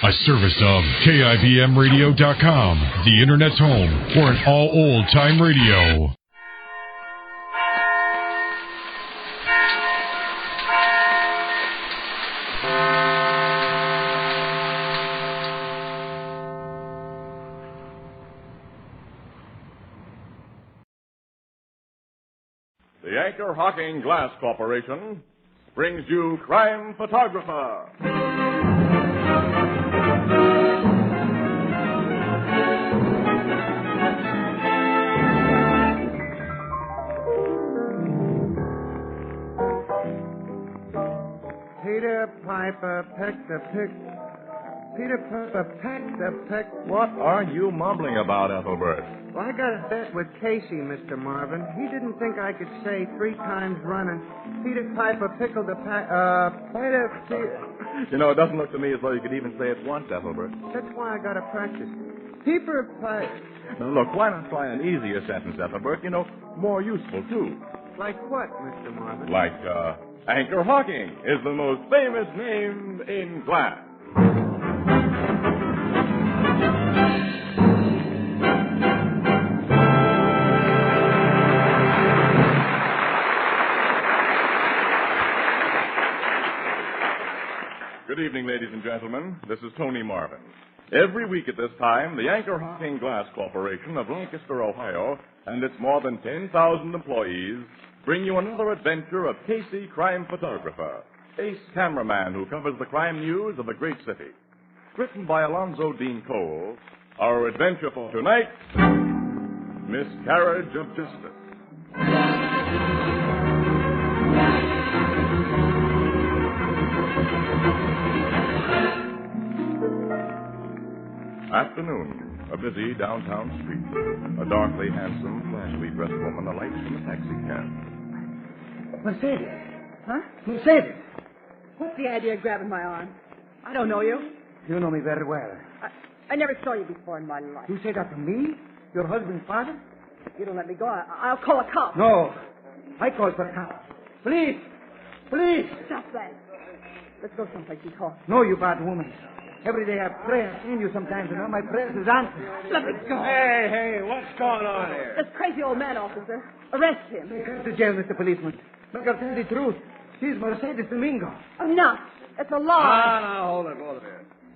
A service of KIBMradio.com, the Internet's home for an all old-time radio. The Anchor Hocking Glass Corporation brings you Crime Photographer. Peter Piper pecked a pick. Peter Piper pecked a pick. What are you mumbling about, Ethelbert? Well, I got a bet with Casey, Mr. Marvin. He didn't think I could say 3 times running. Peter Piper pickled a You know, it doesn't look to me as though you could even say it once, Ethelbert. That's why I got to practice. Peter Piper. Now, look, why not try an easier sentence, Ethelbert? You know, more useful, too. Like what, Mr. Marvin? Like, Anchor Hocking is the most famous name in glass. Good evening, ladies and gentlemen. This is Tony Marvin. Every week at this time, the Anchor Hocking Glass Corporation of Lancaster, Ohio, and its more than 10,000 employees bring you another adventure of Casey, crime photographer, ace cameraman who covers the crime news of the great city. Written by Alonzo Dean Cole, our adventure for tonight, Miscarriage of Justice. Afternoon, a busy downtown street. A darkly handsome, flashily dressed woman alights from a taxi cab. Mercedes. Huh? Mercedes. What's the idea of grabbing my arm? I don't know you. You know me very well. I never saw you before in my life. You say that to me? Your husband's father? If you don't let me go, I'll call a cop. No. I call for cops. Police! Police! Stop that. Let's go someplace you talk. No, you bad woman. Every day I pray. I've seen you sometimes, and all my prayers is answered. Let me go. Hey, what's going on here? This crazy old man, officer. Arrest him. Take her to jail, Mr. Policeman. Look, I'll tell you the truth. She's Mercedes Domingo. I'm not. It's a lie. Now, hold it, both of you.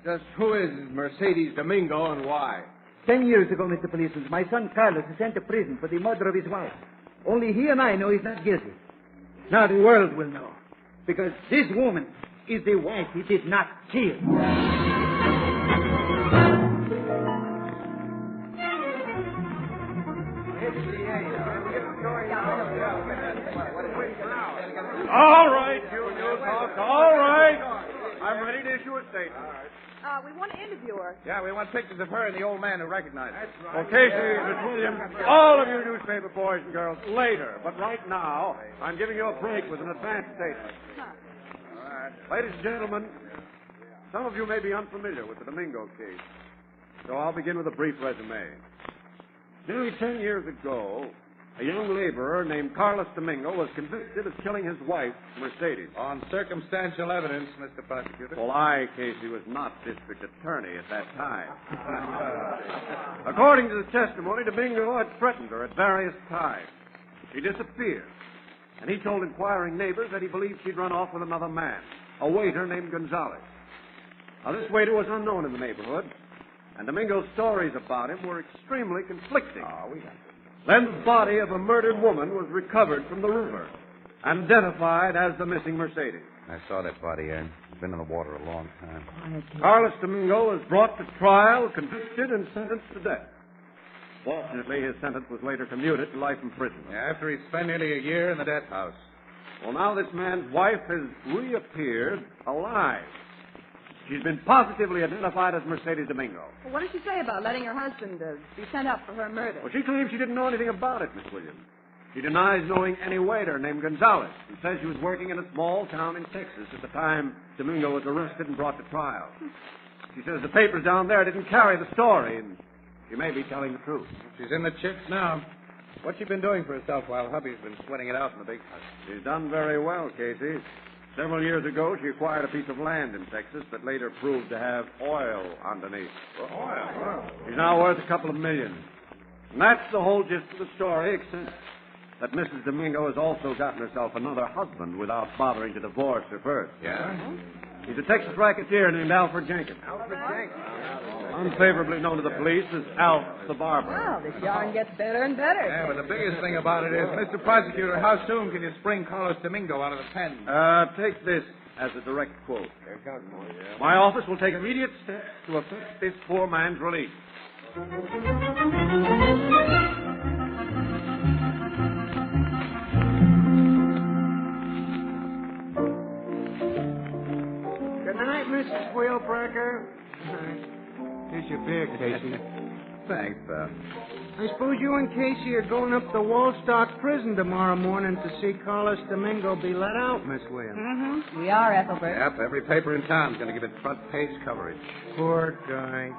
Just who is Mercedes Domingo and why? 10 years ago, Mr. Policeman, my son Carlos was sent to prison for the murder of his wife. Only he and I know he's not guilty. Now the world will know. Because this woman is the wife he did not kill. All right, you talk. All right. I'm ready to issue a statement. We want to interview her. Yeah, we want pictures of her and the old man who recognized her. Well, Casey, Miss Williams, all of you newspaper boys and girls, later. But right now, I'm giving you a break with an advance statement. All right. Ladies and gentlemen, some of you may be unfamiliar with the Domingo case. So I'll begin with a brief resume. Nearly 10 years ago, a young laborer named Carlos Domingo was convicted of killing his wife, Mercedes. On circumstantial evidence, Mr. Prosecutor. Well, I, Casey, was not district attorney at that time. According to the testimony, Domingo had threatened her at various times. She disappeared, and he told inquiring neighbors that he believed she'd run off with another man, a waiter named Gonzalez. Now, this waiter was unknown in the neighborhood, and Domingo's stories about him were extremely conflicting. Then the body of a murdered woman was recovered from the river, identified as the missing Mercedes. I saw that body, Aaron. It's been in the water a long time. Carlos Domingo was brought to trial, convicted, and sentenced to death. Fortunately, his sentence was later commuted to life in prison. Yeah, after he'd spent nearly a year in the death house. Well, now this man's wife has reappeared alive. She's been positively identified as Mercedes Domingo. Well, what did she say about letting her husband be sent up for her murder? Well, she claims she didn't know anything about it, Miss Williams. She denies knowing any waiter named Gonzalez and says she was working in a small town in Texas at the time Domingo was arrested and brought to trial. She says the papers down there didn't carry the story, and she may be telling the truth. She's in the chips now. What's she been doing for herself while hubby's been sweating it out in the big house? She's done very well, Casey. Several years ago, she acquired a piece of land in Texas that later proved to have oil underneath. Oil? She's now worth a couple of million. And that's the whole gist of the story, except that Mrs. Domingo has also gotten herself another husband without bothering to divorce her first. Yeah? He's a Texas racketeer named Alfred Jenkins. Alfred Jenkins? Unfavorably known to the police as Alf the Barber. Well, this yarn gets better and better. Yeah, but the biggest thing about it is, Mr. Prosecutor, how soon can you spring Carlos Domingo out of the pen? Take this as a direct quote. My office will take immediate steps to effect this poor man's release. Good night, Mrs. Wheelbreaker. Here's your beer, Casey. Thanks, pal. I suppose you and Casey are going up to Wallstock Prison tomorrow morning to see Carlos Domingo be let out, Miss Williams. Mm-hmm. We are, Ethelbert. Yep, every paper in town's going to give it front-page coverage. Poor guy.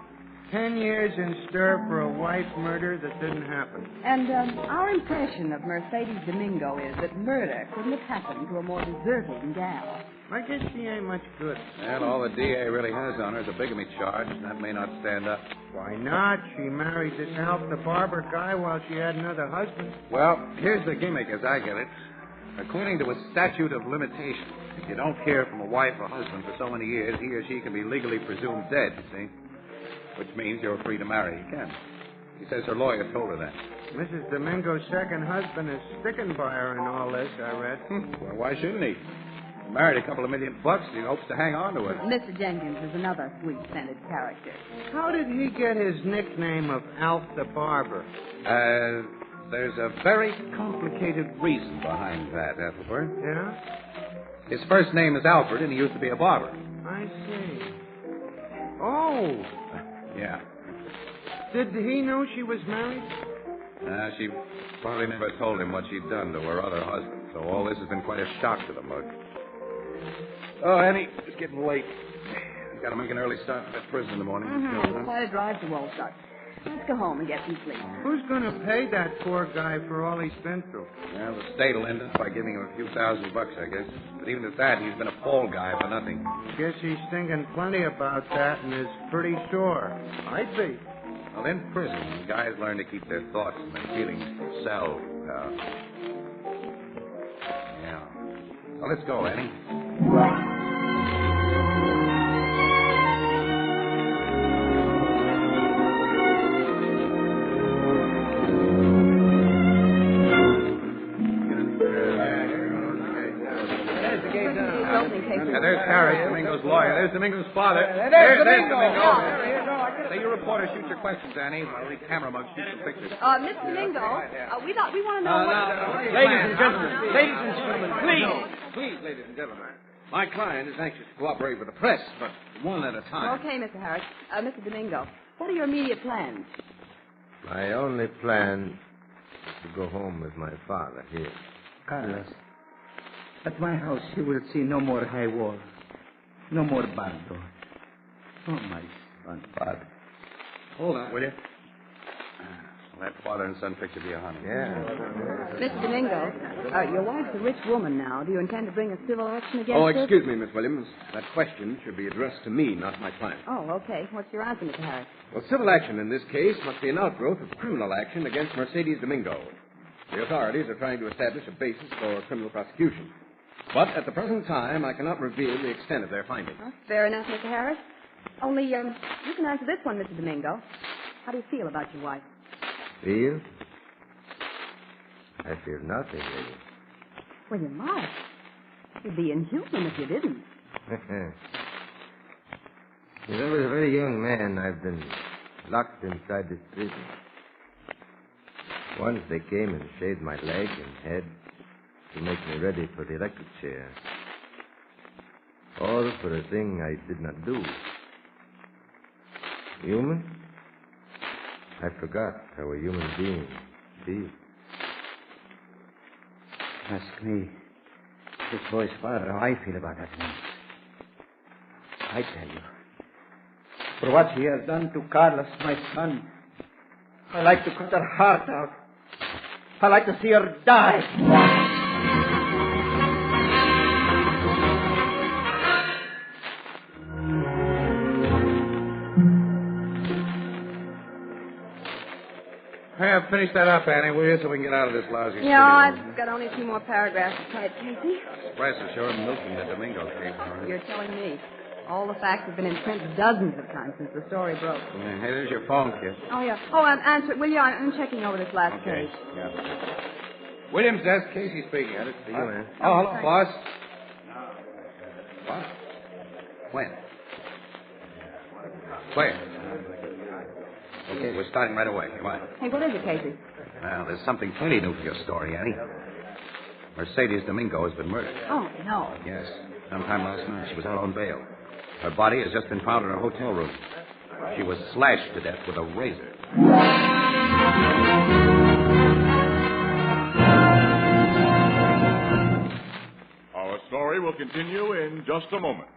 10 years in stir for a wife murder that didn't happen. And our impression of Mercedes Domingo is that murder couldn't have happened to a more deserving gal. I guess she ain't much good. Well, all the DA really has on her is a bigamy charge, and that may not stand up. Why not? She married this Alf the Barber guy while she had another husband. Well, here's the gimmick as I get it. According to a statute of limitations, if you don't hear from a wife or husband for so many years, he or she can be legally presumed dead, you see. Which means you're free to marry again. He says her lawyer told her that. Mrs. Domingo's second husband is sticking by her in all this, I read. Well, why shouldn't he? He married a couple of $1 million. He hopes to hang on to it. Mr. Jenkins is another sweet-scented character. How did he get his nickname of Alf the Barber? There's a very complicated reason behind that, Ethelbert. Yeah? His first name is Alfred, and he used to be a barber. I see. Oh. Yeah. Did he know she was married? She probably never told him what she'd done to her other husband, so all this has been quite a shock to the mug. Oh, Annie, it's getting late. I've got to make an early start at that prison in the morning. Mm-hmm. Quite a drive to Wallstock. Let's go home and get some sleep. Who's going to pay that poor guy for all he's been through? Well, the state will end up by giving him a few $1,000, I guess. But even at that, he's been a fall guy for nothing. Guess he's thinking plenty about that and is pretty sure. I'd be. Well, in prison, guys learn to keep their thoughts and their feelings to themselves. Yeah. Well, let's go, Annie. There's Harry, Domingo's lawyer. There's Domingo's father. There's Domingo. Say, you reporters, shoot your questions, Annie. While the camera mugs shoot some pictures. Mr. Domingo, we want to know what... Ladies and gentlemen, please, ladies and gentlemen. My client is anxious to cooperate with the press, but one at a time. Okay, Mr. Harris. Mr. Domingo, what are your immediate plans? My only plan is to go home with my father here. Carlos, at my house you will see no more high walls, no more barn doors. Oh, my son. Father. Hold on, will you? That father and son picture be a honey. Yeah. Mr. Domingo, your wife's a rich woman now. Do you intend to bring a civil action against Oh, her? excuse me, Miss Williams. That question should be addressed to me, not my client. Oh, okay. What's your answer, Mr. Harris? Well, civil action in this case must be an outgrowth of criminal action against Mercedes Domingo. The authorities are trying to establish a basis for criminal prosecution. But at the present time, I cannot reveal the extent of their findings. Well, fair enough, Mr. Harris. Only, you can answer this one, Mr. Domingo. How do you feel about your wife? Feel? I feel nothing, really. Well, you might. You'd be inhuman if you didn't. Since I was a very young man, I've been locked inside this prison. Once they came and shaved my leg and head to make me ready for the electric chair. All for a thing I did not do. Human? I forgot how a human being feels. Ask me, this boy's father, how I feel about that man. I tell you, for what he has done to Carlos, my son, I like to cut her heart out. I like to see her die. Yeah, finish that up, Annie, will you, so we can get out of this lousy Yeah, I've got only 2 more paragraphs to type, Casey. Press is sure milking the Domingo case. You're telling me. All the facts have been in print dozens of times since the story broke. Yeah, hey, there's your phone, kid. Oh, yeah. Oh, answer it, will you? I'm checking over this last page. Yeah. Williams, that's Casey speaking. It's for you, man. Oh, hello, boss. What? When? Where? Okay, we're starting right away. Come on. Hey, what is it, Casey? Well, there's something plenty new to your story, Annie. Mercedes Domingo has been murdered. Oh, no. Yes. Sometime last night. She was out on bail. Her body has just been found in her hotel room. She was slashed to death with a razor. Our story will continue in just a moment.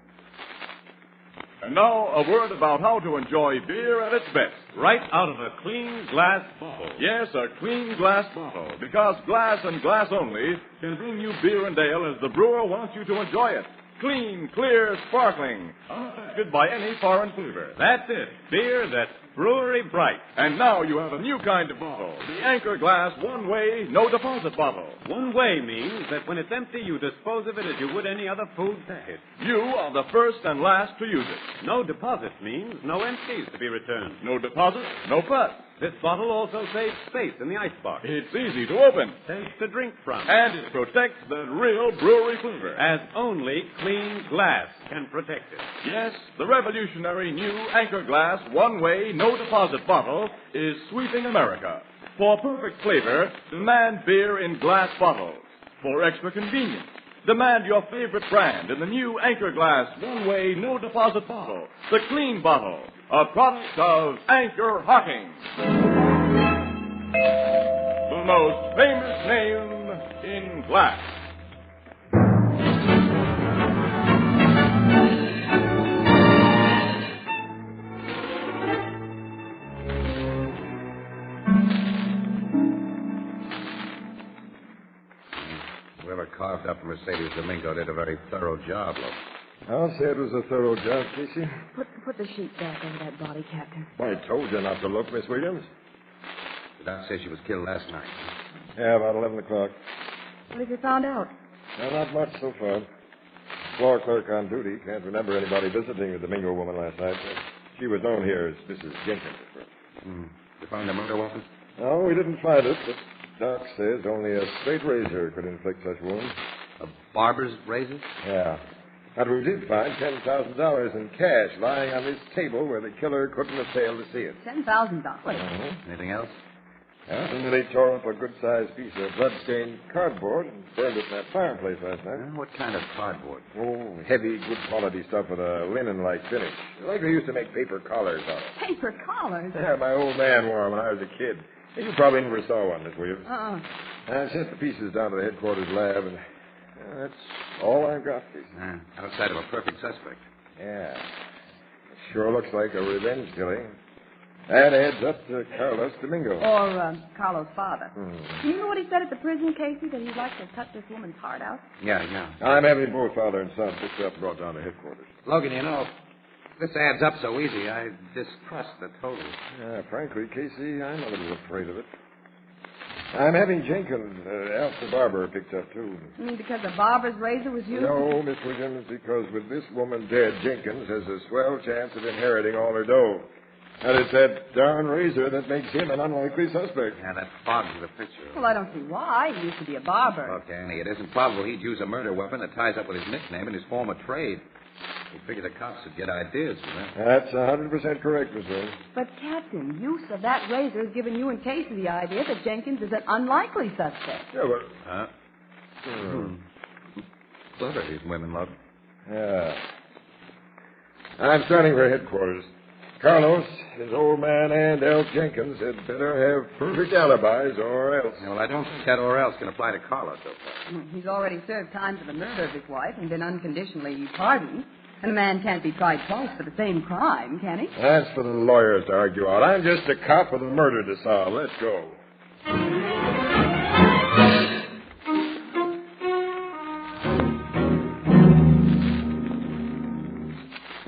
And now, a word about how to enjoy beer at its best. Right out of a clean glass bottle. Yes, a clean glass bottle. Because glass and glass only can bring you beer and ale as the brewer wants you to enjoy it. Clean, clear, sparkling, unaffected by any foreign flavor. That's it. Beer that's brewery bright. And now you have a new kind of bottle. The Anchor Glass one-way, no-deposit bottle. One way means that when it's empty, you dispose of it as you would any other food packet. You are the first and last to use it. No deposit means no empties to be returned. No deposit, no fuss. This bottle also saves space in the icebox. It's easy to open. Safe to drink from. And it protects the real brewery flavor. As only clean glass can protect it. Yes, the revolutionary new Anchor Glass one-way, no-deposit bottle is sweeping America. For perfect flavor, demand beer in glass bottles. For extra convenience, demand your favorite brand in the new Anchor Glass one-way, no-deposit bottle. The clean bottle, a product of Anchor Hocking. The most famous name in glass. Whoever carved up Mercedes Domingo did a very thorough job, look. I'll say it was a thorough job, Casey. Put the sheet back over that body, Captain. I told you not to look, Miss Williams. The doc says she was killed last night. Yeah, about 11 o'clock. What have you found out? Well, not much so far. Floor clerk on duty can't remember anybody visiting the Domingo woman last night. She was known here as Mrs. Jenkins. You found the murder weapon? No, we didn't find it, but Doc says only a straight razor could inflict such wounds. A barber's razor? Yeah. But we did find $10,000 in cash lying on this table where the killer couldn't have failed to see it. $10,000. Anything else? Yeah, and then he tore up a good-sized piece of blood-stained cardboard and burned it in that fireplace last night. What kind of cardboard? Oh, heavy, good-quality stuff with a linen-like finish. Like they used to make paper collars out of. Paper collars? Yeah, my old man wore them when I was a kid. You probably never saw one, Miss Williams. I sent the pieces down to the headquarters lab, and that's all I've got, Casey. Outside of a perfect suspect. Yeah. It sure looks like a revenge killing. That adds up to Carlos Domingo. Or Carlos' father. Do you know what he said at the prison, Casey, that he'd like to cut this woman's heart out? Yeah. I'm having both father and son picked up and brought down to headquarters. Logan, you know, this adds up so easy, I distrust the total. Yeah, frankly, Casey, I'm a little afraid of it. I'm having Jenkins, Alf the barber, picked up, too. You mean because the barber's razor was used? No, Miss Williams, because with this woman dead, Jenkins has a swell chance of inheriting all her dough. And it's that darn razor that makes him an unlikely suspect. Yeah, that fogs the picture. Well, I don't see why. He used to be a barber. Look, Annie, it isn't probable he'd use a murder weapon that ties up with his nickname and his former trade. We figure the cops would get ideas from that. That's 100% correct, Miss Williams. But, Captain, use of that razor has given you and Casey the idea that Jenkins is an unlikely suspect. Yeah, but... Huh? Clever, these women, love. Yeah. I'm starting for headquarters. Carlos, his old man, and Elf Jenkins had better have perfect alibis or else. Yeah, well, I don't think that or else can apply to Carlos so far. He's already served time for the murder of his wife and been unconditionally pardoned. And a man can't be tried twice for the same crime, can he? That's for the lawyers to argue out. I'm just a cop with a murder to solve. Let's go.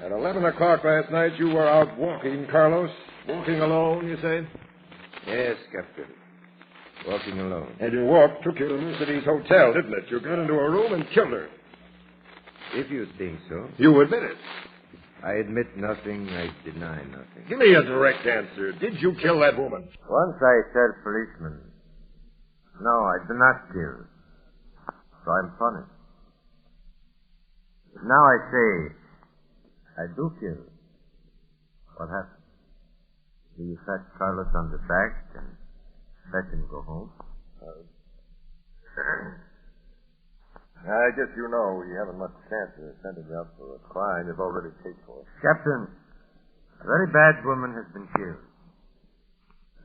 At 11 o'clock last night, you were out walking, Carlos. Walking alone, you say? Yes, Captain. Walking alone. And your walk took you to Mercedes Hotel, didn't it? You got into a room and killed her. If you think so. You admit it. I admit nothing. I deny nothing. Give me a direct answer. Did you kill that woman? Once I said, policeman, no, I do not kill. So I'm punished. But now I say, I do kill. What happens? Do you pat Carlos on the back and let him go home? I guess you know you haven't much chance of sending you up for a crime you've already paid for. Captain, a very bad woman has been killed.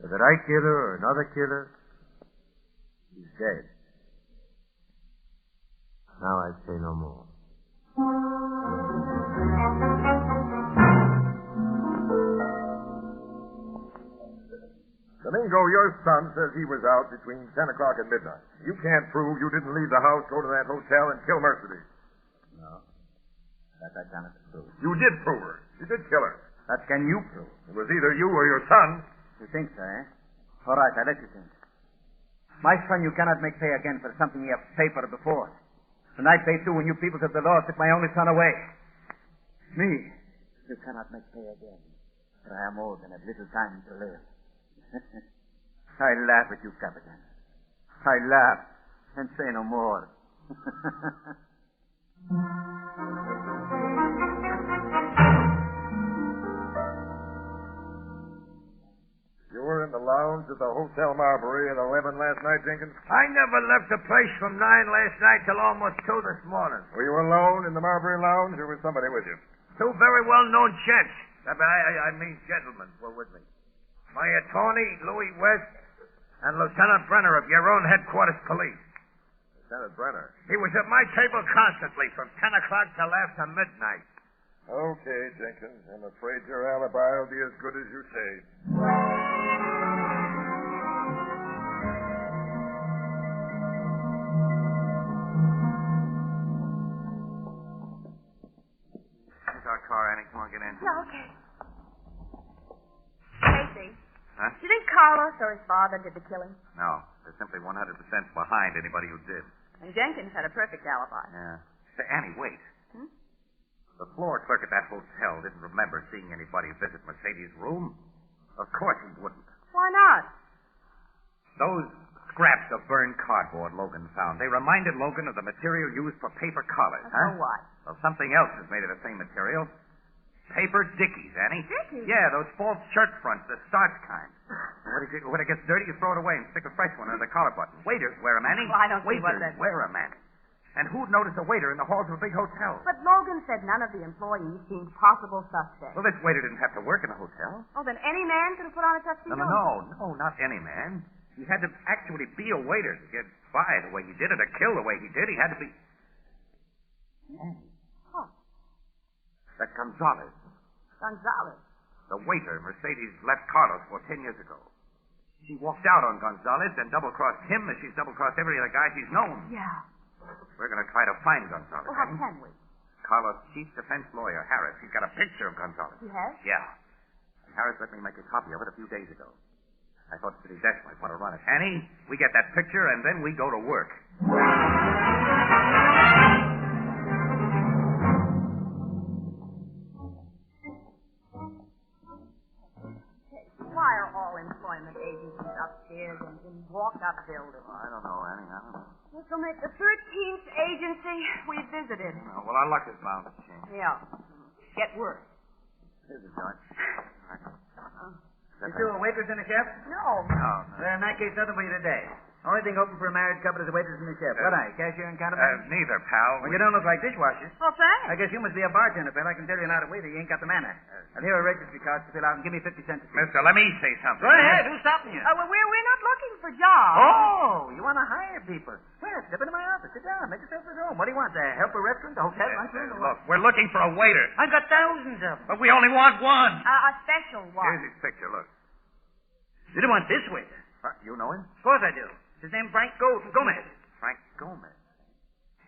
Whether I kill her or another killer, she's dead. Now I say no more. Domingo, your son says he was out between 10 o'clock and midnight. You can't prove you didn't leave the house, go to that hotel, and kill Mercedes. No. That I cannot prove. You did prove her. You did kill her. That can you prove? It was either you or your son. You think so, eh? All right, I'll let you think. My son, you cannot make pay again for something you have paid for before. And I pay too when you people of the law took my only son away. Me, you cannot make pay again. For I am old and have little time to live. I laugh at you, Capitan. I laugh and say no more. You were in the lounge at the Hotel Marbury at 11 last night, Jenkins? I never left the place from 9 last night till almost 2 this morning. Were you alone in the Marbury lounge, or was somebody with you? 2 very well-known gents. I mean gentlemen were with me. My attorney, Louis West, and Lieutenant Brenner of your own headquarters police. Lieutenant Brenner? He was at my table constantly from 10 o'clock till after midnight. Okay, Jenkins. I'm afraid your alibi will be as good as you say. Here's our car, Annie. Come on, get in. Yeah, okay. Casey. Huh? Do you think Carlos or his father did the killing? No. They're simply 100% behind anybody who did. And Jenkins had a perfect alibi. Yeah. Say, Annie, wait. Hmm? The floor clerk at that hotel didn't remember seeing anybody visit Mercedes' room. Of course he wouldn't. Why not? Those scraps of burned cardboard Logan found, they reminded Logan of the material used for paper collars, huh? So what? Well, something else is made of the same material. Paper dickies, Annie. Dickies? Yeah, those false shirt fronts, the starch kind. When it gets dirty, you throw it away and stick a fresh one under the collar button. Waiters wear them, Annie. Well, I don't see Waiters what that... wear them, Annie. And who'd notice a waiter in the halls of a big hotel? But Logan said none of the employees seemed possible suspects. Well, this waiter didn't have to work in a hotel. Oh, then any man could have put on a tuxedo? No, not any man. He had to actually be a waiter to get by the way he did it, or kill the way he did. He had to be... What? That Gonzalez. Gonzalez. The waiter Mercedes left Carlos for 10 years ago. She walked out on Gonzalez, then double-crossed him as she's double-crossed every other guy she's known. Yeah. We're going to try to find Gonzalez. Well, how can we? Carlos' chief defense lawyer, Harris, he's got a picture of Gonzalez. He has? Yeah. And Harris let me make a copy of it a few days ago. I thought City Desk might want to run it. Annie, we get that picture, and then we go to work. Why are all employment agencies upstairs and in walk-up buildings? Well, I don't know, Annie. I don't know. This will make the 13th agency we visited. Oh, well, our luck is bound to change. Yeah. Get worse. Here's the joint. You two are waiters in the chef? No. No. Well, in that case, nothing for you today. Only thing open for a married couple is the waiters and the chef. What are you, cashier and counterman? Neither, pal. Well, you don't look like dishwashers. Well, thanks. I guess you must be a bartender, pal. I can tell you're not a waiter. You ain't got the manner. And here are registry cards to fill out and give me 50 cents a piece. Mister, let me say something. Go ahead. Who's stopping you? Well, we're not looking for jobs. Oh, you want to hire people. Well, step into my office. Sit down. Make yourself at home. What do you want? To help a restaurant, a hotel, lunchroom? or Look, what? we're looking for a waiter. I've got thousands of them. But we only want one. A special one. Here's his picture, look. You don't want this waiter. You know him? Of course I do. His name's Frank Gomez. Frank Gomez.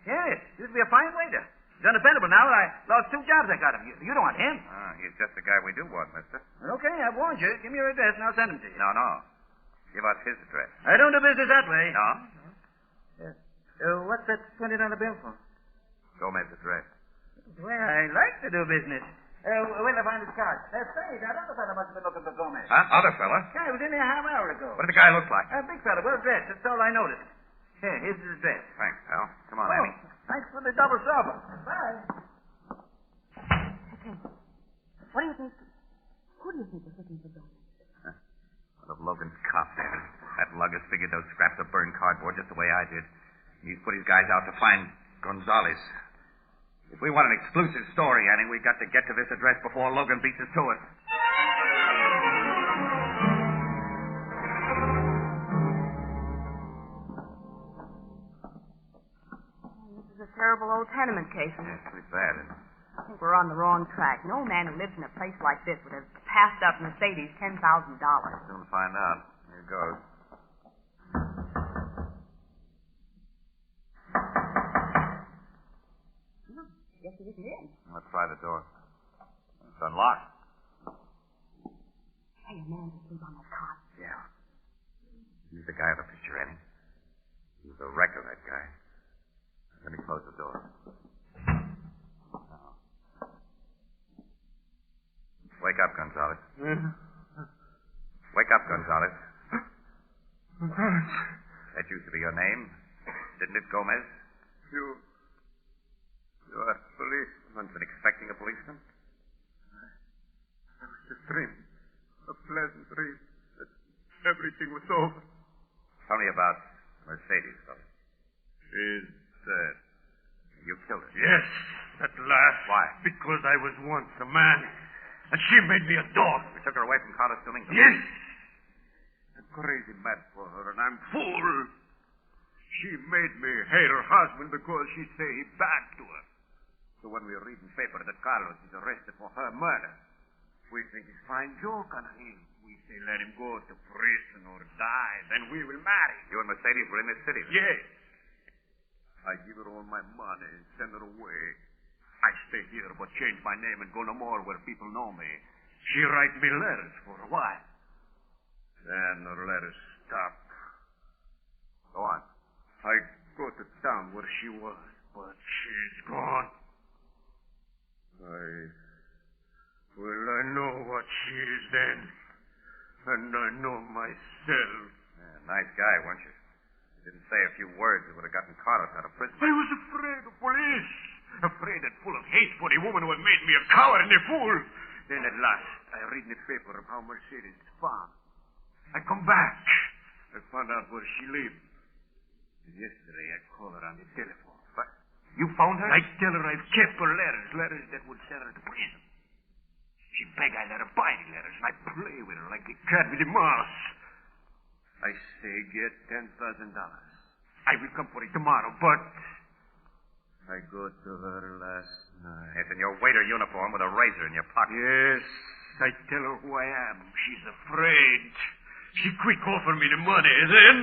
Yes, used to be a fine waiter. He's undependable now. I lost 2 jobs I got him. You don't want him. He's just the guy we do want, mister. Okay, I've warned you. Give me your address and I'll send him to you. No. Give us his address. I don't do business that way. No? What's that $20 bill for? Gomez's address. Well, I like to do business. Where'll I find his card? Say, that other fella must have been looking for Gomez. Huh? Other fella? Guy was in there a half hour ago. What did the guy look like? A big fella, well dressed. That's all I noticed. Here, here's his address. Thanks, pal. Come on, Oh, Annie. thanks for the double supper. Bye. Okay. What do you think? Who do you think is looking for Gomez? What if Logan's cop there? That lugger's figured those scraps of burned cardboard just the way I did. He's put his guys out to find Gonzalez. If we want an exclusive story, Annie, we've got to get to this address before Logan beats us to it. This is a terrible old tenement case. Yeah, it's pretty bad, isn't it? I think we're on the wrong track. No man who lives in a place like this would have passed up Mercedes $10,000. We'll soon find out. Here goes. Guess he isn't in. Let's try the door. It's unlocked. Hey, a man asleep on that cot. Yeah. He's the guy in the picture, Annie. He's the wreck of that guy. Let me close the door. Now. Wake up, Gonzalez. Wake up, Gonzalez. That used to be your name, didn't it, Gomez? You are police. Someone's been expecting a policeman? It was a dream. A pleasant dream. That everything was over. Tell me about Mercedes, fellas. She's dead. You killed her. Yes, at last. Why? Because I was once a man, and she made me a dog. We took her away from Carlos Domingo. Yes. I'm crazy mad for her, and I'm fool. She made me hate her husband because she say he bad to her. So when we read in the paper that Carlos is arrested for her murder, we think it's fine joke on him. We say let him go to prison or die, then we will marry. You and Mercedes were in this city. Then. Yes. I give her all my money and send her away. I stay here but change my name and go no more where people know me. She write me letters for a while. Then her letters stop. Go on. I go to town where she was, but she's gone. I know what she is then. And I know myself. Yeah, nice guy, weren't you? You didn't say a few words that would have gotten Carlos out of prison. I was afraid of police. Afraid and full of hate for the woman who had made me a coward and a fool. Then at last, I read in the paper of how Mercedes is found. I come back. I found out where she lived. And yesterday, I called her on the telephone. What? You found her? I tell her I've kept her letters that would send her to prison. She beg I let her buy the letters, and I play with her like a cat with a mouse. I say get $10,000. I will come for it tomorrow, but I go to her last night. It's in your waiter uniform with a razor in your pocket. Yes, I tell her who I am. She's afraid. She quick offer me the money, then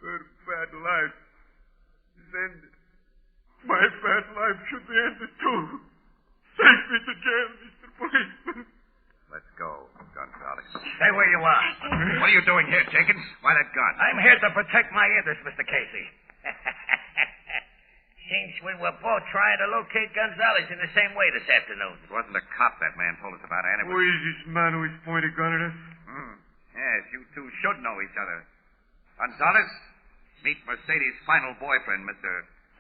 her bad life is ended. My bad life should be ended too. Take me to jail, Mr. Policeman. Let's go, Gonzalez. Stay where you are. What are you doing here, Jenkins? Why that gun? I'm here to protect my interests, Mr. Casey. Seems we were both trying to locate Gonzalez in the same way this afternoon. It wasn't a cop that man told us about, Annie. Who is this man who is pointing a gun at us? Yes, you two should know each other. Gonzalez, meet Mercedes' final boyfriend, Mr.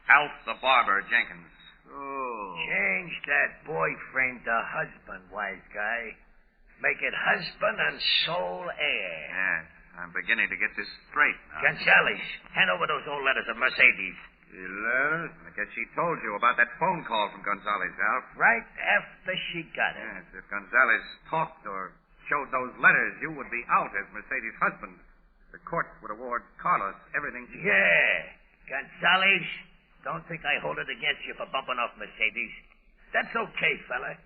Alf the Barber Jenkins. Oh. Change that boyfriend to husband, wise guy. Make it husband and sole heir. Yes, I'm beginning to get this straight now. Gonzalez, hand over those old letters of Mercedes. The letters? I guess she told you about that phone call from Gonzalez, Alf. Right after she got it. Yes, if Gonzalez talked or showed those letters, you would be out as Mercedes' husband. The court would award Carlos everything he... Yeah. Gonzalez, don't think I hold it against you for bumping off Mercedes. That's okay, fella.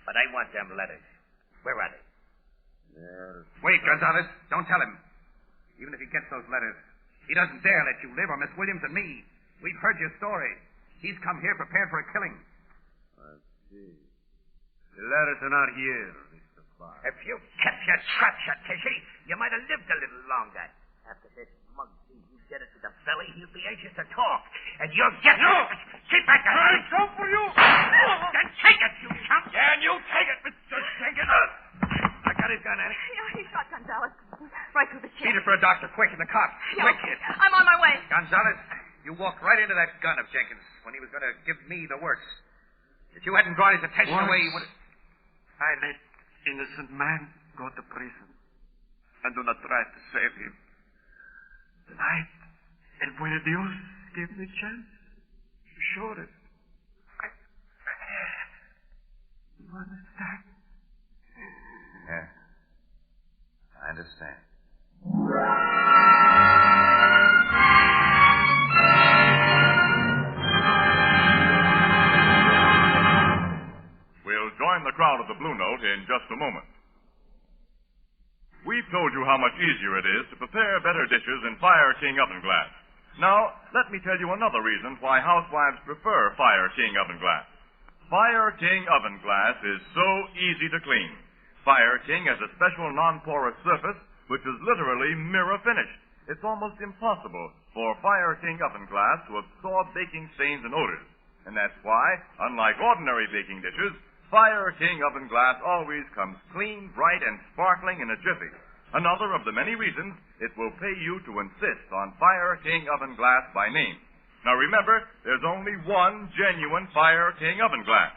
But I want them letters. Where are they? Wait, Gonzalez. Don't tell him. Even if he gets those letters, he doesn't dare let you live, or Miss Williams and me. We've heard your story. He's come here prepared for a killing. I see. The letters are not here, Mr. far. If you kept your trap shut, Casey, you might have lived a little longer. After this mug sees you get it to the belly, he'll be anxious to talk. And you'll get... No! Keep back your hand! I'll go for you! Then take it, you chump! Yeah, and you take it, Mr. Jenkins. I got his gun, Annie. Yeah, he shot Gonzalez right through the chest. Beat it for a doctor, quick, in the car. Yeah, Quick, kid. I'm on my way. Gonzalez, you walked right into that gun of Jenkins when he was going to give me the works. If you hadn't brought his attention away, you would have... I let innocent man go to prison. And do not try to save him. Tonight, El Buen Dios gave me a chance to show it. You understand? Yeah. I understand. We'll join the crowd at the Blue Note in just a moment. We've told you how much easier it is to prepare better dishes in Fire King oven glass. Now, let me tell you another reason why housewives prefer Fire King oven glass. Fire King oven glass is so easy to clean. Fire King has a special non-porous surface which is literally mirror finished. It's almost impossible for Fire King oven glass to absorb baking stains and odors. And that's why, unlike ordinary baking dishes, Fire King oven glass always comes clean, bright, and sparkling in a jiffy. Another of the many reasons it will pay you to insist on Fire King oven glass by name. Now remember, there's only one genuine Fire King oven glass.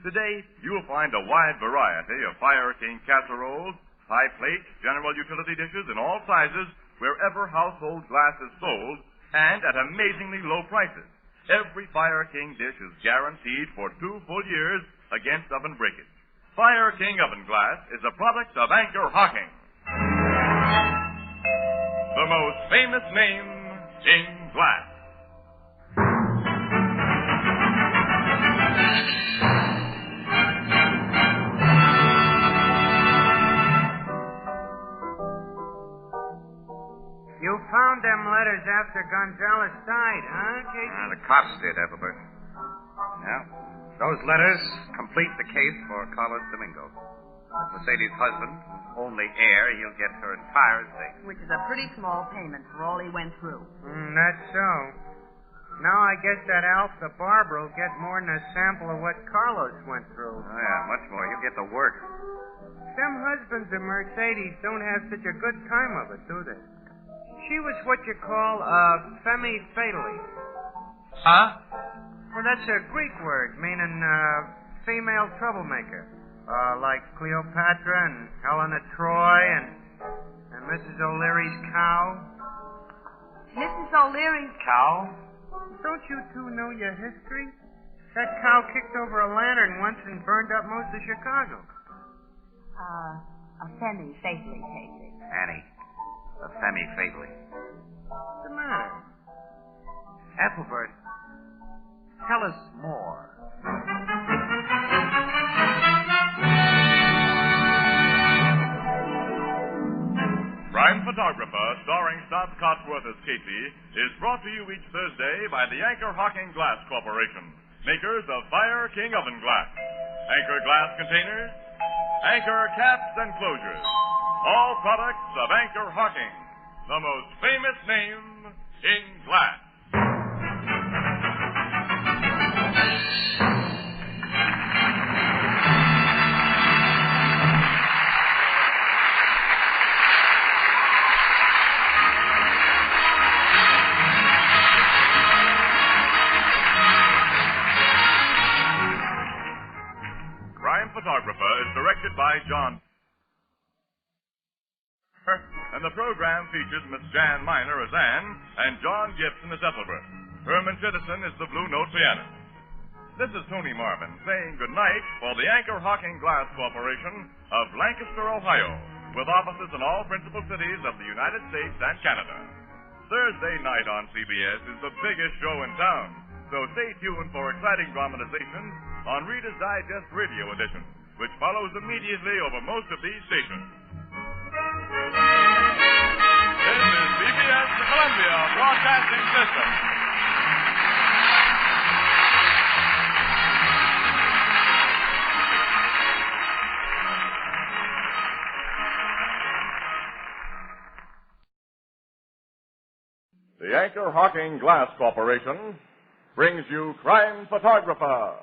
Today, you'll find a wide variety of Fire King casseroles, pie plates, general utility dishes in all sizes wherever household glass is sold, and at amazingly low prices. Every Fire King dish is guaranteed for 2 full years against oven breakage. Fire King oven glass is a product of Anchor Hocking, the most famous name in glass. You found them letters after Gonzalez died, huh, Casey? The cops did, Ethelbert. Yeah. Those letters complete the case for Carlos Domingo. As Mercedes' husband, only heir, he'll get her entire estate. Which is a pretty small payment for all he went through. That's so. Now I guess that Alf the barber will get more than a sample of what Carlos went through. Oh, yeah, much more. He'll get the work. Them husbands of Mercedes don't have such a good time of it, do they? She was what you call a femme fatale. Huh? Well, that's a Greek word meaning female troublemaker. Like Cleopatra and Helen of Troy and Mrs. O'Leary's cow. Mrs. O'Leary's cow? Don't you two know your history? That cow kicked over a lantern once and burned up most of Chicago. A femme fatale, Casey. Annie, a femme fatale. What's the matter? Ethelbert, tell us more. Crime Photographer, starring Stott Cotsworth as Casey, is brought to you each Thursday by the Anchor Hocking Glass Corporation, makers of Fire King oven glass, Anchor glass containers, Anchor caps and closures, all products of Anchor Hocking, the most famous name in glass. Photographer is directed by John. And the program features Miss Jan Miner as Anne and John Gibson as Ethelbert. Herman Chittison is the Blue Note pianist. This is Tony Marvin saying goodnight for the Anchor Hocking Glass Corporation of Lancaster, Ohio, with offices in all principal cities of the United States and Canada. Thursday night on CBS is the biggest show in town, so stay tuned for exciting dramatizations on Reader's Digest Radio Edition, which follows immediately over most of these stations. This is CBS, the Columbia Broadcasting System. The Anchor Hocking Glass Corporation brings you Crime Photographer.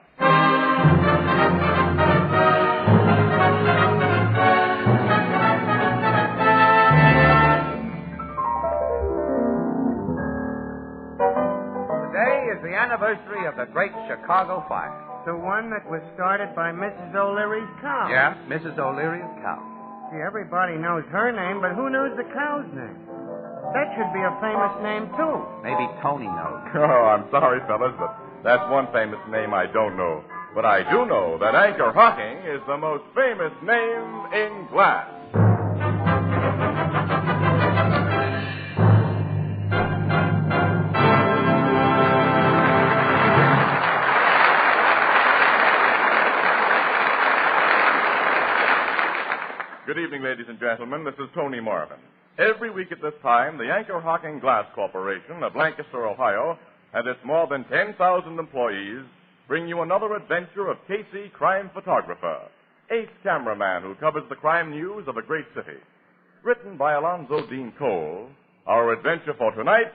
Today is the anniversary of the Great Chicago Fire. The one that was started by Mrs. O'Leary's cow. Yeah, Mrs. O'Leary's cow. See, everybody knows her name, but who knows the cow's name? That should be a famous name, too. Maybe Tony knows. Oh, I'm sorry, fellas, but that's one famous name I don't know. But I do know that Anchor Hocking is the most famous name in glass. Good evening, ladies and gentlemen. This is Tony Marvin. Every week at this time, the Anchor Hocking Glass Corporation of Lancaster, Ohio, and its more than 10,000 employees bring you another adventure of Casey, crime photographer, ace cameraman who covers the crime news of a great city. Written by Alonzo Dean Cole, our adventure for tonight,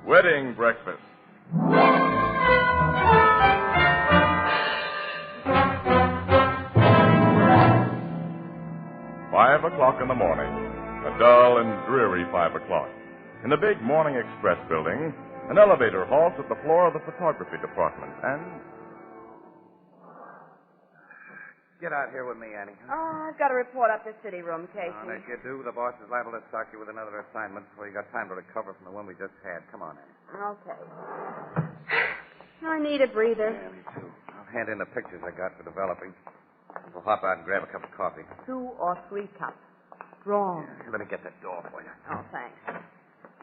Wedding Breakfast. 5 o'clock in the morning. A dull and dreary 5 o'clock. In the big Morning Express building, an elevator halts at the floor of the photography department, and... Get out here with me, Annie. Oh, I've got to report up the city room, Casey. And if you do, the boss is liable to sock you with another assignment before you got time to recover from the one we just had. Come on, Annie. Okay. I need a breather. Yeah, me too. I'll hand in the pictures I got for developing. We'll hop out and grab a cup of coffee. 2 or 3 cups. Strong. Yeah, let me get that door for you. Oh, thanks.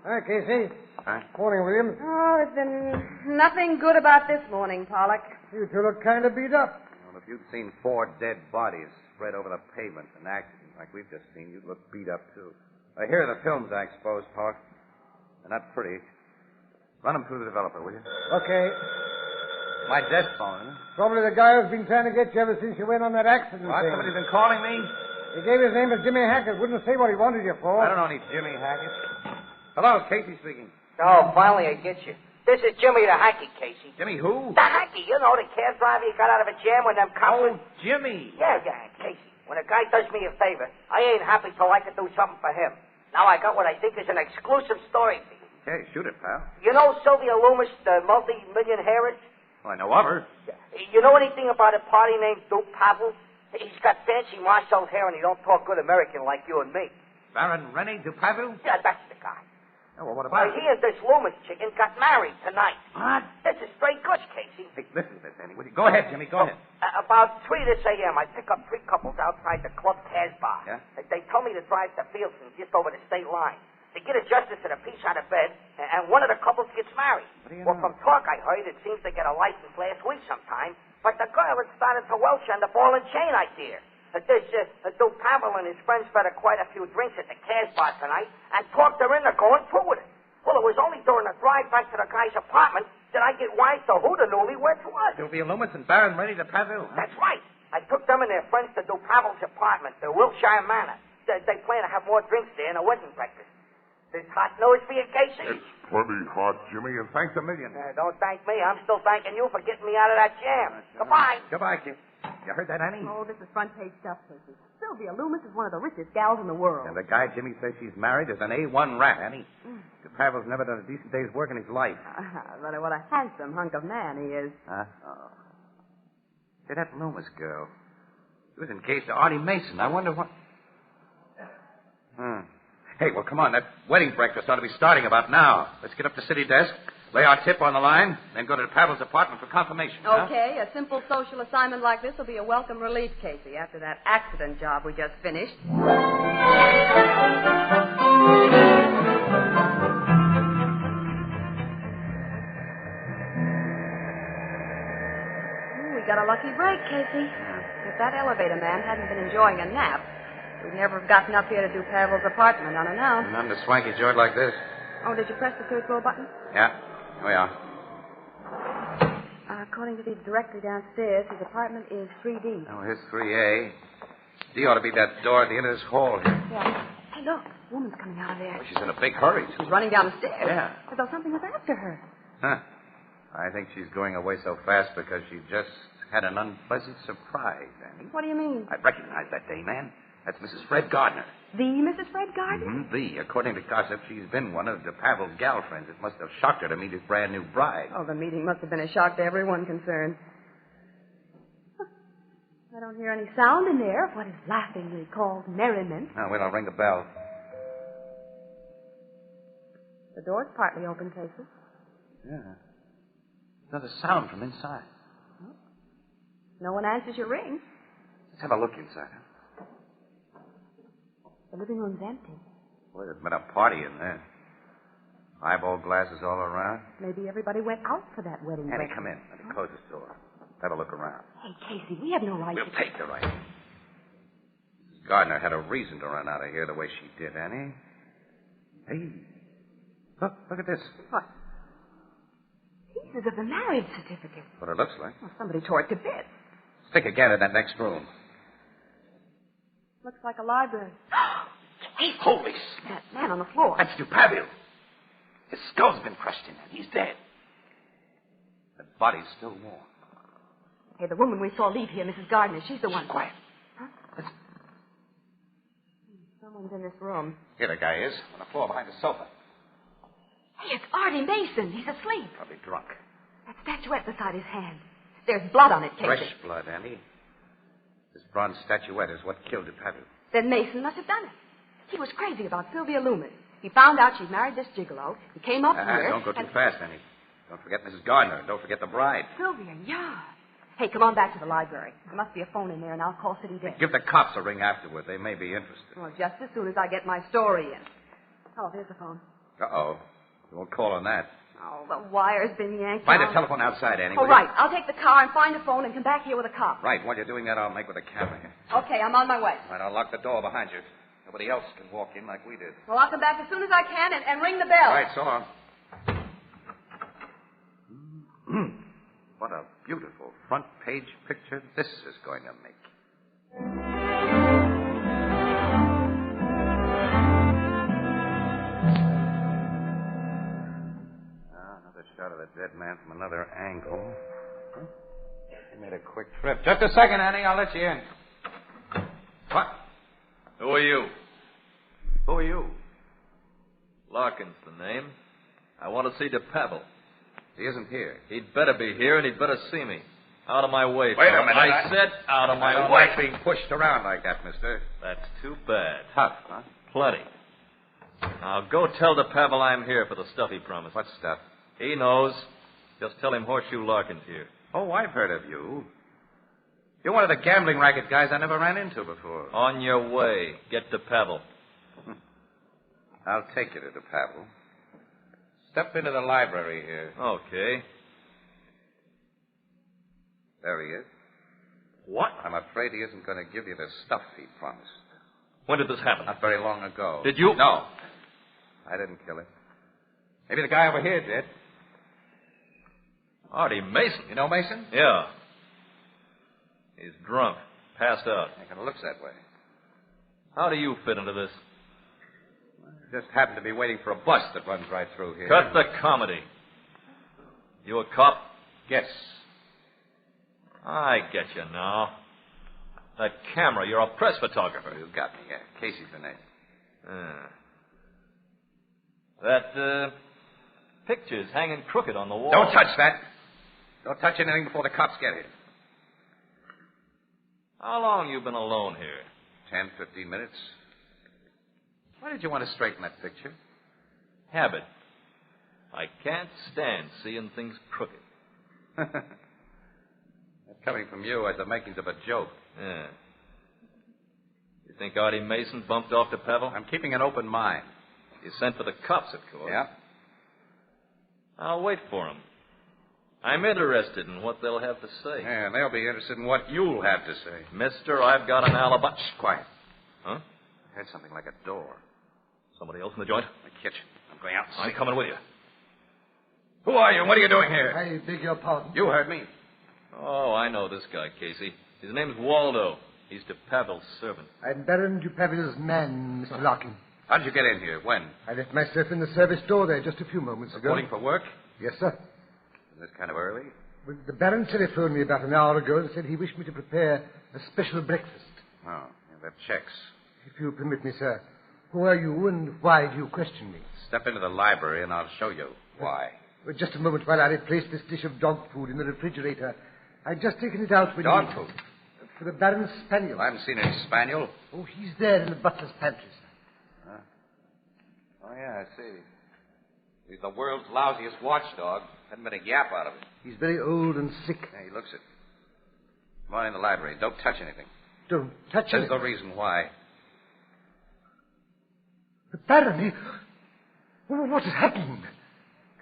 Hi, Casey. Huh? Morning, William. Oh, there's been nothing good about this morning, Pollock. You two look kind of beat up. Well, if you'd seen 4 dead bodies spread over the pavement in an accident like we've just seen, you'd look beat up, too. Here are the films I exposed, Pollock. They're not pretty. Run them through the developer, will you? Okay. My desk phone, huh? Probably the guy who's been trying to get you ever since you went on that accident What? thing. Somebody's been calling me? He gave his name as Jimmy Hackett. Wouldn't say what he wanted you for. I don't know any Jimmy Hackett. Hello, Casey speaking. Oh, finally I get you. This is Jimmy the Hacky, Casey. Jimmy who? The Hacky, you know, the cab driver you got out of a jam when them cops... Oh, Jimmy. Yeah, Casey. When a guy does me a favor, I ain't happy till I can do something for him. Now I got what I think is an exclusive story for you. Hey, shoot it, pal. You know Sylvia Loomis, the multi-millionaire? Well, I know of her. You know anything about a party named Duke Pavel? He's got fancy marshal hair and he don't talk good American like you and me. Baron Rennie Dupavu? Yeah, that's the guy. Oh, well, what about He and this Loomis chicken got married tonight. What? This is straight goods, Casey. Hey, listen to this, Annie. Go ahead, Jimmy. Go ahead. About 3 this a.m., I pick up 3 couples outside the club Casbah. Yeah? They told me to drive to Fieldston, just over the state line. They get a justice and a piece out of bed, and one of the couples gets married. Well, from talk I heard, it seems they got a license last week sometime, but the girl had started to welch on the ball and chain idea. Duke Pavel and his friends fed her quite a few drinks at the Casbah tonight and talked her into going through with it. Well, it was only during the drive back to the guy's apartment that I get wise to who the newlyweds was. Sylvia Loomis and Baron Rennie Dupavu. That's right. I took them and their friends to Duke Pavel's apartment, the Wilshire Manor. They plan to have more drinks there in a wedding breakfast. This hot news for you, Casey? It's plenty hot, Jimmy, and thanks a million. Don't thank me. I'm still thanking you for getting me out of that jam. Goodbye. Goodbye, kid. You heard that, Annie? Oh, this is front-page stuff, Casey. Sylvia Loomis is one of the richest gals in the world. And the guy Jimmy says she's married is an A1 rat, Annie. Dupavu's never done a decent day's work in his life. But what a handsome hunk of man he is. Huh? Oh. Hey, that Loomis girl. She was engaged to Artie Mason. I wonder what... Hey, well, come on. That wedding breakfast ought to be starting about now. Let's get up to city desk, lay our tip on the line, then go to Pavel's apartment for confirmation. Okay, a simple social assignment like this will be a welcome relief, Casey, after that accident job we just finished. We got a lucky break, Casey. If that elevator man hadn't been enjoying a nap, we'd never have gotten up here to do Pavel's apartment unannounced. Not in a swanky joint like this. Oh, did you press the third floor button? Yeah. Here we are. According to the directory downstairs, his apartment is 3D. Oh, here's 3A. D ought to be that door at the end of this hall here. Yeah. Hey, look. A woman's coming out of there. Oh, she's in a big hurry. She's running down the stairs. Yeah. As though something was after her. Huh. I think she's going away so fast because she just had an unpleasant surprise, Annie. What do you mean? I recognize that dame, Ann. That's Mrs. Fred Gardner. The Mrs. Fred Gardner? Mm-hmm, According to gossip, she's been one of Pavel's gal friends. It must have shocked her to meet his brand new bride. Oh, the meeting must have been a shock to everyone concerned. Huh. I don't hear any sound in there of what is laughingly called merriment. Now, wait, I'll ring the bell. The door's partly open, Casey. Yeah. Another sound from inside. No one answers your ring. Let's have a look inside. The living room's empty. Boy, there's been a party in there. Highball glasses all around. Maybe everybody went out for that wedding Annie, breakfast. come in. Let me close this door. Have a look around. Hey, Casey, we have no right We'll to... take the right. Mrs. Gardner had a reason to run out of here the way she did, Annie. Hey. Look at this. What? Pieces of the marriage certificate. What it looks like. Well, somebody tore it to bits. Stick again in that next room. Looks like a library. Casey! Holy That man on the floor. That's Pavel. His skull's been crushed in, and he's dead. The body's still warm. Hey, the woman we saw leave here, Mrs. Gardner, she's the one. Quiet. Huh? Listen. Someone's in this room. Here the guy is, on the floor behind the sofa. Hey, it's Artie Mason. He's asleep. Probably drunk. That statuette beside his hand. There's blood on it, Casey. Fresh blood, Annie. This bronze statuette is what killed Pavel. Then Mason must have done it. He was crazy about Sylvia Loomis. He found out she'd married this gigolo. He came up here... Don't go too fast, Annie. Don't forget Mrs. Gardner. Don't forget the bride. Sylvia, yeah. Hey, come on back to the library. There must be a phone in there, and I'll call City Desk. Give the cops a ring afterward. They may be interested. Well, just as soon as I get my story in. Oh, there's the phone. Uh-oh. You won't call on that. Oh, the wire's been yanked Find out. a telephone outside, Annie. Oh, right. I'll take the car and find a phone and come back here with a cop. Right. While you're doing that, I'll make with a camera here. Okay, I'm on my way. Right, I'll lock the door behind you. Nobody else can walk in like we did. Well, I'll come back as soon as I can and ring the bell. Right, so long. What a beautiful front page picture this is going to make. Another shot of the dead man from another angle. Huh? He made a quick trip. Just a second, Annie. I'll let you in. What? Who are you? Who are you? Larkin's the name. I want to see Pavel. He isn't here. He'd better be here, and he'd better see me. Out of my way. Wait a fella. minute. I said out of my I don't way. like being pushed around like that, mister. That's too bad. Tough, huh? Plenty. Now go tell Pavel I'm here for the stuff he promised. What stuff? He knows. Just tell him Horseshoe Larkin's here. Oh, I've heard of you. You're one of the gambling racket guys I never ran into before. On your way. Get Pavel. I'll take you to Pavel. Step into the library here. Okay. There he is. What? I'm afraid he isn't going to give you the stuff he promised. When did this happen? Not very long ago. Did you? No. I didn't kill him. Maybe the guy over here did. Artie Mason. You know Mason? Yeah. He's drunk. Passed out. It kind of looks that way. How do you fit into this? Just happened to be waiting for a bus that runs right through here. Cut the comedy. You a cop? Yes. I get you now. That camera, you're a press photographer. You got me, yeah. Casey's the name. That, picture's hanging crooked on the wall. Don't touch that. Don't touch anything before the cops get here. How long you been alone here? 10, 15 minutes. Why did you want to straighten that picture? Habit. I can't stand seeing things crooked. That's coming from you as the makings of a joke. Yeah. You think Artie Mason bumped off Pavel? I'm keeping an open mind. You sent for the cops, of course. Yeah. I'll wait for them. I'm interested in what they'll have to say. Yeah, and they'll be interested in what you'll have to say. Mister, I've got an alibi. Shh, quiet. Huh? I heard something like a door. Somebody else in the joint? The kitchen. I'm going out and see. I'm coming with you. Who are you? What are you doing here? I beg your pardon. You heard me. Oh, I know this guy, Casey. His name's Waldo. He's Pavel's servant. I'm Baron Pavel's man, Mr. Larkin. How did you get in here? When? I left myself in the service door there just a few moments ago. Reporting for work? Yes, sir. Is this kind of early? Well, the Baron telephoned me about an hour ago and said he wished me to prepare a special breakfast. Oh, yeah, that checks. If you permit me, sir, who are you and why do you question me? Step into the library and I'll show you why. Well, just a moment while I replace this dish of dog food in the refrigerator. I've just taken it out with Dog me. food? For the Baron's spaniel. I haven't seen any spaniel. Oh, he's there in the butler's pantry, sir. Huh? Oh, yeah, I see. He's the world's lousiest watchdog. Hadn't been a yap out of him. He's very old and sick. Yeah, he looks it. Come on in the library. Don't touch anything. Don't touch There's anything. no reason why. The Baron, what has happened?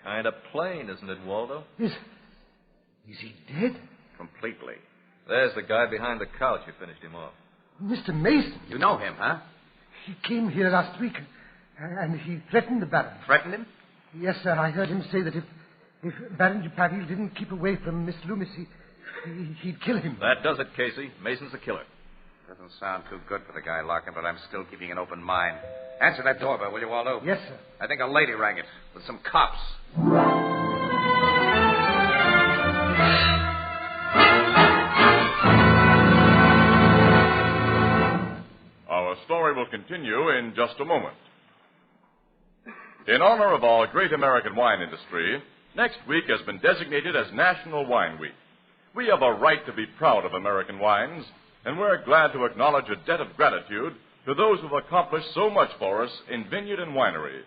Kind of plain, isn't it, Waldo? Is he dead? Completely. There's the guy behind the couch who finished him off. Mr. Mason. You know him, huh? He came here last week, and he threatened the Baron. Threatened him? Yes, sir. I heard him say that if Baron Dupadil didn't keep away from Miss Loomis, he'd kill him. That does it, Casey. Mason's the killer. Doesn't sound too good for the guy, Larkin, but I'm still keeping an open mind. Answer that doorbell, will you, Waldo? Yes, sir. I think a lady rang it with some cops. Our story will continue in just a moment. In honor of our great American wine industry, next week has been designated as National Wine Week. We have a right to be proud of American wines, and we're glad to acknowledge a debt of gratitude to those who've accomplished so much for us in vineyard and winery.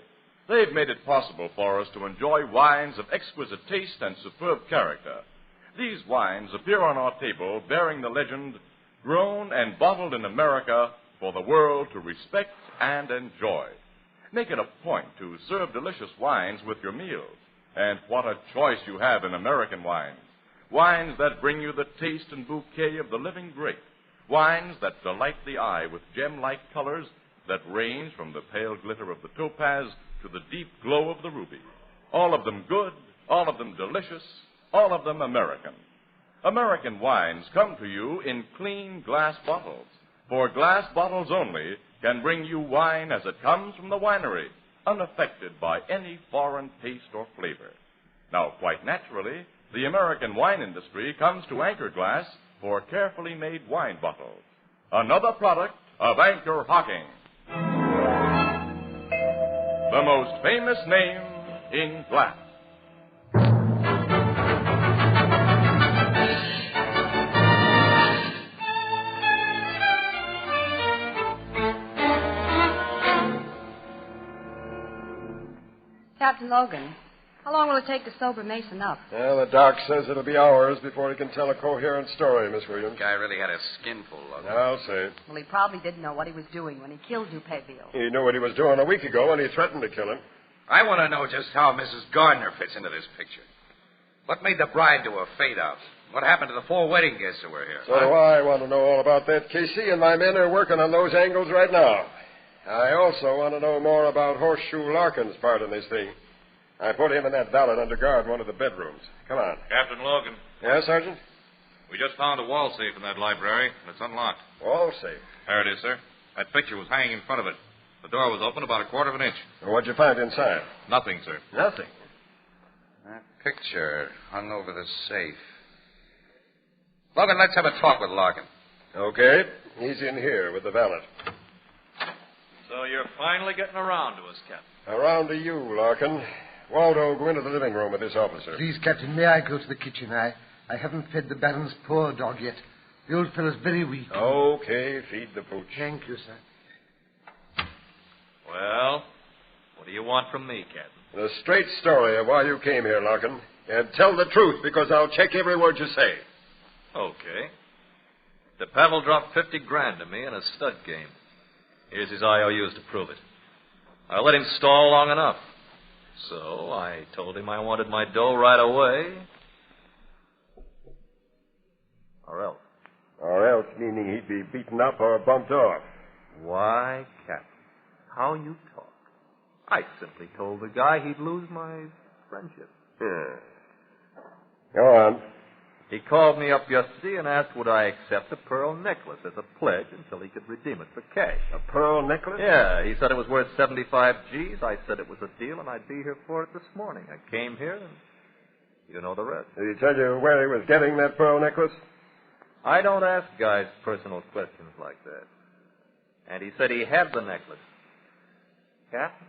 They've made it possible for us to enjoy wines of exquisite taste and superb character. These wines appear on our table bearing the legend, grown and bottled in America for the world to respect and enjoy. Make it a point to serve delicious wines with your meals. And what a choice you have in American wines. Wines that bring you the taste and bouquet of the living grape. Wines that delight the eye with gem-like colors that range from the pale glitter of the topaz to the deep glow of the ruby. All of them good, all of them delicious, all of them American. American wines come to you in clean glass bottles. For glass bottles only can bring you wine as it comes from the winery, unaffected by any foreign taste or flavor. Now, quite naturally, the American wine industry comes to Anchor Glass for carefully made wine bottles. Another product of Anchor Hocking. The most famous name in glass. Captain Logan, how long will it take to sober Mason up? Well, the doc says it'll be hours before he can tell a coherent story, Miss Williams. The guy really had a skinful of it. I'll say. Well, he probably didn't know what he was doing when he killed Dupadil. He knew what he was doing a week ago when he threatened to kill him. I want to know just how Mrs. Gardner fits into this picture. What made the bride do a fade-out? What happened to the 4 wedding guests who were here? So do I want to know all about that, Casey, and my men are working on those angles right now. I also want to know more about Horseshoe Larkin's part in this thing. I put him and that valet under guard in one of the bedrooms. Come on. Captain Logan. Yes, Sergeant? We just found a wall safe in that library, and it's unlocked. Wall safe? There it is, sir. That picture was hanging in front of it. The door was open about 1/4 of an inch. Well, what'd you find inside? Nothing, sir. Nothing. That picture hung over the safe. Logan, let's have a talk with Larkin. Okay. He's in here with the valet. So you're finally getting around to us, Captain. Around to you, Larkin. Waldo, go into the living room with this officer. Please, Captain, may I go to the kitchen? I haven't fed the Baron's poor dog yet. The old fellow's very weak. Okay, feed the pooch. Thank you, sir. Well, what do you want from me, Captain? The straight story of why you came here, Larkin. And tell the truth, because I'll check every word you say. Okay. The Pavel dropped $50,000 to me in a stud game. Here's his IOUs to prove it. I let him stall long enough. So I told him I wanted my dough right away. Or else. Or else, meaning he'd be beaten up or bumped off. Why, Captain, how you talk. I simply told the guy he'd lose my friendship. Go on. He called me up yesterday and asked would I accept a pearl necklace as a pledge until he could redeem it for cash. A pearl necklace? Yeah, he said it was worth 75 G's. I said it was a deal and I'd be here for it this morning. I came here and you know the rest. Did he tell you where he was getting that pearl necklace? I don't ask guys personal questions like that. And he said he had the necklace. Captain,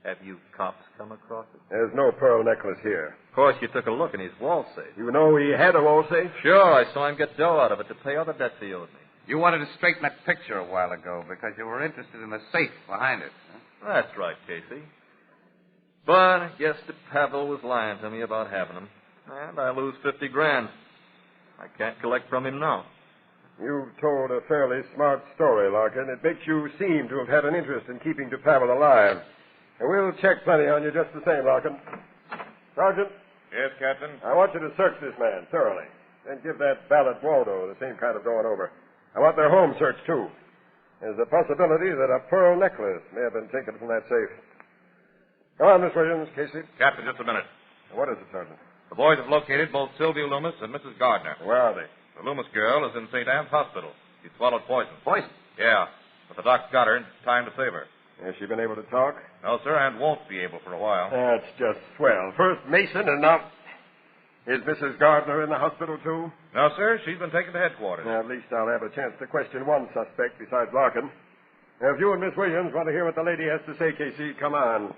have you cops come across it? There's no pearl necklace here. Of course, you took a look in his wall safe. You know he had a wall safe? Sure, I saw him get dough out of it to pay other debts he owed me. You wanted to straighten that picture a while ago because you were interested in the safe behind it. Huh? That's right, Casey. But I guess that Pavel was lying to me about having them. And I lose 50 grand. I can't collect from him now. You've told a fairly smart story, Larkin. It makes you seem to have had an interest in keeping Pavel alive. And we'll check plenty on you just the same, Larkin. Sergeant? Yes, Captain? I want you to search this man thoroughly. Then give that valet Waldo the same kind of going over. I want their home searched, too. There's a possibility that a pearl necklace may have been taken from that safe. Come on, Miss Williams, Casey. Captain, just a minute. What is it, Sergeant? The boys have located both Sylvia Loomis and Mrs. Gardner. Where are they? The Loomis girl is in St. Anne's Hospital. She swallowed poison. Poison? Yeah, but the doc's got her. It's time to save her. Has she been able to talk? No, sir, and won't be able for a while. That's just swell. First Mason, and now... Is Mrs. Gardner in the hospital, too? No, sir. She's been taken to headquarters. At least I'll have a chance to question one suspect besides Larkin. Now, if you and Miss Williams want to hear what the lady has to say, Casey, come on.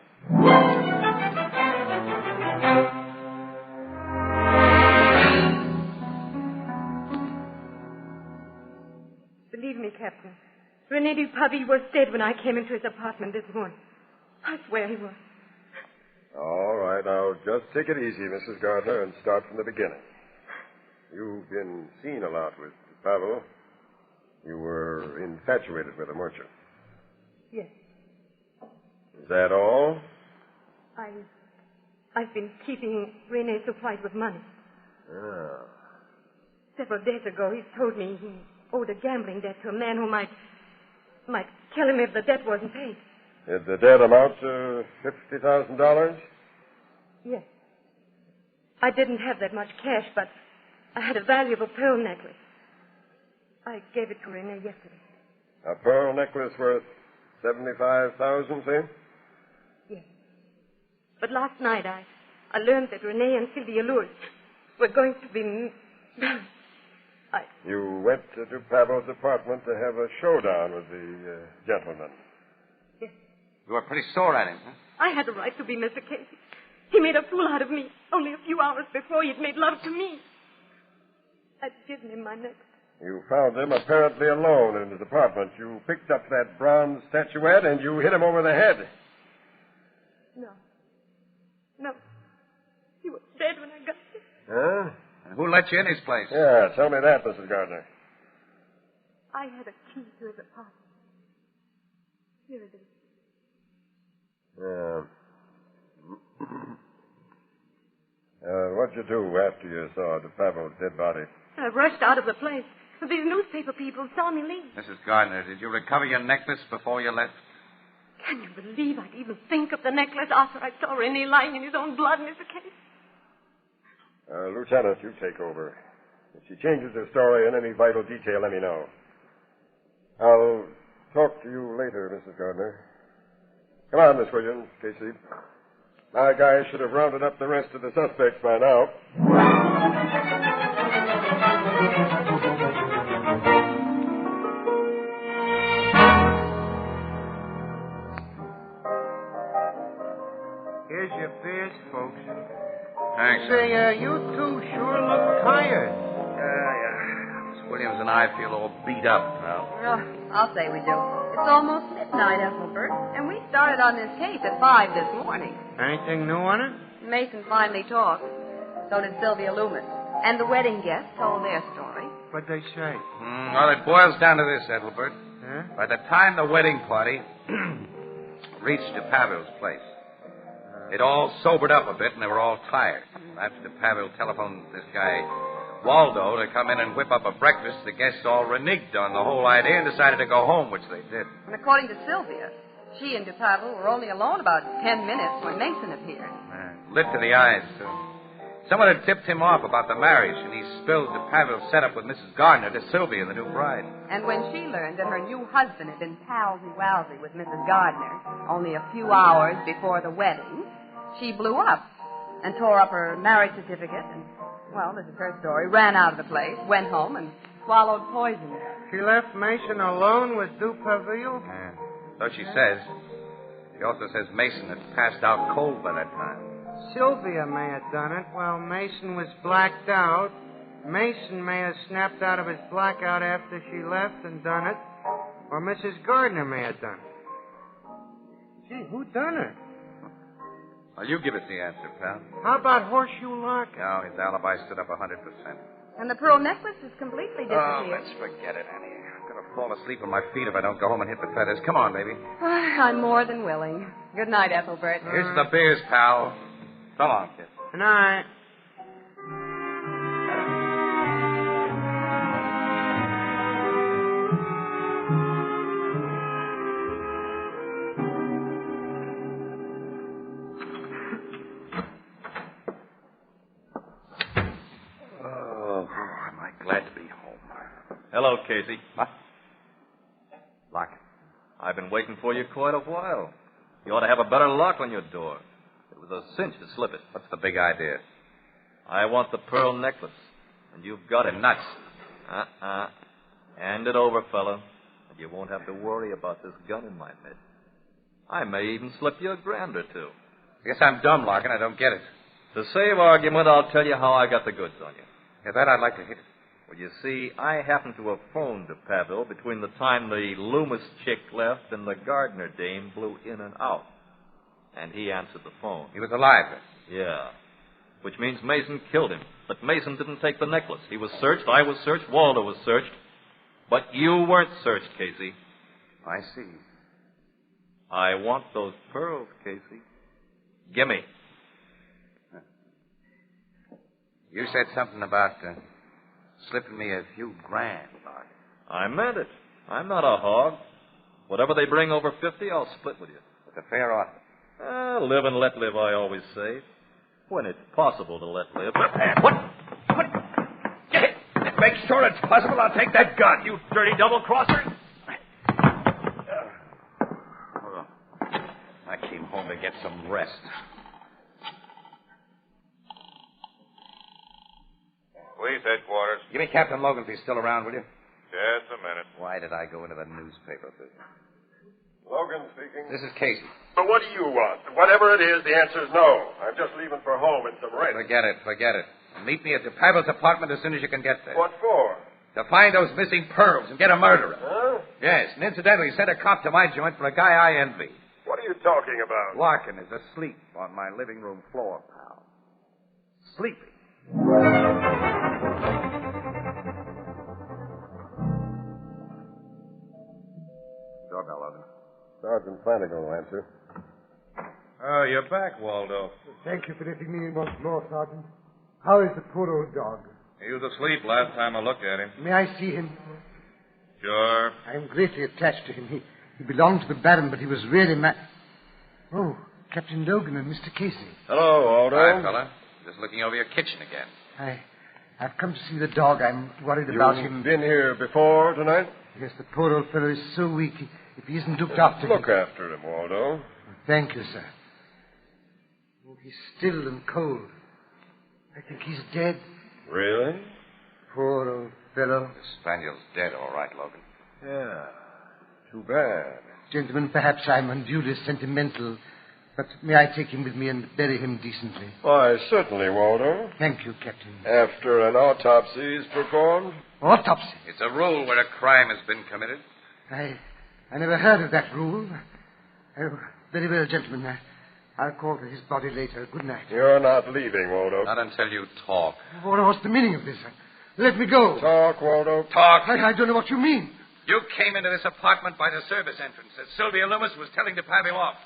Believe me, Captain. Rene Dupaby was dead when I came into his apartment this morning. I swear he was. All right, now just take it easy, Mrs. Gardner, and start from the beginning. You've been seen a lot with Pavel. You were infatuated with him, weren't you? Yes. Is that all? I've been keeping Rene supplied with money. Ah. Several days ago, he told me he owed a gambling debt to a man who might kill him if the debt wasn't paid. Did the debt amount to $50,000? Yes. I didn't have that much cash, but I had a valuable pearl necklace. I gave it to Rene yesterday. A pearl necklace worth $75,000, say? Yes. But last night I learned that Rene and Sylvia Lewis were going to be... You went to Pavel's apartment to have a showdown with the gentleman. Yes. You were pretty sore at him, huh? I had a right to be Mr. Casey. He made a fool out of me only a few hours before he'd made love to me. I'd given him my necklace. You found him apparently alone in his apartment. You picked up that bronze statuette and you hit him over the head. No. He was dead when I got there. Huh? And who let you in his place? Yeah, tell me that, Mrs. Gardner. I had a key to his apartment. Here it is. Yeah. What'd you do after you saw Pavel's dead body? I rushed out of the place. These newspaper people saw me leave. Mrs. Gardner, did you recover your necklace before you left? Can you believe I'd even think of the necklace after I saw Rene lying in his own blood, Mr. Casey? Lieutenant, you take over. If she changes her story in any vital detail, let me know. I'll talk to you later, Mrs. Gardner. Come on, Miss Williams, Casey. My guys should have rounded up the rest of the suspects by now. Here's your beers, folks. Thanks. Say, you two sure look tired. Yeah. Miss Williams and I feel all beat up, pal. Well, I'll say we do. It's almost midnight, Ethelbert, and we started on this case at 5 this morning. Anything new on it? Mason finally talked. So did Sylvia Loomis. And the wedding guests told their story. What'd they say? Well, it boils down to this, Ethelbert. Huh? By the time the wedding party reached Pavel's place, it all sobered up a bit, and they were all tired. After Pavel telephoned this guy, Waldo, to come in and whip up a breakfast, the guests all reneged on the whole idea and decided to go home, which they did. And according to Sylvia, she and DePavel were only alone about 10 minutes when Mason appeared. Lit to the eyes, too. Someone had tipped him off about the marriage, and he spilled DePavil's setup with Mrs. Gardner to Sylvia, the new bride. And when she learned that her new husband had been palsy-walsy with Mrs. Gardner only a few hours before the wedding, she blew up and tore up her marriage certificate and, well, this is her story, ran out of the place, went home, and swallowed poison. She left Mason alone with DuPaville? Yeah. So she says. She also says Mason had passed out cold by that time. Sylvia may have done it while Mason was blacked out. Mason may have snapped out of his blackout after she left and done it. Or Mrs. Gardner may have done it. Gee, who done it? Well, you give us the answer, pal. How about Horseshoe Larkin? No, his alibi stood up 100%. And the pearl necklace is completely disappeared. Oh, let's forget it, Annie. I'm going to fall asleep on my feet if I don't go home and hit the feathers. Come on, baby. I'm more than willing. Good night, Ethelbert. Here's the beers, pal. So long, kid. Good night. Hello, Casey. What? Lock it. I've been waiting for you quite a while. You ought to have a better lock on your door. It was a cinch to slip it. What's the big idea? I want the pearl necklace, and you've got it. Nuts. Hand it over, fella, and you won't have to worry about this gun in my mitt. I may even slip you $1,000 or two. I guess I'm dumb, Larkin. I don't get it. To save argument, I'll tell you how I got the goods on you. Yeah, that I'd like to hit. Well, you see, I happened to have phoned to Paville between the time the Loomis chick left and the Gardner dame blew in and out. And he answered the phone. He was alive, then? Yeah. Which means Mason killed him. But Mason didn't take the necklace. He was searched, I was searched, Waldo was searched. But you weren't searched, Casey. I see. I want those pearls, Casey. Gimme. You said something about slipping me a few grand, Larkin. I meant it. I'm not a hog. Whatever they bring over 50, I'll split with you. With a fair offer. Live and let live, I always say. When it's possible to let live. What? Get it! Make sure it's possible. I'll take that gun, you dirty double-crosser. I came home to get some rest. Police headquarters. Give me Captain Logan if he's still around, will you? Just a minute. Why did I go into the newspaper business? Logan speaking. This is Casey. But what do you want? Whatever it is, the answer's no. I'm just leaving for home and some rest. Forget it. Meet me at DePavil's apartment as soon as you can get there. What for? To find those missing pearls and get a murderer. Huh? Yes, and incidentally, send a cop to my joint for a guy I envy. What are you talking about? Larkin is asleep on my living room floor, pal. Sleeping. Doorbell, Logan. Sergeant Flanagan will answer. Oh, you're back, Waldo. Thank you for letting me in once more, Sergeant. How is the poor old dog? He was asleep last time I looked at him. May I see him? Sure. I am greatly attached to him. He belonged to the Baron, but he was really Oh, Captain Logan and Mr. Casey. Hello, Waldo. Hi, fella. Just looking over your kitchen again. I've come to see the dog. I'm worried about him. You've been here before tonight? Yes, the poor old fellow is so weak. If he isn't looked after... Look after him, Waldo. Thank you, sir. Oh, he's still and cold. I think he's dead. Really? Poor old fellow. The spaniel's dead, all right, Logan. Yeah. Too bad. Gentlemen, perhaps I'm unduly sentimental, but may I take him with me and bury him decently? Why, certainly, Waldo. Thank you, Captain. After an autopsy is performed? Autopsy? It's a rule where a crime has been committed. I never heard of that rule. Oh, very well, gentlemen. I'll call for his body later. Good night. You're not leaving, Waldo. Not until you talk. What's the meaning of this? Let me go. Talk, Waldo. Talk. I don't know what you mean. You came into this apartment by the service entrance as Sylvia Loomis was telling DePavel off.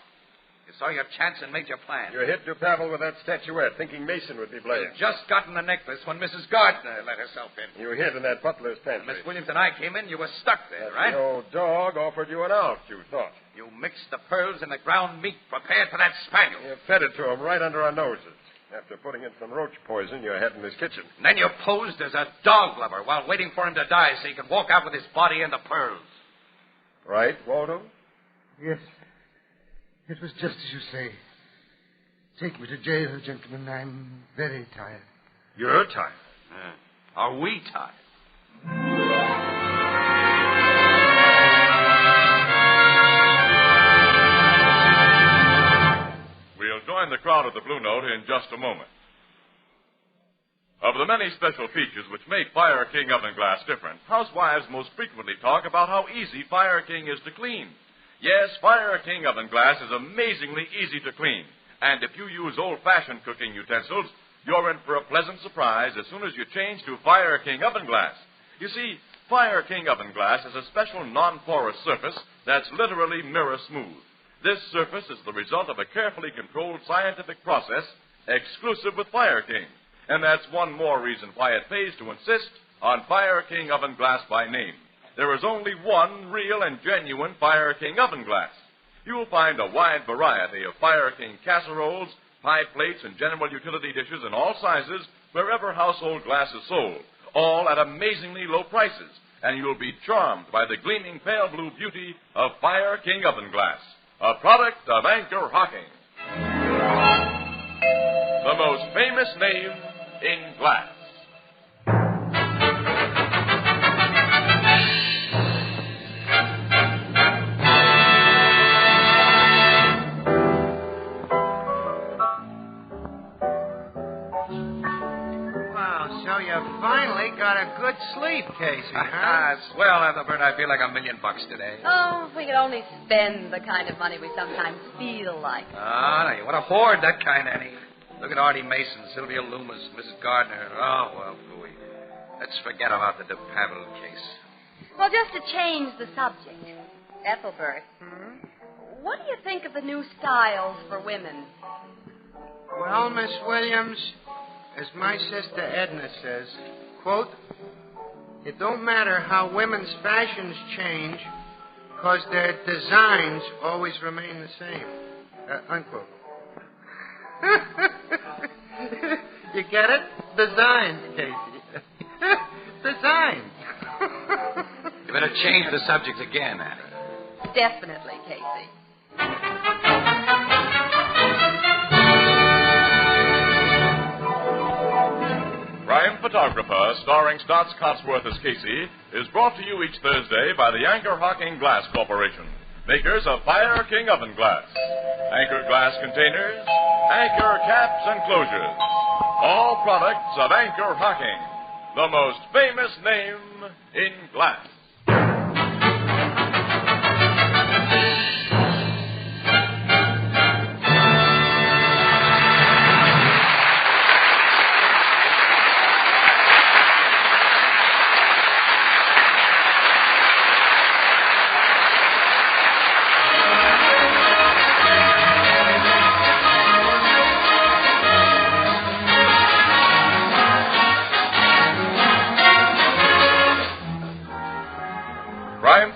You saw your chance and made your plan. You hit DePavel with that statuette, thinking Mason would be blamed. You'd just gotten the necklace when Mrs. Gardner let herself in. You hid in that butler's pantry. When Miss Williams and I came in, you were stuck there, right? The old dog offered you an out, you thought. You mixed the pearls and the ground meat prepared for that spaniel. You fed it to him right under our noses. after putting in some roach poison you had in his kitchen. And then you posed as a dog lover while waiting for him to die so you could walk out with his body and the pearls. Right, Waldo? Yes. It was just as you say. Take me to jail, gentlemen. I'm very tired. You're tired? Are we tired? We'll join the crowd at the Blue Note in just a moment. Of the many special features which make Fire King oven glass different, housewives most frequently talk about how easy Fire King is to clean. Yes, Fire King oven glass is amazingly easy to clean. And if you use old-fashioned cooking utensils, you're in for a pleasant surprise as soon as you change to Fire King oven glass. You see, Fire King oven glass has a special non-porous surface that's literally mirror smooth. This surface is the result of a carefully controlled scientific process exclusive with Fire King. And that's one more reason why it pays to insist on Fire King oven glass by name. There is only one real and genuine Fire King oven glass. You'll find a wide variety of Fire King casseroles, pie plates, and general utility dishes in all sizes wherever household glass is sold, all at amazingly low prices. And you'll be charmed by the gleaming pale blue beauty of Fire King oven glass, a product of Anchor Hocking. The most famous name in glass. Wow, so you finally got a good sleep, Casey, huh? Swell, Ethelbert. I feel like $1 million today. Oh, if we could only spend the kind of money we sometimes feel like. Ah, you want to hoard that kind, Annie. Look at Artie Mason, Sylvia Loomis, Mrs. Gardner. Oh, well, phooey. Let's forget about the DePavel case. Well, just to change the subject, Ethelbert, what do you think of the new styles for women? Well, Miss Williams, as my sister Edna says, quote, it don't matter how women's fashions change, because their designs always remain the same. Unquote. You get it? Designs, Casey. Designs. You better change the subject again, Annie. Definitely, Casey. Crime Photographer, starring Stotts Cotsworth as Casey, is brought to you each Thursday by the Anchor Hocking Glass Corporation, makers of Fire King oven glass, Anchor glass containers, Anchor caps and closures. All products of Anchor Hocking, the most famous name in glass.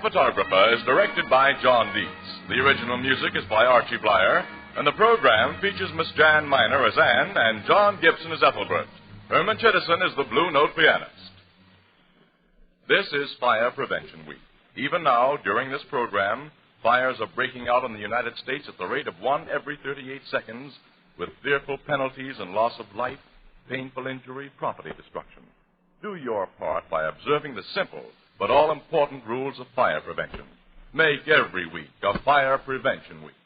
Photographer is directed by John Dietz. The original music is by Archie Blyer, and the program features Miss Jan Miner as Anne and John Gibson as Ethelbert. Herman Chittison is the Blue Note pianist. This is Fire Prevention Week. Even now, during this program, fires are breaking out in the United States at the rate of 1 every 38 seconds, with fearful penalties and loss of life, painful injury, property destruction. Do your part by observing the simple but all-important rules of fire prevention. Make every week a Fire Prevention Week.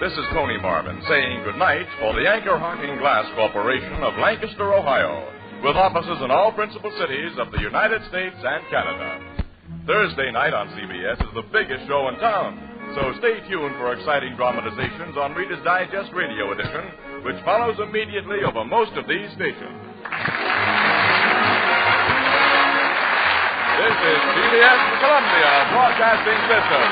This is Tony Marvin saying goodnight for the Anchor Hocking Glass Corporation of Lancaster, Ohio, with offices in all principal cities of the United States and Canada. Thursday night on CBS is the biggest show in town, so stay tuned for exciting dramatizations on Reader's Digest Radio Edition, which follows immediately over most of these stations. This is CBS Columbia Broadcasting System.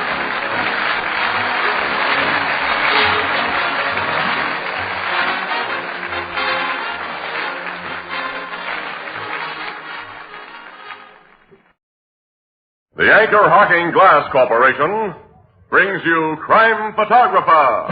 The Anchor Hocking Glass Corporation brings you Crime Photographer.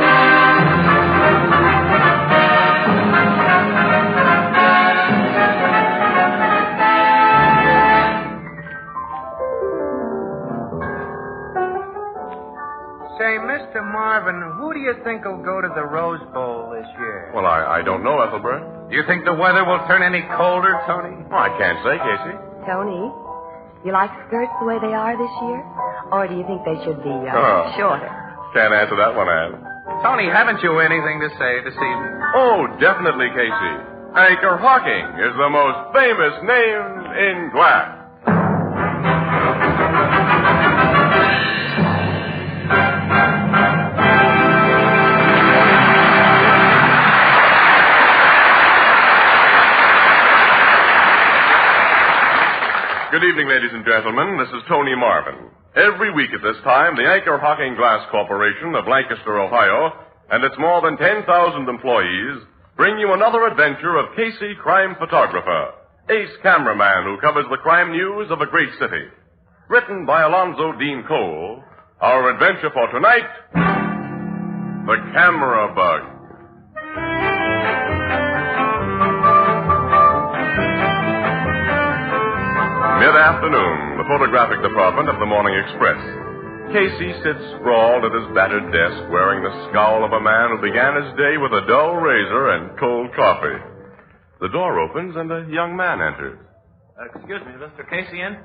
Say, Mr. Marvin, who do you think will go to the Rose Bowl this year? Well, I don't know, Ethelbert. Do you think the weather will turn any colder, Tony? Well, I can't say, Casey. Tony, you like skirts the way they are this year? Or do you think they should be shorter? Can't answer that one, Ann. Tony, haven't you anything to say this evening? Oh, definitely, Casey. Anchor Hawking is the most famous name in glass. Good evening, ladies and gentlemen. This is Tony Marvin. Every week at this time, the Anchor Hawking Glass Corporation of Lancaster, Ohio, and its more than 10,000 employees bring you another adventure of Casey, crime photographer, ace cameraman who covers the crime news of a great city. Written by Alonzo Dean Cole, our adventure for tonight, The Camera Bug. Mid-afternoon, the photographic department of the Morning Express. Casey sits sprawled at his battered desk, wearing the scowl of a man who began his day with a dull razor and cold coffee. The door opens and a young man enters. Excuse me, Mr. Casey in?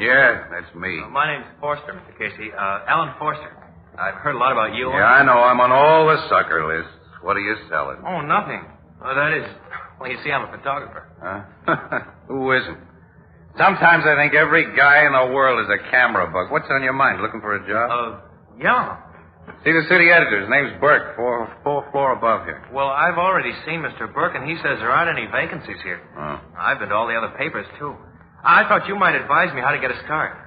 Yeah, that's me. My name's Forster, Mr. Casey. Alan Forster. I've heard a lot about you. Yeah, I know. I'm on all the sucker lists. What are you selling? Oh, nothing. Oh, that is... Well, you see, I'm a photographer. Huh? Who isn't? Sometimes I think every guy in the world is a camera bug. What's on your mind? Looking for a job? Yeah. See the city editor. His name's Burke. Fourth floor above here. Well, I've already seen Mr. Burke, and he says there aren't any vacancies here. Oh. I've been to all the other papers, too. I thought you might advise me how to get a start.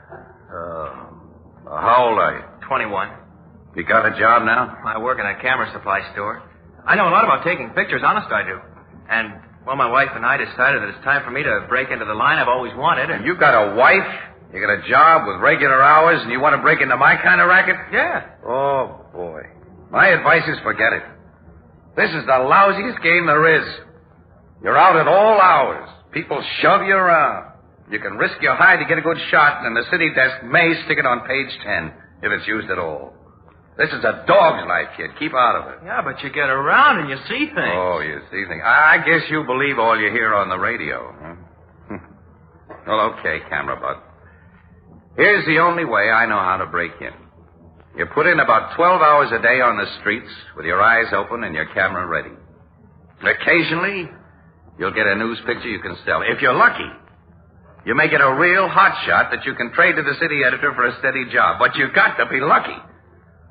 How old are you? 21. You got a job now? I work in a camera supply store. I know a lot about taking pictures, honest I do. And, well, my wife and I decided that it's time for me to break into the line I've always wanted. And you got a wife? You got a job with regular hours, and you want to break into my kind of racket? Yeah. Oh, boy. My advice is forget it. This is the lousiest game there is. You're out at all hours. People shove you around. You can risk your hide to get a good shot, and the city desk may stick it on page 10, if it's used at all. This is a dog's life, kid. Keep out of it. Yeah, but you get around and you see things. Oh, you see things. I guess you believe all you hear on the radio. Huh? Well, okay, camera bug. Here's the only way I know how to break in. You put in about 12 hours a day on the streets with your eyes open and your camera ready. Occasionally, you'll get a news picture you can sell. If you're lucky, you may get a real hot shot that you can trade to the city editor for a steady job. But you've got to be lucky.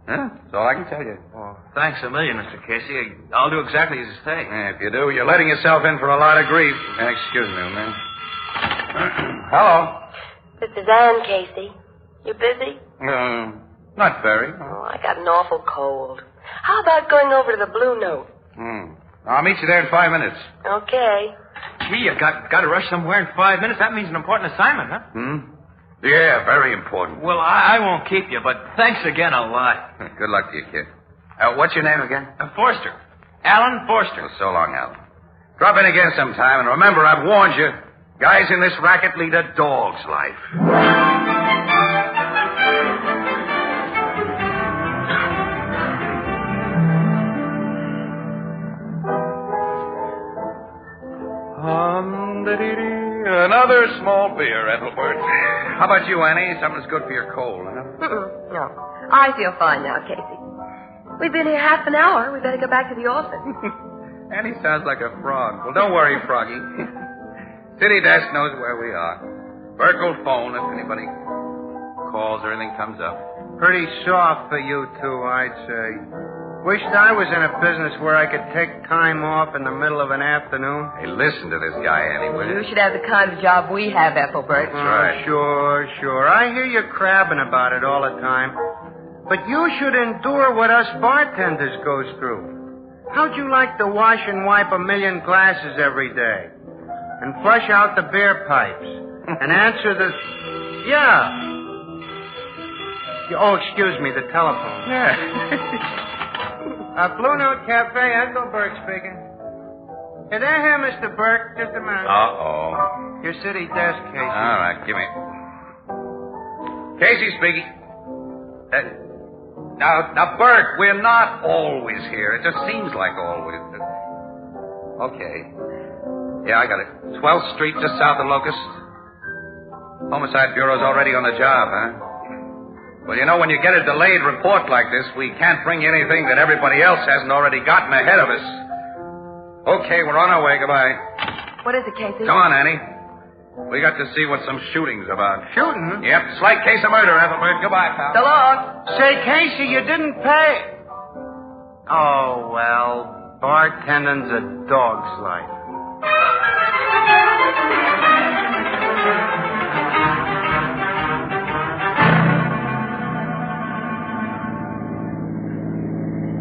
Huh? That's all I can tell you. Well, thanks a million, Mr. Casey. I'll do exactly as you say. If you do, you're letting yourself in for a lot of grief. Excuse me, man. Hello. This is Ann, Casey. You busy? Not very. Oh, I got an awful cold. How about going over to the Blue Note? I'll meet you there in 5 minutes. Okay. Gee, you got to rush somewhere in 5 minutes. That means an important assignment, huh? Yeah, very important. Well, I won't keep you, but thanks again a lot. Good luck to you, kid. What's your name again? Forster. Alan Forster. Well, so long, Alan. Drop in again sometime, and remember, I've warned you. Guys in this racket lead a dog's life. Another small beer, Ethelbert. How about you, Annie? Something's good for your cold, huh? No. I feel fine now, Casey. We've been here half an hour. We better go back to the office. Annie sounds like a frog. Well, don't worry, Froggy. City desk knows where we are. Burke will phone if anybody calls or anything comes up. Pretty soft for you two, I'd say. Wished I was in a business where I could take time off in the middle of an afternoon. Hey, listen to this guy, Annie, will you? You should have the kind of job we have, Ethelbert. That's right. Sure. I hear you crabbing about it all the time. But you should endure what us bartenders goes through. How'd you like to wash and wipe 1 million glasses every day? And flush out the beer pipes? And answer the... Yeah. Oh, excuse me, the telephone. Yeah. Blue Note Cafe, Ethelbert speaking. Hey, they're here, Mr. Burke. Just a minute. Uh-oh. Your city desk, Casey. All right, give me... Casey speaking. Now, Bert, we're not always here. It just seems like always. Okay. Yeah, I got it. 12th Street, just south of Locust. Homicide Bureau's already on the job, huh? Well, you know, when you get a delayed report like this, we can't bring you anything that everybody else hasn't already gotten ahead of us. Okay, we're on our way. Goodbye. What is it, Casey? Come on, Annie. We got to see what some shooting's about. Shooting? Yep, slight case of murder, Ethelbert. Goodbye, pal. So long. Say, Casey, you didn't pay. Oh, well, bartending's a dog's life.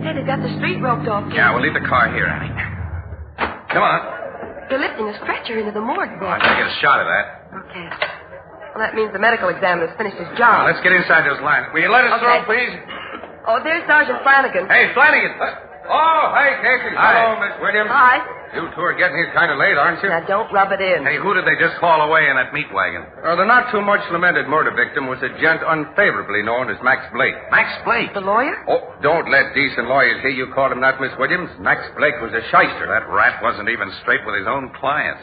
Hey, they've got the street roped off. Yeah, we'll leave the car here, Annie. Come on. They're lifting a stretcher into the morgue there. I can get a shot of that. Okay. Well, that means the medical examiner's finished his job. Now, let's get inside those lines. Will you let us through, please? Oh, there's Sergeant Flanagan. Hey, Flanagan. Oh, hey, Casey. Hi. Hello, Miss Williams. Hi. You two are getting here kind of late, aren't you? Now, don't rub it in. Hey, who did they just haul away in that meat wagon? The not too much lamented murder victim was a gent unfavorably known as Max Blake. Max Blake? The lawyer? Oh, don't let decent lawyers hear you call him that, Miss Williams. Max Blake was a shyster. That rat wasn't even straight with his own clients.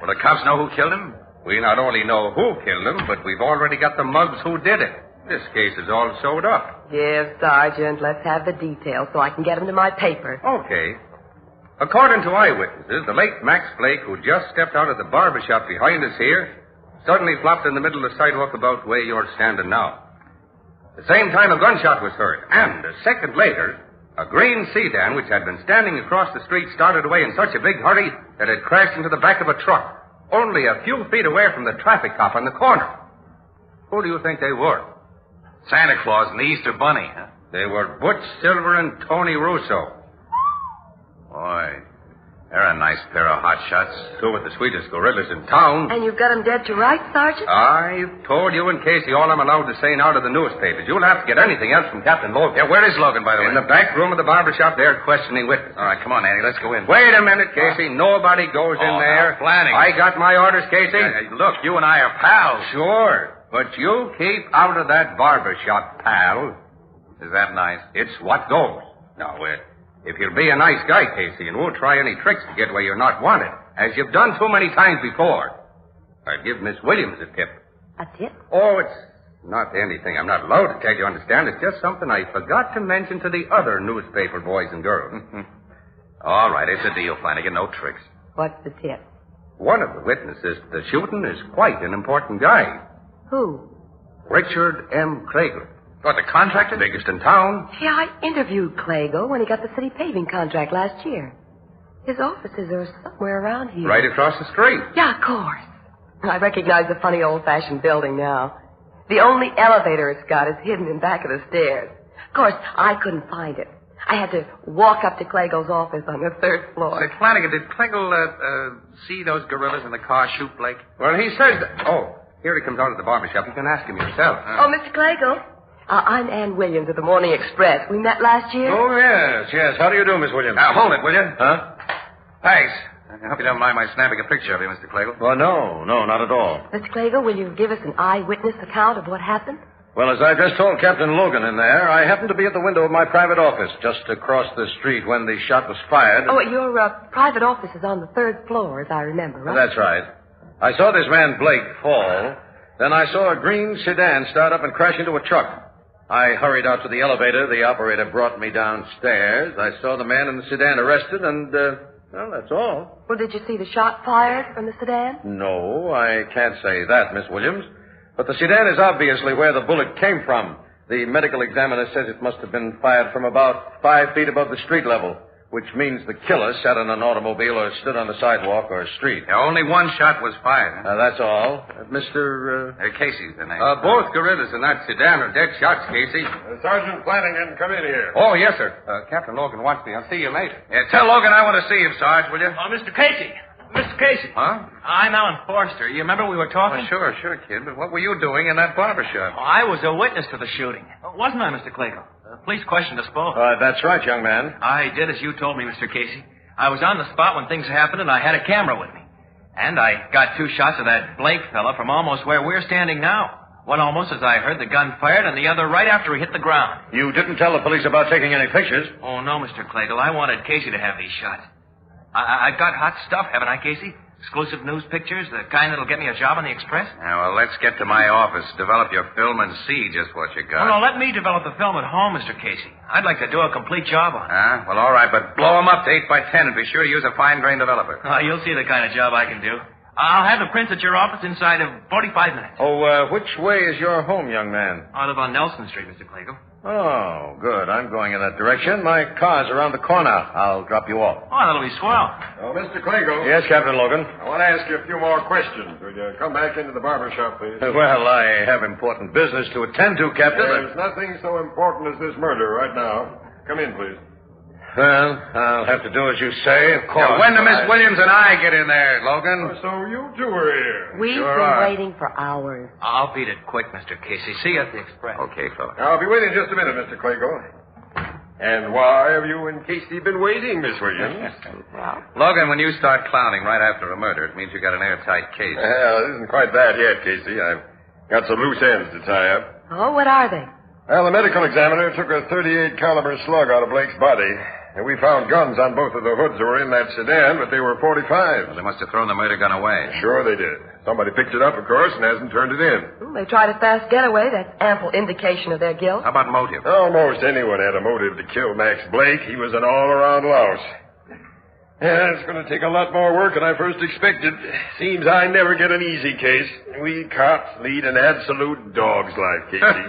Well, the cops know who killed him? We not only know who killed him, but we've already got the mugs who did it. This case is all sewed up. Yes, Sergeant. Let's have the details so I can get them to my paper. Okay. According to eyewitnesses, the late Max Blake, who just stepped out of the barber shop behind us here, suddenly flopped in the middle of the sidewalk about where you're standing now. At the same time, a gunshot was heard, and a second later, a green sedan, which had been standing across the street, started away in such a big hurry that it crashed into the back of a truck, only a few feet away from the traffic cop on the corner. Who do you think they were? Santa Claus and the Easter Bunny, huh? They were Butch Silver and Tony Russo. Boy, they're a nice pair of hot shots. Two of the sweetest gorillas in town. And you've got them dead to rights, Sergeant? I've told you and Casey all I'm allowed to say now to the newspapers. You'll have to get anything else from Captain Logan. Yeah, where is Logan, by the way? In the back room of the barber shop there, questioning witnesses. All right, come on, Andy, let's go in. Wait a minute, Casey. Nobody goes in there. Flanagan. I got my orders, Casey. Look, you and I are pals. Sure, but you keep out of that barber shop, pal. Is that nice? It's what goes. Now, if you'll be a nice guy, Casey, and won't try any tricks to get where you're not wanted, as you've done too many times before, I'd give Miss Williams a tip. A tip? Oh, it's not anything I'm not allowed to tell you, understand? It's just something I forgot to mention to the other newspaper boys and girls. All right, it's a deal, Flanagan. No tricks. What's the tip? One of the witnesses to the shooting is quite an important guy. Who? Richard M. Krager. What, the contractor? Biggest in town. Yeah, I interviewed Clago when he got the city paving contract last year. His offices are somewhere around here. Right across the street. Yeah, of course. I recognize the funny old-fashioned building now. The only elevator it's got is hidden in back of the stairs. Of course, I couldn't find it. I had to walk up to Clago's office on the third floor. Say, Flanagan, did Clago see those gorillas in the car shoot Blake? Well, he says that... Oh, here he comes out of the barber shop. You can ask him yourself. Oh, Mr. Clago. I'm Ann Williams of the Morning Express. We met last year. Oh, yes. How do you do, Miss Williams? Now, hold it, will you? Huh? Thanks. I hope you don't mind my snapping a picture of you, Mr. Clago. Well, no, not at all. Mr. Clago, will you give us an eyewitness account of what happened? Well, as I just told Captain Logan in there, I happened to be at the window of my private office just across the street when the shot was fired. Oh, your private office is on the third floor, as I remember, right? That's right. I saw this man Blake fall. Then I saw a green sedan start up and crash into a truck. I hurried out to the elevator. The operator brought me downstairs. I saw the man in the sedan arrested, and, well, that's all. Well, did you see the shot fired from the sedan? No, I can't say that, Miss Williams. But the sedan is obviously where the bullet came from. The medical examiner says it must have been fired from about 5 feet above the street level, which means the killer sat in an automobile or stood on the sidewalk or street. Yeah, only one shot was fired. Huh? That's all. Mr. Casey's the name. Both gorillas in that sedan are dead shots, Casey. Sergeant Flanagan, come in here. Oh, yes, sir. Captain Logan wants me. I'll see you later. Yeah, tell Logan I want to see him, Sarge, will you? Oh, Mr. Casey. Mr. Casey. Huh? I'm Alan Forster. You remember we were talking? Oh, sure, kid. But what were you doing in that barber shop? Oh, I was a witness to the shooting. Wasn't I, Mr. Clago? The police questioned us both. That's right, young man. I did as you told me, Mr. Casey. I was on the spot when things happened, and I had a camera with me. And I got 2 shots of that Blake fella from almost where we're standing now. One almost as I heard the gun fired, and the other right after he hit the ground. You didn't tell the police about taking any pictures. Oh, no, Mr. Clagle. I wanted Casey to have these shots. I've got hot stuff, haven't I, Casey? Exclusive news pictures, the kind that'll get me a job on the Express? Now, well, let's get to my office, develop your film, and see just what you got. Oh, no, let me develop the film at home, Mr. Casey. I'd like to do a complete job on it. Well, all right, but blow them up to 8 by 10 and be sure to use a fine-grained developer. You'll see the kind of job I can do. I'll have the prints at your office inside of 45 minutes. Oh, which way is your home, young man? I live on Nelson Street, Mr. Clagle. Oh, good. I'm going in that direction. My car's around the corner. I'll drop you off. Oh, that'll be swell. Oh, Mr. Clagle. Yes, Captain Logan. I want to ask you a few more questions. Will you come back into the barber shop, please? Well, I have important business to attend to, Captain. There's nothing so important as this murder right now. Come in, please. Well, I'll have to do as you say, of course. Now, when do Miss Williams and I get in there, Logan? So you two are here. We've Sure been are. waiting for hours. I'll beat it quick, Mr. Casey. See you at the Express. Okay, fella. I'll be waiting just a minute, Mr. Clagle. And why have you and Casey been waiting, Miss Williams? Logan, when you start clowning right after a murder, it means you got an airtight case. Well, it isn't quite that yet, Casey. I've got some loose ends to tie up. Oh, what are they? Well, the medical examiner took a .38 caliber slug out of Blake's body. And we found guns on both of the hoods that were in that sedan, but they were .45s. Well, they must have thrown the murder gun away. Sure they did. Somebody picked it up, of course, and hasn't turned it in. They tried a fast getaway. That's ample indication of their guilt. How about motive? Almost anyone had a motive to kill Max Blake. He was an all-around louse. Yeah, it's going to take a lot more work than I first expected. Seems I never get an easy case. We cops lead an absolute dog's life, Casey.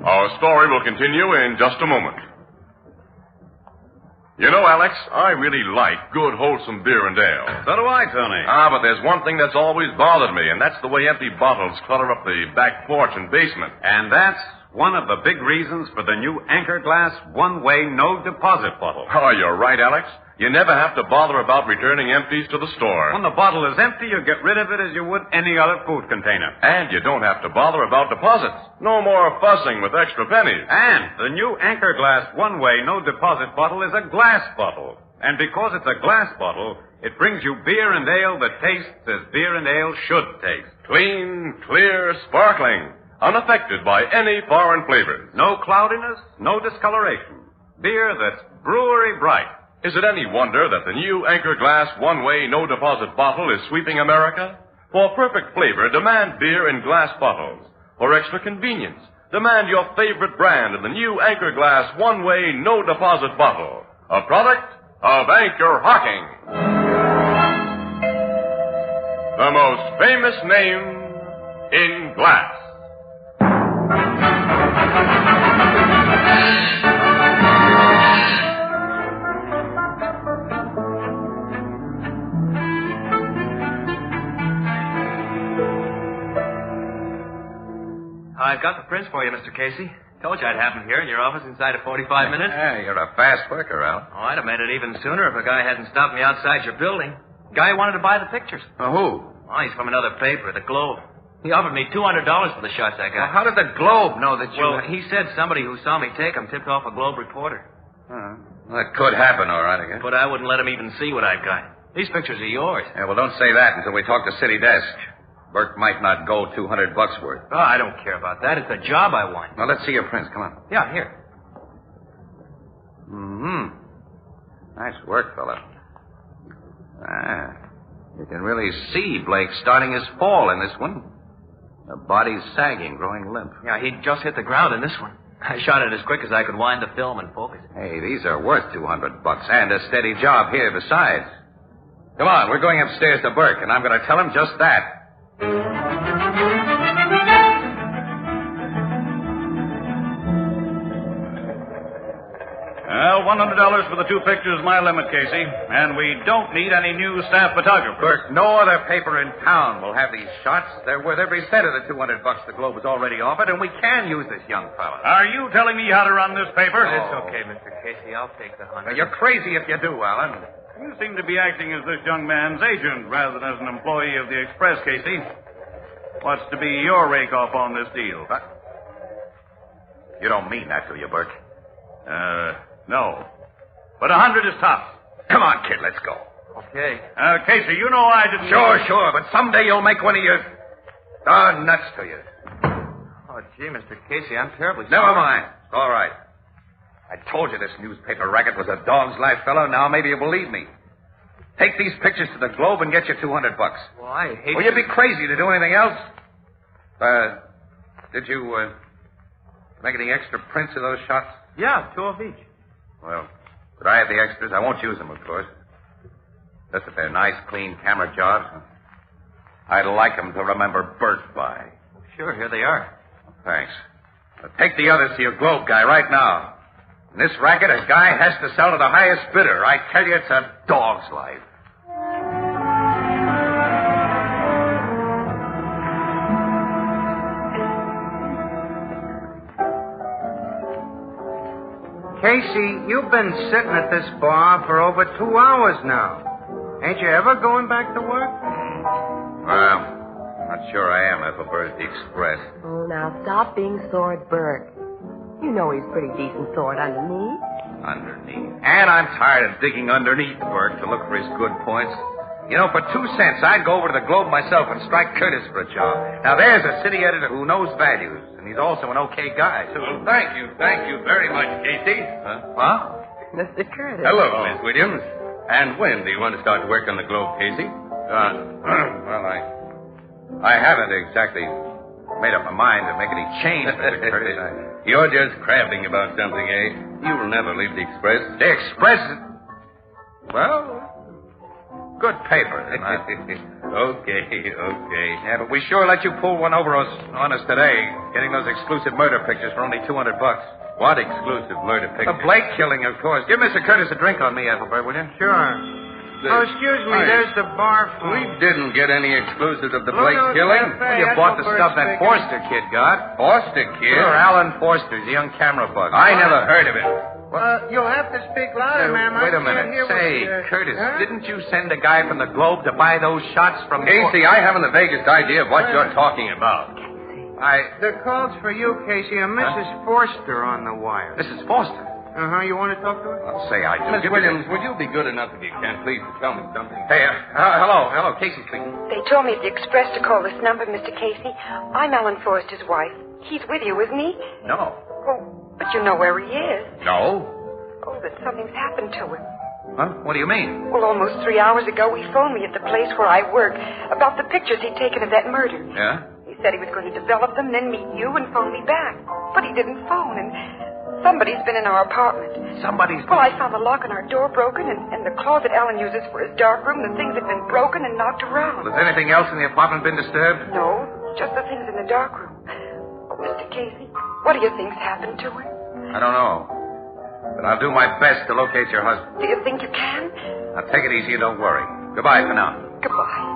Our story will continue in just a moment. You know, Alex, I really like good, wholesome beer and ale. So do I, Tony. But there's one thing that's always bothered me, and that's the way empty bottles clutter up the back porch and basement. And that's one of the big reasons for the new Anchor Glass one-way no-deposit bottle. Oh, you're right, Alex. You never have to bother about returning empties to the store. When the bottle is empty, you get rid of it as you would any other food container. And you don't have to bother about deposits. No more fussing with extra pennies. And the new Anchor Glass one-way no-deposit bottle is a glass bottle. And because it's a glass bottle, it brings you beer and ale that tastes as beer and ale should taste. Clean, clear, sparkling, unaffected by any foreign flavors. No cloudiness, no discoloration. Beer that's brewery bright. Is it any wonder that the new Anchor Glass one-way no-deposit bottle is sweeping America? For perfect flavor, demand beer in glass bottles. For extra convenience, demand your favorite brand in the new Anchor Glass one-way no-deposit bottle. A product of Anchor Hocking. The most famous name in glass. I've got the prints for you, Mr. Casey. Told you I'd have them here in your office inside of 45 minutes. Yeah, you're a fast worker, Al. Oh, I'd have made it even sooner if a guy hadn't stopped me outside your building. Guy wanted to buy the pictures. Who? Oh, he's from another paper, the Globe. He offered me $200 for the shots I got. Well, how did the Globe know that you... Well, he said somebody who saw me take them tipped off a Globe reporter. Well, that could happen, all right, I guess. But I wouldn't let him even see what I've got. These pictures are yours. Yeah, well, don't say that until we talk to City Desk. Burke might not go $200 worth. Oh, I don't care about that. It's a job I want. Well, let's see your prints. Come on. Yeah, here. Mm-hmm. Nice work, fella. You can really see Blake starting his fall in this one. The body's sagging, growing limp. Yeah, he just hit the ground in this one. I shot it as quick as I could wind the film and focus. Hey, these are worth $200 and a steady job here besides. Come on, we're going upstairs to Burke, and I'm going to tell him just that. Well, $100 for the two pictures is my limit, Casey. And we don't need any new staff photographers. Burke, no other paper in town will have these shots. They're worth every cent of the $200 the Globe has already offered, and we can use this young fella. Are you telling me how to run this paper? It's okay, Mr. Casey. I'll take the $100. You're crazy if you do, Alan. You seem to be acting as this young man's agent rather than as an employee of the Express, Casey. What's to be your rake-off on this deal? What? You don't mean that, do you, Burke? No. But 100 is tops. Come on, kid, let's go. Okay. Casey, you know I didn't... Sure, but someday you'll make one of your darn nuts to you. Oh, gee, Mr. Casey, I'm terribly sorry. Never mind. It's all right. I told you this newspaper racket was a dog's life, fellow. Now maybe you believe me. Take these pictures to the Globe and get you $200. Well, I hate Well, you'd be crazy to do anything else. Did you, make any extra prints of those shots? Yeah, 2 of each. Well, could I have the extras? I won't use them, of course. Just that they're nice, clean camera jobs. I'd like them to remember Bert by. Sure, here they are. Thanks. Now, take the others to your Globe guy right now. In this racket, a guy has to sell to the highest bidder. I tell you, it's a dog's life. Casey, you've been sitting at this bar for over 2 hours now. Ain't you ever going back to work? Well, not sure I am, Ethelbert, at the Express. Oh, now stop being sore at Bert. You know he's pretty decent sort underneath. Underneath. And I'm tired of digging underneath Bert to look for his good points. You know, for 2 cents, I'd go over to the Globe myself and strike Curtis for a job. Now, there's a city editor who knows values, and he's also an okay guy, too. Well, thank you very much, Casey. Huh? Mr. Curtis. Hello, Miss Williams. And when do you want to start work on the Globe, Casey? Well, I haven't exactly made up my mind to make any change, Mr. Curtis. You're just crabbing about something, eh? You'll never leave the Express. The Express? Well, good paper. Okay. Yeah, but we sure let you pull one over on us today, getting those exclusive murder pictures for only $200. What exclusive murder picture? The Blake killing, of course. Give Mr. Curtis a drink on me, Ethelbert, will you? Sure. Oh, excuse me, there's the bar phone. We didn't get any exclusives of the Blake killing. Well, you bought the stuff that Forster kid got. Forster kid? Sure, Alan Forster, the young camera bug. I never heard of it. You'll have to speak louder, ma'am. Wait a minute. Say, Curtis, didn't you send a guy from the Globe to buy those shots from... Casey, I haven't the vaguest idea of what you're talking about. The call's for you, Casey, and Mrs. Forster on the wire. Mrs. Forster? Uh-huh. You want to talk to her? I'll say I do. Miss Williams, would you be good enough, if you can, please, to tell me something? Hey, hello, Casey speaking. They told me at the Express to call this number, Mr. Casey. I'm Alan Forster's wife. He's with you, isn't he? No. Oh, but you know where he is. No? Oh, that something's happened to him. Huh? What do you mean? Well, almost 3 hours ago, he phoned me at the place where I work about the pictures he'd taken of that murder. Yeah? He said he was going to develop them, then meet you and phone me back. But he didn't phone, and somebody's been in our apartment. Somebody's... Well, I found the lock on our door broken, and the closet Alan uses for his darkroom, the things have been broken and knocked around. Has anything else in the apartment been disturbed? No, just the things in the darkroom. Oh, Mr. Casey, what do you think's happened to him? I don't know. But I'll do my best to locate your husband. Do you think you can? Now, take it easy and don't worry. Goodbye for now. Goodbye.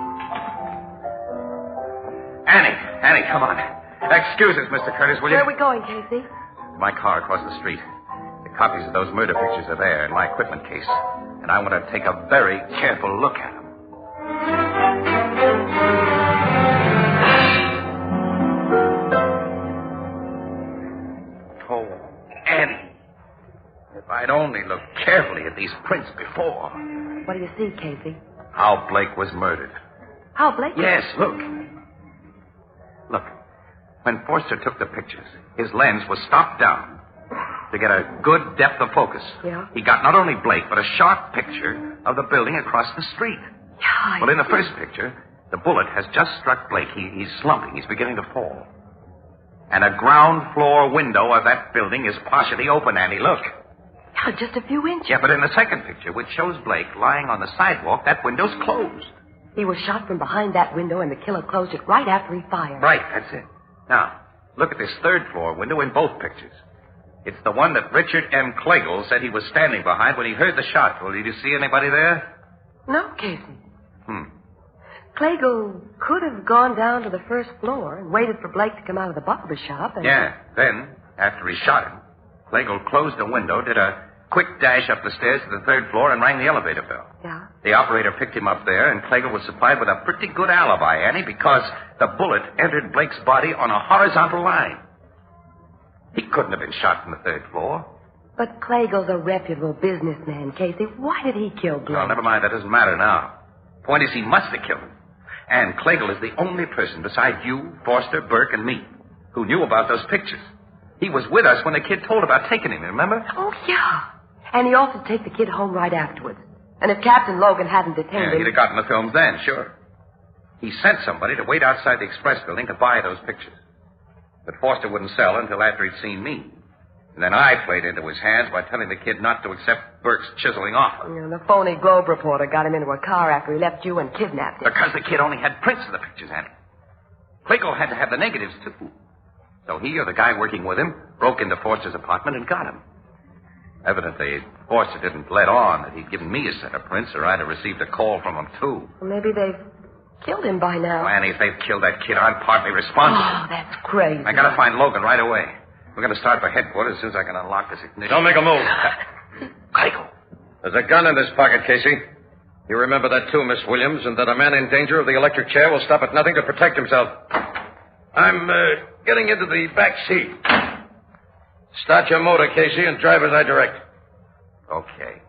Annie, come on. Excuse us, Mr. Curtis, will you? Where are we going, Casey? My car across the street. The copies of those murder pictures are there in my equipment case. And I want to take a very careful look at them. Oh, Annie. If I'd only looked carefully at these prints before. What do you see, Casey? How Blake was murdered. How Blake? Yes, look. Look. When Forster took the pictures, his lens was stopped down to get a good depth of focus. Yeah? He got not only Blake, but a sharp picture of the building across the street. Yeah, Well, in the first picture, the bullet has just struck Blake. He's slumping. He's beginning to fall. And a ground floor window of that building is partially open, Annie. Look. Yeah, just a few inches. Yeah, but in the second picture, which shows Blake lying on the sidewalk, that window's closed. He was shot from behind that window, and the killer closed it right after he fired. Right, that's it. Now, look at this third floor window in both pictures. It's the one that Richard M. Clagle said he was standing behind when he heard the shot. Well, did you see anybody there? No, Casey. Clagle could have gone down to the first floor and waited for Blake to come out of the barber shop. And... Yeah. Then, after he shot him, Clagle closed the window, did a quick dash up the stairs to the third floor, and rang the elevator bell. Yeah? The operator picked him up there, and Clagle was supplied with a pretty good alibi, Annie, because the bullet entered Blake's body on a horizontal line. He couldn't have been shot from the third floor. But Cleggel's a reputable businessman, Casey. Why did he kill Blake? Well, never mind. That doesn't matter now. Point is, he must have killed him. And Clegel is the only person besides you, Forster, Burke, and me who knew about those pictures. He was with us when the kid told about taking him, remember? Oh, yeah. And he offered to take the kid home right afterwards. And if Captain Logan hadn't detained him... he'd have gotten the films then, sure. He sent somebody to wait outside the express building to buy those pictures. But Forster wouldn't sell until after he'd seen me. And then I played into his hands by telling the kid not to accept Burke's chiseling offer. The phony Globe reporter got him into a car after he left you and kidnapped him. Because the kid only had prints of the pictures, Annie. Clayco had to have the negatives, too. So he or the guy working with him broke into Forster's apartment and got him. Evidently, Forster didn't let on that he'd given me a set of prints, or I'd have received a call from him, too. Well, maybe they've killed him by now. Oh, Annie, if they've killed that kid, I'm partly responsible. Oh, that's crazy. I gotta find Logan right away. We're gonna start for headquarters as soon as I can unlock this ignition. Don't make a move. Clayco. There's a gun in this pocket, Casey. You remember that, too, Miss Williams, and that a man in danger of the electric chair will stop at nothing to protect himself. I'm getting into the back seat. Start your motor, Casey, and drive as I direct. Okay.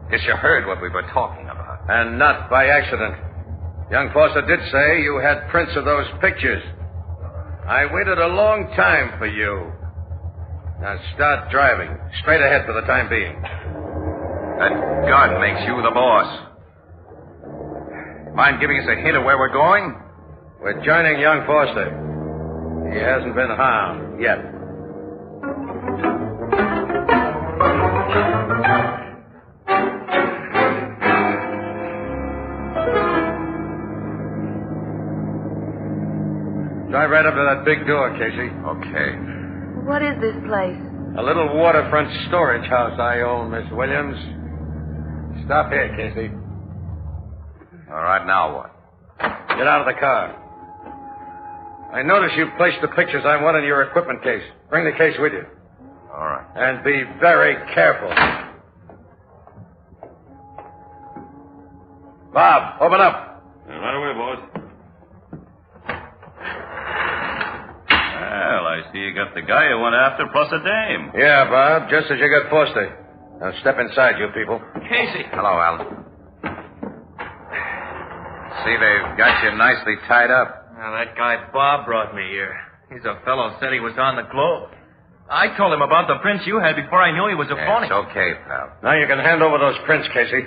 Guess you heard what we were talking about. And not by accident. Young Foster did say you had prints of those pictures. I waited a long time for you. Now start driving. Straight ahead for the time being. That gun makes you the boss. Mind giving us a hint of where we're going? We're joining young Foster. He hasn't been harmed yet. Drive right up to that big door, Casey. Okay. What is this place? A little waterfront storage house I own, Miss Williams. Stop here, Casey. All right, now what? Get out of the car. I notice you placed the pictures I want in your equipment case. Bring the case with you. All right. And be very careful. Bob, open up. Right away, boss. Well, I see you got the guy you went after plus a dame. Yeah, Bob, just as you got Foster. Now step inside, you people. Casey. Hello, Alan. See, they've got you nicely tied up. Now, that guy Bob brought me here. He's a fellow said he was on the Globe. I told him about the prints you had before I knew he was a phony. It's okay, pal. Now you can hand over those prints, Casey.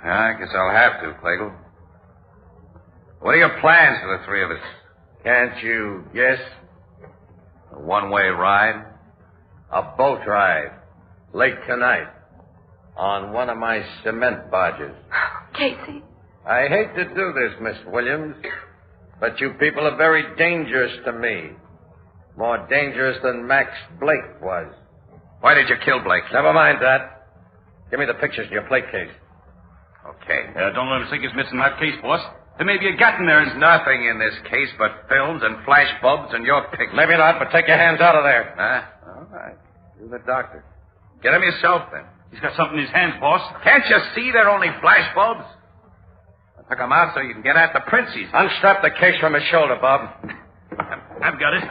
I guess I'll have to, Clegel. What are your plans for the three of us? Can't you guess? A one-way ride? A boat ride. Late tonight. On one of my cement barges. Casey. I hate to do this, Miss Williams, but you people are very dangerous to me. More dangerous than Max Blake was. Why did you kill Blake? Never mind that. Give me the pictures in your plate case. Okay. Don't let him think he's missing that case, boss. There may be a gat in there. There's nothing in this case but films and flash bulbs and your pictures. Maybe not, but take your hands out of there. All right. You're the doctor. Get him yourself, then. He's got something in his hands, boss. Can't you see they're only flash bulbs? I took them out so you can get at the prints he's... Unstrap the case from his shoulder, Bob. I've got it.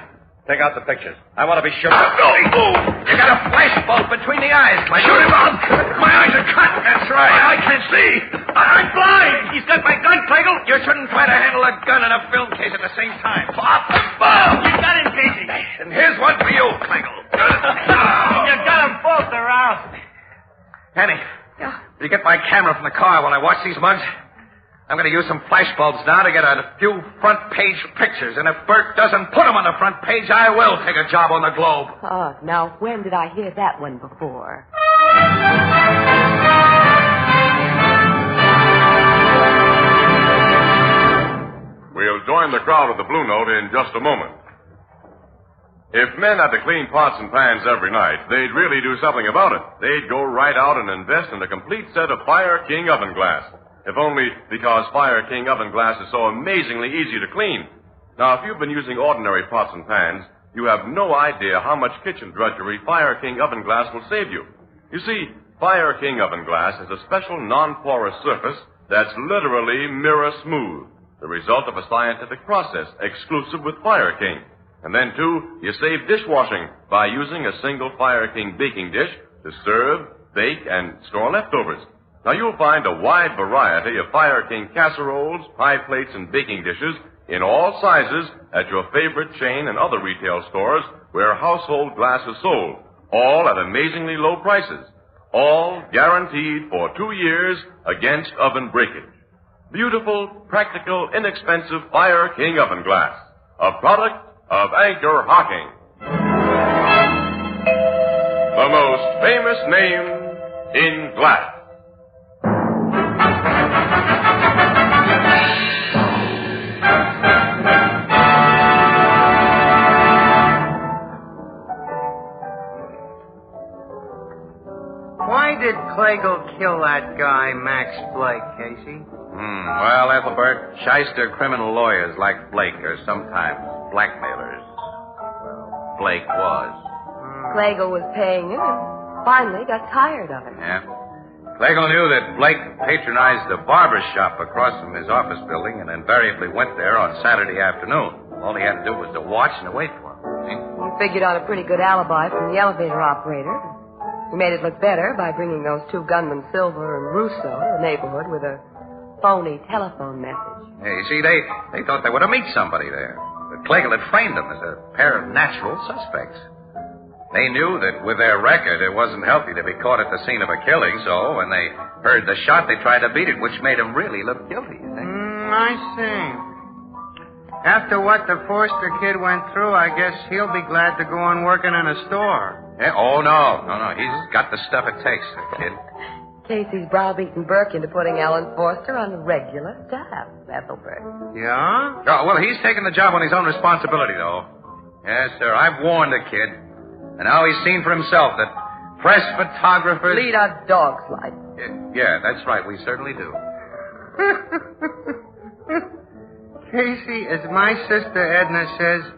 Take out the pictures. I want to be sure. You got a flash bulb between the eyes. Shoot him, Bob. My eyes are cut. That's right. I can't see. I'm blind. He's got my gun, Clegel. You shouldn't try to handle a gun and a film case at the same time. Bob. You got him, Casey. And here's one for you, Clegel. You got them both around. Annie, will you get my camera from the car while I watch these mugs? I'm going to use some flash bulbs now to get a few front-page pictures. And if Burke doesn't put them on the front page, I will take a job on the Globe. Oh, now, when did I hear that one before? We'll join the crowd at the Blue Note in just a moment. If men had to clean pots and pans every night, they'd really do something about it. They'd go right out and invest in a complete set of Fire King oven glass. If only because Fire King oven glass is so amazingly easy to clean. Now, if you've been using ordinary pots and pans, you have no idea how much kitchen drudgery Fire King oven glass will save you. You see, Fire King oven glass has a special non-porous surface that's literally mirror smooth, the result of a scientific process exclusive with Fire King. And then, too, you save dishwashing by using a single Fire King baking dish to serve, bake, and store leftovers. Now, you'll find a wide variety of Fire King casseroles, pie plates, and baking dishes in all sizes at your favorite chain and other retail stores where household glass is sold, all at amazingly low prices, all guaranteed for 2 years against oven breakage. Beautiful, practical, inexpensive Fire King oven glass, a product of Anchor Hocking. The most famous name in glass. Why did Clagle kill that guy, Max Blake, Casey? Well, Ethelbert, shyster criminal lawyers like Blake are sometimes blackmailers. Well, Blake was. Clagle was paying him and finally got tired of it. Yeah. Clagle knew that Blake patronized the barber shop across from his office building and invariably went there on Saturday afternoon. All he had to do was to watch and to wait for him. He figured out a pretty good alibi from the elevator operator. He made it look better by bringing those two gunmen, Silver and Russo, to the neighborhood with a phony telephone message. Hey, you see, they thought they were to meet somebody there. But Clagle had framed them as a pair of natural suspects. They knew that with their record, it wasn't healthy to be caught at the scene of a killing, so when they heard the shot, they tried to beat it, which made them really look guilty, you think? I see. After what the Forster kid went through, I guess he'll be glad to go on working in a store. Yeah, oh, no. He's got the stuff it takes, the kid. Casey's browbeaten Burke into putting Ellen Forster on the regular staff, Ethelbert. Yeah? Oh, well, he's taking the job on his own responsibility, though. Yes, sir, I've warned the kid. And now he's seen for himself that press photographers... Lead a dog's life. Yeah, that's right. We certainly do. Casey, as my sister Edna says,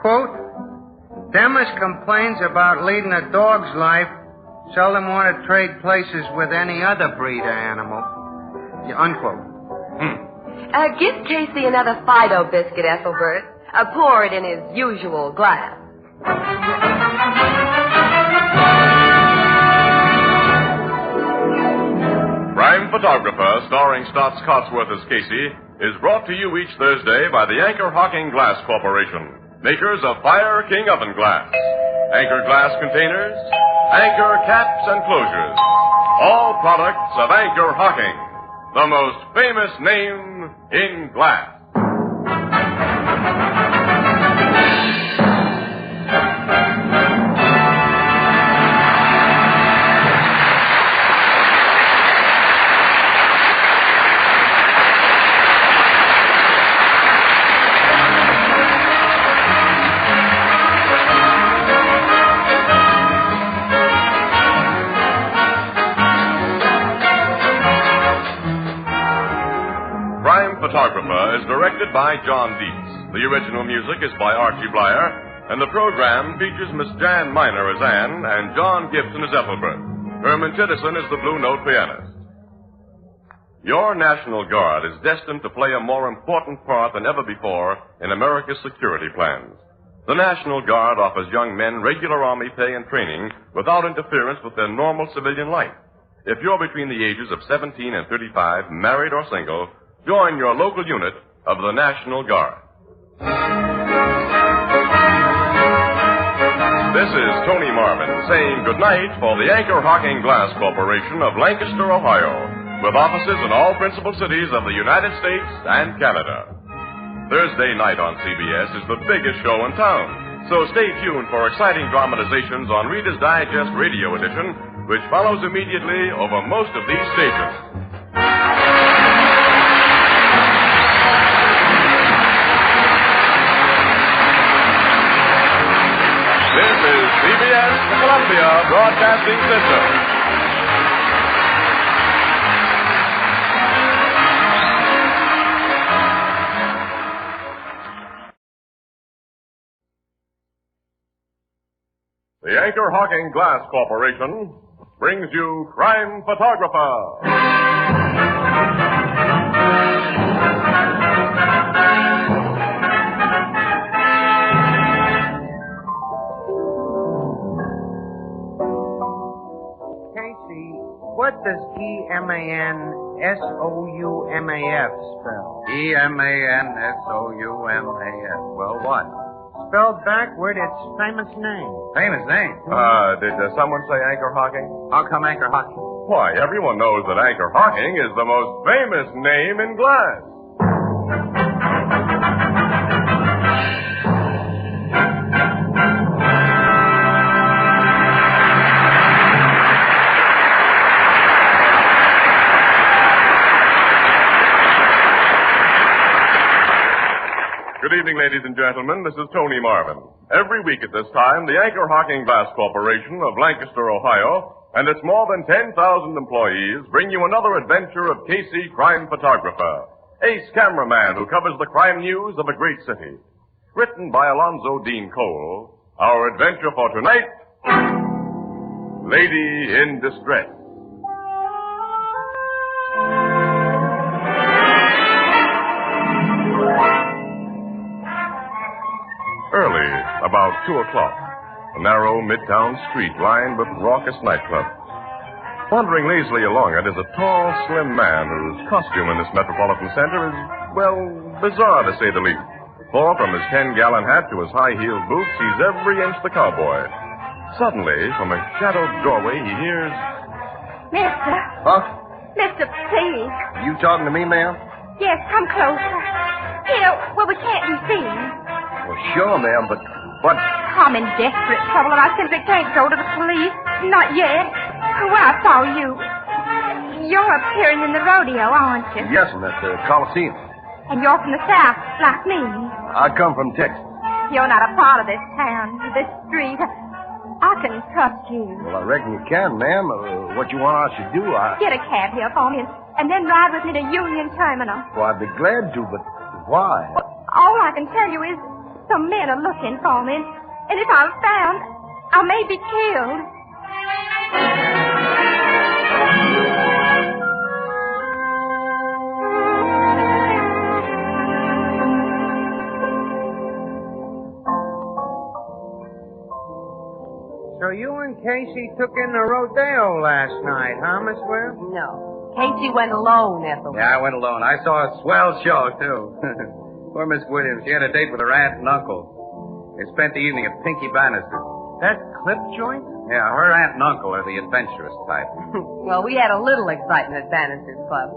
quote, them as complains about leading a dog's life seldom want to trade places with any other breed of animal. Unquote. Give Casey another Fido biscuit, Ethelbert. Pour it in his usual glass. Crime Photographer, starring Stotts Cotsworth as Casey, is brought to you each Thursday by the Anchor Hocking Glass Corporation, makers of Fire King oven glass, Anchor glass containers, Anchor caps and closures, all products of Anchor Hocking, the most famous name in glass. Photographer is directed by John Dietz. The original music is by Archie Blyer, and the program features Miss Jan Miner as Anne and John Gibson as Ethelbert. Herman Chittison is the Blue Note pianist. Your National Guard is destined to play a more important part than ever before in America's security plans. The National Guard offers young men regular Army pay and training without interference with their normal civilian life. If you're between the ages of 17 and 35, married or single, join your local unit of the National Guard. This is Tony Marvin saying goodnight for the Anchor Hocking Glass Corporation of Lancaster, Ohio, with offices in all principal cities of the United States and Canada. Thursday night on CBS is the biggest show in town, so stay tuned for exciting dramatizations on Reader's Digest Radio Edition, which follows immediately over most of these stations. This is CBS, the Columbia Broadcasting System. The Anchor Hocking Glass Corporation brings you Crime Photographer. what does E-M-A-N-S-O-U-M-A-F spell? E-M-A-N-S-O-U-M-A-F. Well, what? Spelled backward, it's famous name. Famous name. Did someone say anchor hocking? How come anchor hocking? Why, everyone knows that anchor hocking is the most famous name in glass. Good evening, ladies and gentlemen. This is Tony Marvin. Every week at this time, the Anchor Hocking Glass Corporation of Lancaster, Ohio, and its more than 10,000 employees bring you another adventure of Casey, crime photographer, ace cameraman who covers the crime news of a great city. Written by Alonzo Dean Cole, our adventure for tonight, Lady in Distress. Early, about 2 o'clock, a narrow midtown street lined with raucous nightclubs. Wandering lazily along it is a tall, slim man whose costume in this metropolitan center is, well, bizarre to say the least. For from his 10-gallon hat to his high-heeled boots, he's every inch the cowboy. Suddenly, from a shadowed doorway, he hears... Mister. Huh? Mister, please. You talking to me, ma'am? Yes, come closer. Here, where we can't be seen. Well, sure, ma'am, but... I'm in desperate trouble, and I simply can't go to the police. Not yet. Well, I saw you. You're appearing in the rodeo, aren't you? Yes, ma'am, at the Coliseum. And you're from the South, like me. I come from Texas. You're not a part of this town, this street. I can trust you. Well, I reckon you can, ma'am. What you want I should do, Get a cab here for me, and then ride with me to Union Terminal. Well, I'd be glad to, but why? All I can tell you is some men are looking for me, and if I'm found, I may be killed. So you and Casey took in the rodeo last night, huh, Miss Webb? No. Casey went alone, Ethel. Yeah, I went alone. I saw a swell show, too. Poor Miss Williams. She had a date with her aunt and uncle. They spent the evening at Pinky Bannister's. That clip joint? Yeah, her aunt and uncle are the adventurous type. Well, we had a little excitement at Bannister's Club.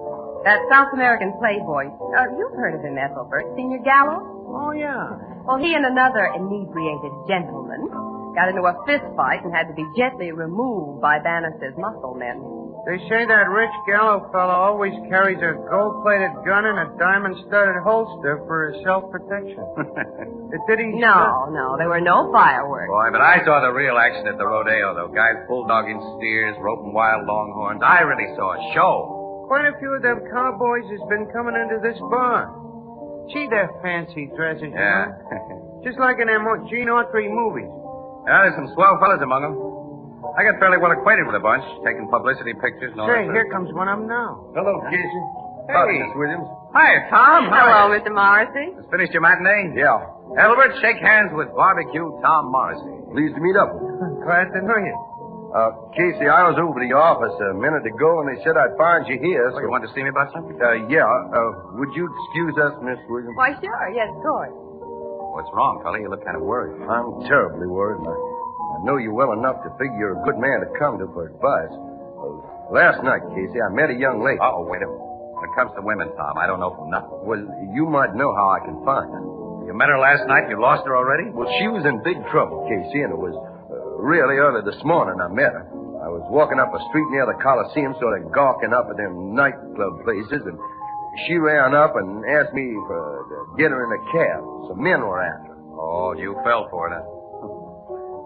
That South American playboy. You've heard of him, Ethelbert. Senior Gallo? Oh, yeah. Well, he and another inebriated gentleman got into a fist fight and had to be gently removed by Bannister's muscle men. They say that rich Gallo fellow always carries a gold-plated gun and a diamond-studded holster for self-protection. Did he? No, there were no fireworks. Boy, but I saw the real action at the rodeo, though. Guys bulldogging steers, roping wild longhorns. I really saw a show. Quite a few of them cowboys has been coming into this bar. Gee, they're fancy dresses, Yeah. you know? Just like in them Gene Autry movies. Yeah, there's some swell fellas among them. I got fairly well acquainted with a bunch, taking publicity pictures and all Say, that. here comes one of them now. Hello, Casey. Hey. Miss Williams. Hi, Tom. Hello, Mr. Morrissey. Just finished your matinee? Yeah. Elbert, shake hands with barbecue Tom Morrissey. Pleased to meet up with you. Glad to know you. Casey, I was over to your office a minute ago, and they said I'd find you here. So you wanted to see me about something? Yeah. Would you excuse us, Miss Williams? Why, sure. Yes, of course. What's wrong, fella? You look kind of worried. I'm terribly worried. I know you well enough to figure you're a good man to come to for advice. Last night, Casey, I met a young lady. Oh, wait a minute. When it comes to women, Tom, I don't know from nothing. Well, you might know how I can find her. You met her last night? You lost her already? Well, she was in big trouble, Casey, and it was really early this morning I met her. I was walking up a street near the Coliseum, sort of gawking up at them nightclub places, and she ran up and asked me to get her in a cab. Some men were after her. Oh, you fell for it, huh?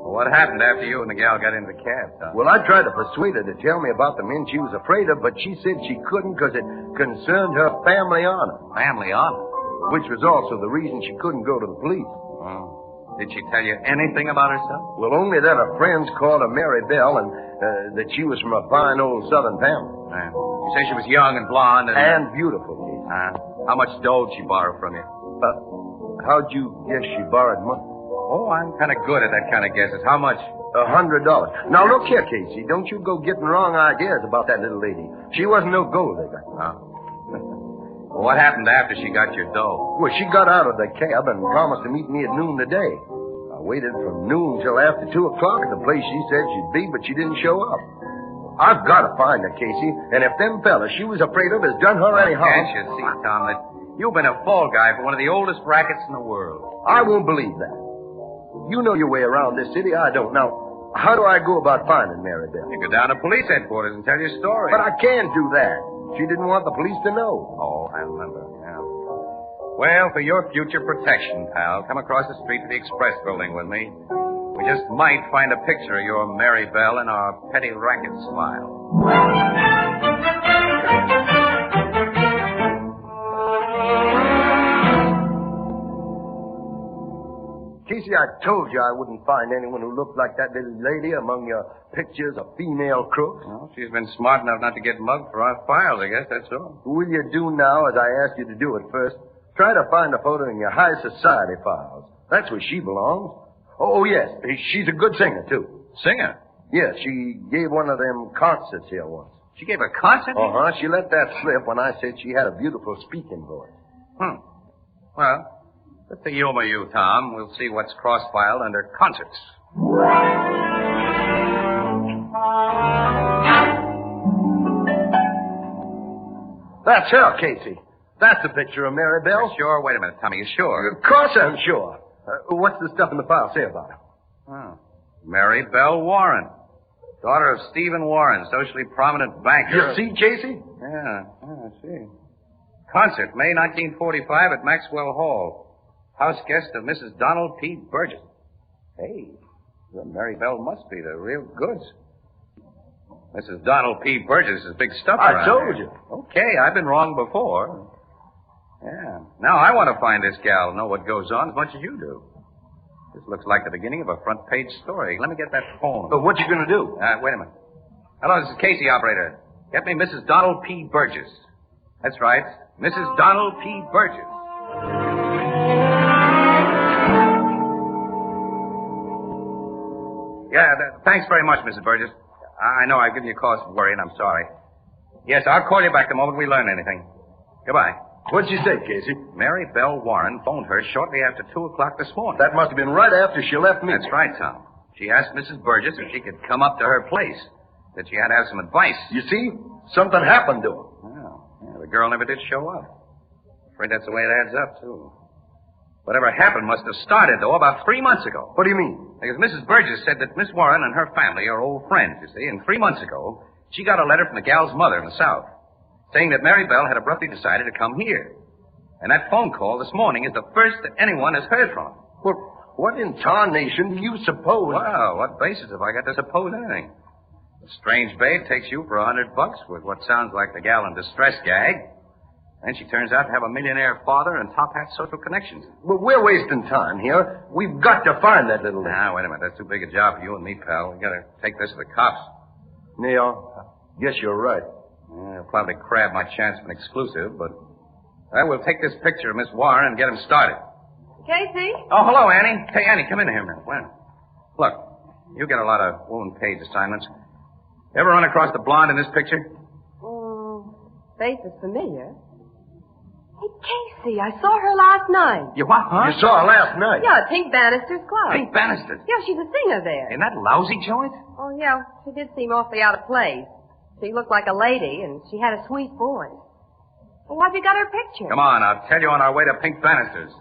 Well, what happened after you and the gal got into the cab, Tom? Well, I tried to persuade her to tell me about the men she was afraid of, but she said she couldn't because it concerned her family honor. Family honor? Which was also the reason she couldn't go to the police. Oh. Did she tell you anything about herself? Well, only that her friends called her Mary Bell and that she was from a fine old Southern family. You say she was young and blonde and beautiful, Keith. How much dough did she borrow from you? How'd you guess she borrowed money? Oh, I'm kind of good at that kind of guesses. How much? $100. Now, look here, Casey. Don't you go getting wrong ideas about that little lady. She wasn't no gold digger. Well, what happened after she got your dough? Well, she got out of the cab and promised to meet me at noon today. I waited from noon till after 2 o'clock at the place she said she'd be, but she didn't show up. I've got to find her, Casey, and if them fellas she was afraid of has done her any harm... Can't you see, Tom, that you've been a fall guy for one of the oldest rackets in the world? I won't believe that. You know your way around this city. I don't. Now, how do I go about finding Mary Bell? You go down to police headquarters and tell your story. But I can't do that. She didn't want the police to know. Oh, I remember, yeah. Well, for your future protection, pal, come across the street to the Express building with me. We just might find a picture of your Mary Bell in our petty racket smile. Casey, I told you I wouldn't find anyone who looked like that little lady among your pictures of female crooks. Well, she's been smart enough not to get mugged for our files, I guess, that's all. Will you do now as I asked you to do at first? Try to find a photo in your high society files. That's where she belongs. Oh, yes. She's a good singer, too. Singer? Yes, she gave one of them concerts here once. She gave a concert? Uh-huh. She let that slip when I said she had a beautiful speaking voice. Well, let's humor you, Tom. We'll see what's cross-filed under concerts. That's her, Casey. That's the picture of Mary Bell. You're sure? Wait a minute, Tommy. You sure? Of course I'm sure. What's the stuff in the file say about her? Oh. Mary Bell Warren. Daughter of Stephen Warren, socially prominent banker. You see, Casey? Yeah, I see. Concert, May 1945 at Maxwell Hall. House guest of Mrs. Donald P. Burgess. Hey, the Mary Bell must be the real goods. Mrs. Donald P. Burgess is big stuff around I told here. you. Okay, I've been wrong before. Yeah. Now I want to find this gal and know what goes on as much as you do. This looks like the beginning of a front-page story. Let me get that phone. What you going to do? Wait a minute. Hello, this is Casey, operator. Get me Mrs. Donald P. Burgess. That's right. Mrs. Donald P. Burgess. Yeah, thanks very much, Mrs. Burgess. I know I've given you cause for worry, and I'm sorry. Yes, I'll call you back the moment we learn anything. Goodbye. What'd she say, Casey? Mary Bell Warren phoned her shortly after 2 o'clock this morning. That must have been right after she left me. That's right, Tom. She asked Mrs. Burgess if she could come up to her place, that she had to have some advice. You see? Something happened to her. Yeah, the girl never did show up. Afraid that's the way it adds up, too. Whatever happened must have started, though, about 3 months ago. What do you mean? Because Mrs. Burgess said that Miss Warren and her family are old friends, you see, and 3 months ago, she got a letter from the gal's mother in the South, saying that Mary Bell had abruptly decided to come here. And that phone call this morning is the first that anyone has heard from her. Well, what in tarnation do you suppose? Well, what basis have I got to suppose anything? A strange babe takes you for $100 with what sounds like the gal in distress gag. And she turns out to have a millionaire father and top-hat social connections. Well, we're wasting time here. We've got to find that little lady. Now, wait a minute. That's too big a job for you and me, pal. We gotta take this to the cops. Neil, guess you're right. Yeah, I'll probably crab my chance of an exclusive, but I will take this picture of Miss Warren and get him started. Casey? Oh, hello, Annie. Hey, Annie, come in here a minute. Well, look, you get a lot of wound page assignments. Ever run across the blonde in this picture? Face is familiar. Hey, Casey, I saw her last night. You what, huh? You saw her last night? Yeah, at Pink Bannister's Club. Pink Bannister? Yeah, she's a singer there. In that lousy joint? Oh, yeah, she did seem awfully out of place. She looked like a lady, and she had a sweet voice. Well, why'd you got her picture? Come on, I'll tell you on our way to Pink Bannister's.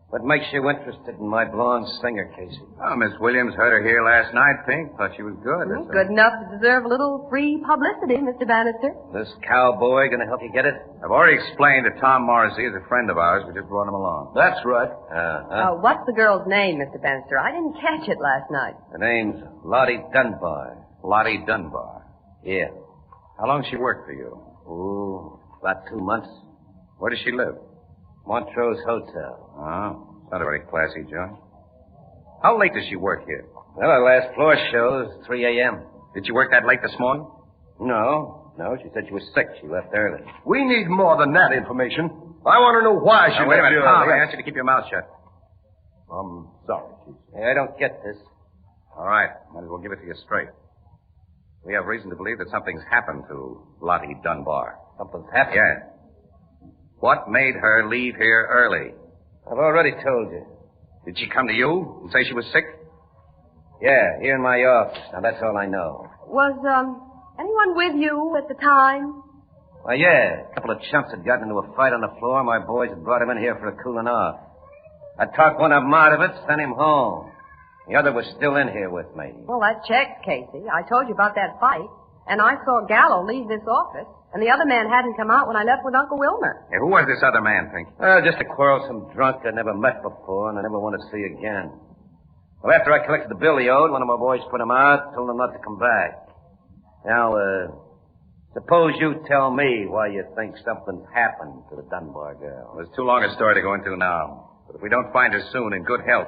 What makes you interested in my blonde singer, Casey? Oh, Miss Williams heard her here last night, Pink. Thought she was good. Well, good enough to deserve a little free publicity, Mr. Bannister. This cowboy gonna help you get it? I've already explained that Tom Morrissey is a friend of ours. We just brought him along. That's right. What's the girl's name, Mr. Bannister? I didn't catch it last night. Her name's Lottie Dunbar. Lottie Dunbar. Yeah. How long she worked for you? Oh, about 2 months. Where does she live? Montrose Hotel. Oh, not a very classy joint. How late does she work here? Well, our last floor show is 3 a.m. Did she work that late this morning? No, she said she was sick. She left early. We need more than that information. I want to know why she... Now, wait a minute, Tom. I Yeah. asked you to keep your mouth shut. I'm sorry, Casey. Hey, I don't get this. All right. Might as well give it to you straight. We have reason to believe that something's happened to Lottie Dunbar. Something's happened? Yeah. What made her leave here early? I've already told you. Did she come to you and say she was sick? Yeah, here in my office. Now, that's all I know. Was, anyone with you at the time? Well, yeah. A couple of chumps had gotten into a fight on the floor. My boys had brought him in here for a cooling off. I talked one of them out of it, sent him home. The other was still in here with me. Well, that checks, Casey. I told you about that fight, and I saw Gallo leave this office, and the other man hadn't come out when I left with Uncle Wilmer. Hey, who was this other man, Pink? Just a quarrelsome drunk I'd never met before and I never want to see again. Well, after I collected the bill he owed, one of my boys put him out, told him not to come back. Now, suppose you tell me why you think something's happened to the Dunbar girl. Well, it's too long a story to go into now. But if we don't find her soon in good health,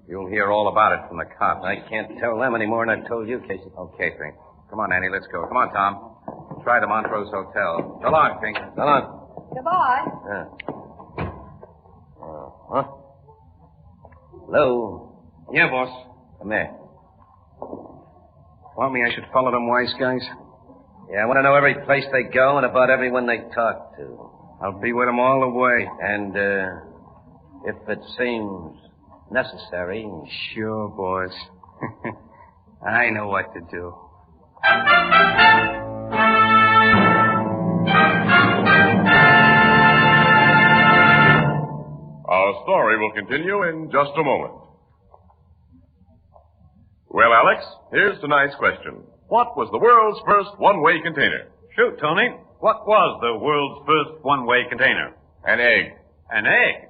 you'll hear all about it from the cops. I can't tell them any more than I've told you, Casey. Okay, Pink. Come on, Annie, let's go. Come on, Tom. We'll try the Montrose Hotel. So long, Pink. So long. Goodbye. Huh? Hello? Yeah, boss. Come here. Want me I should follow them wise guys? Yeah, I want to know every place they go and about everyone they talk to. I'll be with them all the way. And, if it seems necessary... Sure, boss. I know what to do. Our story will continue in just a moment. Well, Alex, here's tonight's question. What was the world's first one-way container? Shoot, Tony. What was the world's first one-way container? An egg. An egg?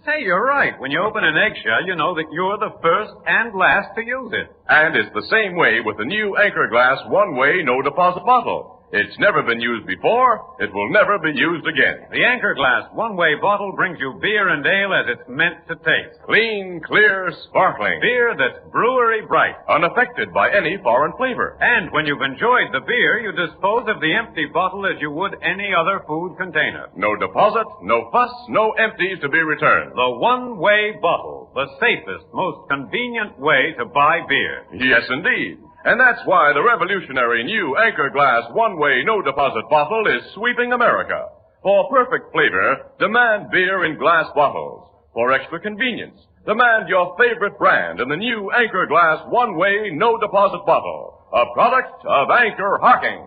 Say, you're right. When you open an eggshell, you know that you're the first and last to use it. And it's the same way with the new Anchor Glass one-way no-deposit bottle. It's never been used before. It will never be used again. The Anchor Glass one-way bottle brings you beer and ale as it's meant to taste. Clean, clear, sparkling. Beer that's brewery bright. Unaffected by any foreign flavor. And when you've enjoyed the beer, you dispose of the empty bottle as you would any other food container. No deposit, no fuss, no empties to be returned. The one-way bottle. The safest, most convenient way to buy beer. Yes, indeed. And that's why the revolutionary new Anchor Glass one-way no-deposit bottle is sweeping America. For perfect flavor, demand beer in glass bottles. For extra convenience, demand your favorite brand in the new Anchor Glass one-way no-deposit bottle. A product of Anchor Hocking.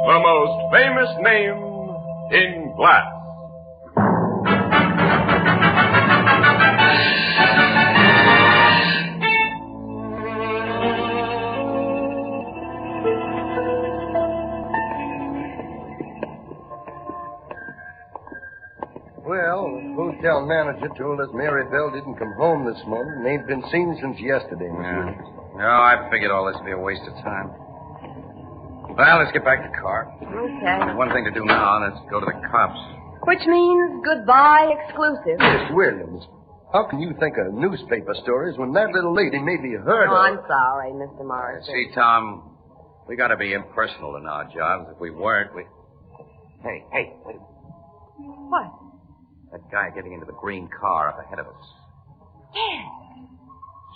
The most famous name in glass. Well, the hotel manager told us Mary Bell didn't come home this morning and ain't been seen since yesterday, Mr. No, I figured all this would be a waste of time. Well, let's get back to the car. Okay. There's one thing to do now. Let's go to the cops. Which means goodbye exclusive. Miss Williams, how can you think of newspaper stories when that little lady may be heard Oh, of? I'm sorry, Mr. Morrison. See, Tom, we got to be impersonal in our jobs. If we weren't, we... Hey, wait. What? That guy getting into the green car up ahead of us. Yeah.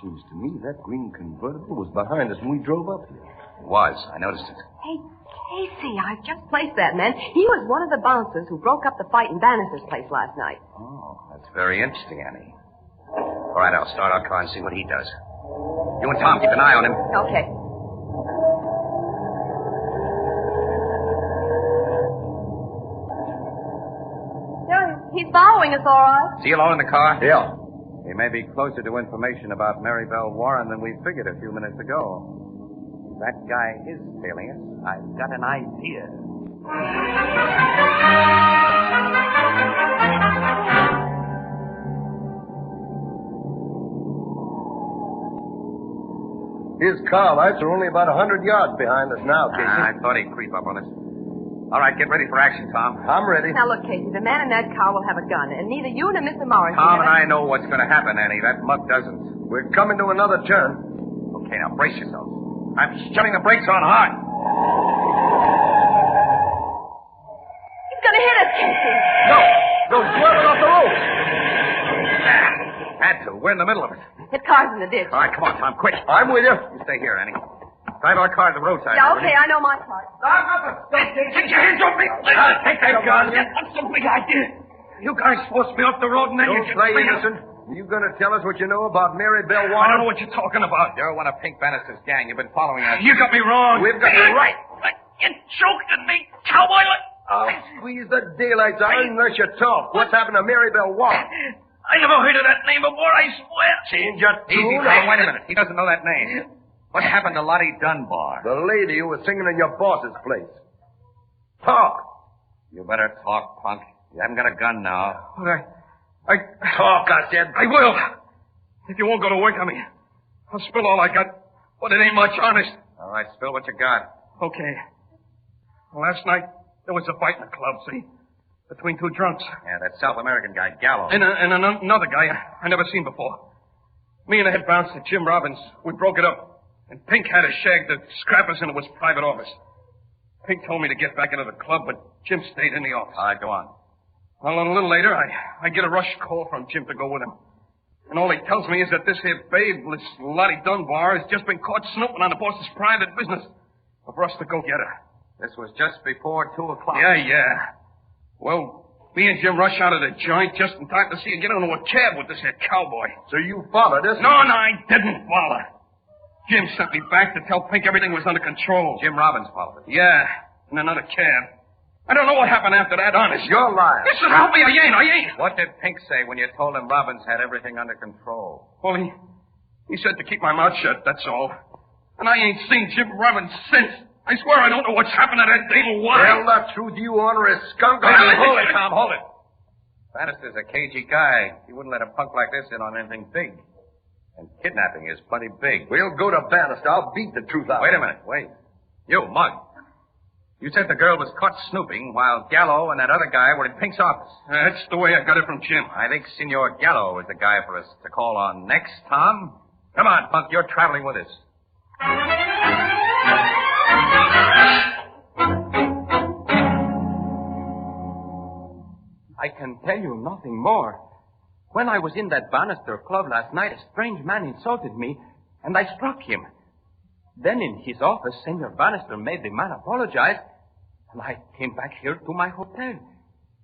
Seems to me that green convertible was behind us when we drove up here. It was. I noticed it. Hey, Casey, I've just placed that man. He was one of the bouncers who broke up the fight in Bannister's place last night. Oh, that's very interesting, Annie. All right, I'll start our car and see what he does. You and Tom keep an eye on him. Okay. He's following us, all right. See you alone in the car? Yeah. He may be closer to information about Mary Bell Warren than we figured a few minutes ago. If that guy is tailing us, I've got an idea. His car lights are only about 100 yards behind us now, Casey. I thought he'd creep up on us. All right, get ready for action, Tom. I'm ready. Now, look, Casey, the man in that car will have a gun, and neither you nor Mr. Morrison... Tom and I know what's going to happen, Annie. That mug doesn't. We're coming to another turn. Okay, now brace yourselves. I'm shoving the brakes on hard. hit us, Casey. No, swerving off the road. Had to. We're in the middle of it. Hit car's in the ditch. All right, come on, Tom, quick. I'm with you. You stay here, Annie. Drive our car to the roadside. Yeah, will okay, you? I know my part. Take your hands off me. Take that gun. That's some big idea. You guys forced me off the road and then Don't you play innocent. Are you going to tell us what you know about Mary Bell Warren? I don't know what you're talking about. You're one of Pink Bannister's gang. You've been following us. You got me wrong. We've got you right. You choked at me, cowboy. I'll squeeze the daylights out unless you talk. What's happened to Mary Bell Warren? I never heard of that name before, I swear. Change your tune. Easy, Tom. Wait a minute. He doesn't know that name. What happened to Lottie Dunbar? The lady who was singing in your boss's place. Talk. You better talk, punk. You haven't got a gun now. Talk, I said. I will. If you won't go to work on me, I'll spill all I got. But it ain't much, honest. All right, spill what you got. Okay. Last night, there was a fight in the club, see? Between two drunks. Yeah, that South American guy, Gallo. And another guy I never seen before. Me and the head bouncer, Jim Robbins, we broke it up. And Pink had a shag to scrap us into his private office. Pink told me to get back into the club, but Jim stayed in the office. All right, go on. Well, a little later, I get a rush call from Jim to go with him. And all he tells me is that this here babe, this Lottie Dunbar, has just been caught snooping on the boss's private business. For us to go get her. This was just before 2 o'clock. Yeah. Well, me and Jim rush out of the joint just in time to see her get into a cab with this here cowboy. So you followed us? No, I didn't follow. Jim sent me back to tell Pink everything was under control. Jim Robbins followed us. Yeah, in another cab. I don't know what happened after that, honest. You're lying. Listen, help me, I ain't. What did Pink say when you told him Robbins had everything under control? Well, he said to keep my mouth shut, that's all. And I ain't seen Jim Robbins since. I swear I don't know what's happened to that Dable Wire. Tell the truth, you ornery skunk. Hold it, Tom, hold it. Bannister's a cagey guy. He wouldn't let a punk like this in on anything big. And kidnapping is plenty big. We'll go to Bannister. I'll beat the truth out. Wait a minute, wait. You, Mug. You said the girl was caught snooping while Gallo and that other guy were in Pink's office. That's the way I got it from Jim. I think Senor Gallo is the guy for us to call on next, Tom. Come on, punk. You're traveling with us. I can tell you nothing more. When I was in that Bannister club last night, a strange man insulted me, and I struck him. Then in his office, Senor Bannister made the man apologize, and I came back here to my hotel.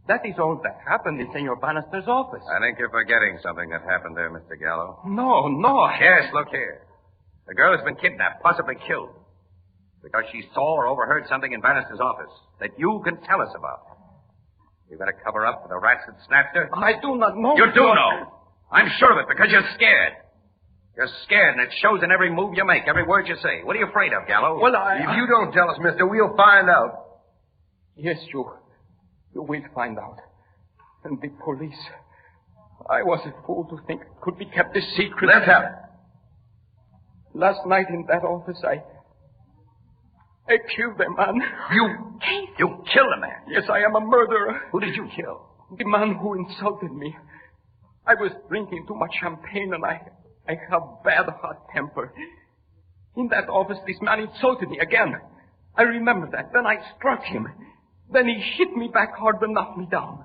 That is all that happened in Senor Bannister's office. I think you're forgetting something that happened there, Mr. Gallo. No. Yes, look here. The girl has been kidnapped, possibly killed, because she saw or overheard something in Bannister's office that you can tell us about. You've got to cover up for the rats that snatched her? I do not know. You do know. I'm sure of it because you're scared. You're scared, and it shows in every move you make, every word you say. What are you afraid of, Gallo? Well, If you don't tell us, mister, we'll find out. Yes, you will find out. And the police. I was a fool to think it could be kept a secret. Let's have it. Last night in that office, I killed a man. You killed a man? Yes, I am a murderer. Who did you kill? The man who insulted me. I was drinking too much champagne, and I have bad hot temper. In that office, this man insulted me again. I remember that. Then I struck him. Then he hit me back hard and knocked me down.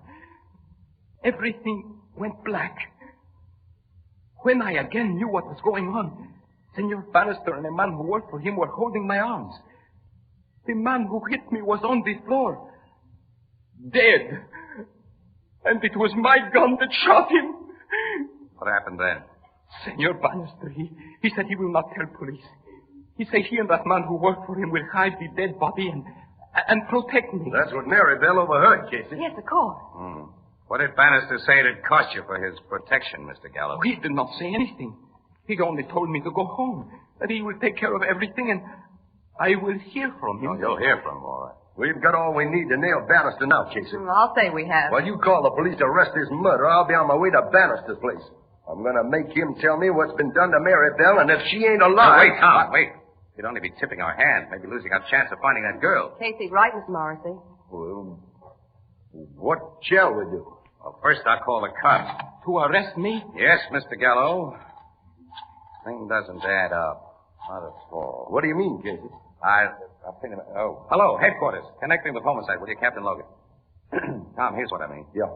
Everything went black. When I again knew what was going on, Senor Bannister and a man who worked for him were holding my arms. The man who hit me was on the floor, dead. And it was my gun that shot him. What happened then? Senor Bannister, he said he will not tell police. He said he and that man who worked for him will hide the dead body and protect me. That's what Mary Bell overheard, Casey. Yes, of course. What did Bannister say it'd cost you for his protection, Mr. Gallo? He did not say anything. He only told me to go home, that he will take care of everything, and I will hear from him. Oh, you'll hear from him, all right. We've got all we need to nail Bannister now, Casey. I'll say we have. While you call the police to arrest this murderer, I'll be on my way to Bannister's place. I'm going to make him tell me what's been done to Mary Bell, and if she ain't alive... Wait, Tom, wait. You'd only be tipping our hand, maybe losing our chance of finding that girl. Casey's right, Miss Morrissey. Well, what shall we do? Well, first I'll call the cops. To arrest me? Yes, Mr. Gallo. Thing doesn't add up. Not at all. What do you mean, Casey? I'll think of it. Oh, hello, headquarters. Connect me with homicide, will you, Captain Logan? Tom, here's what I mean. Yeah.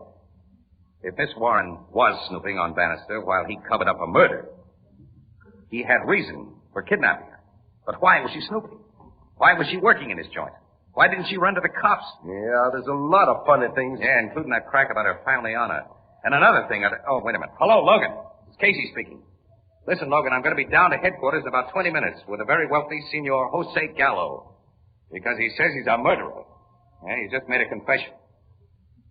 If Miss Warren was snooping on Bannister while he covered up a murder, he had reason for kidnapping her. But why was she snooping? Why was she working in his joint? Why didn't she run to the cops? Yeah, there's a lot of funny things. Yeah, including that crack about her family honor. And another thing. Oh, wait a minute. Hello, Logan. It's Casey speaking. Listen, Logan, I'm going to be down to headquarters in about 20 minutes with a very wealthy Senor Jose Gallo. Because he says he's a murderer. Yeah, he just made a confession.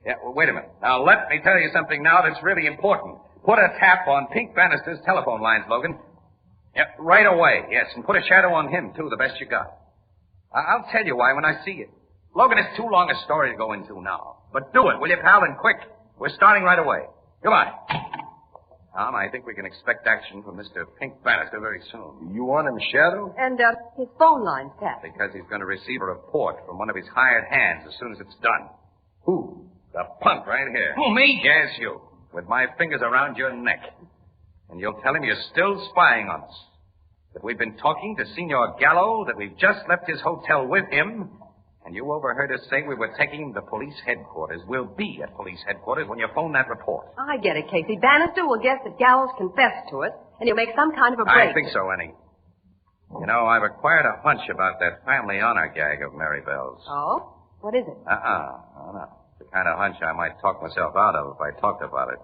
Yeah, well, wait a minute. Now, let me tell you something now that's really important. Put a tap on Pink Bannister's telephone lines, Logan. Yeah, right away, yes. And put a shadow on him, too, the best you got. I'll tell you why when I see you. Logan, it's too long a story to go into now. But do it, will you, pal, and quick. We're starting right away. Goodbye. Tom, I think we can expect action from Mr. Pink Bannister very soon. You want him shadow? And, his phone line's tapped. Because he's going to receive a report from one of his hired hands as soon as it's done. Who? The punk right here. Who, me? Yes, you. With my fingers around your neck. And you'll tell him you're still spying on us. That we've been talking to Senor Gallo, that we've just left his hotel with him, and you overheard us say we were taking him to police headquarters. We'll be at police headquarters when you phone that report. I get it, Casey. Bannister will guess that Gallo's confessed to it, and he'll make some kind of a break. I think so, Annie. You know, I've acquired a hunch about that family honor gag of Mary Bell's. Oh? What is it? Oh, no. The kind of hunch I might talk myself out of if I talked about it.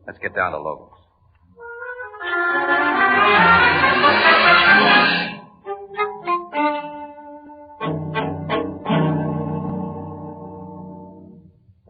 Let's get down to Logan's.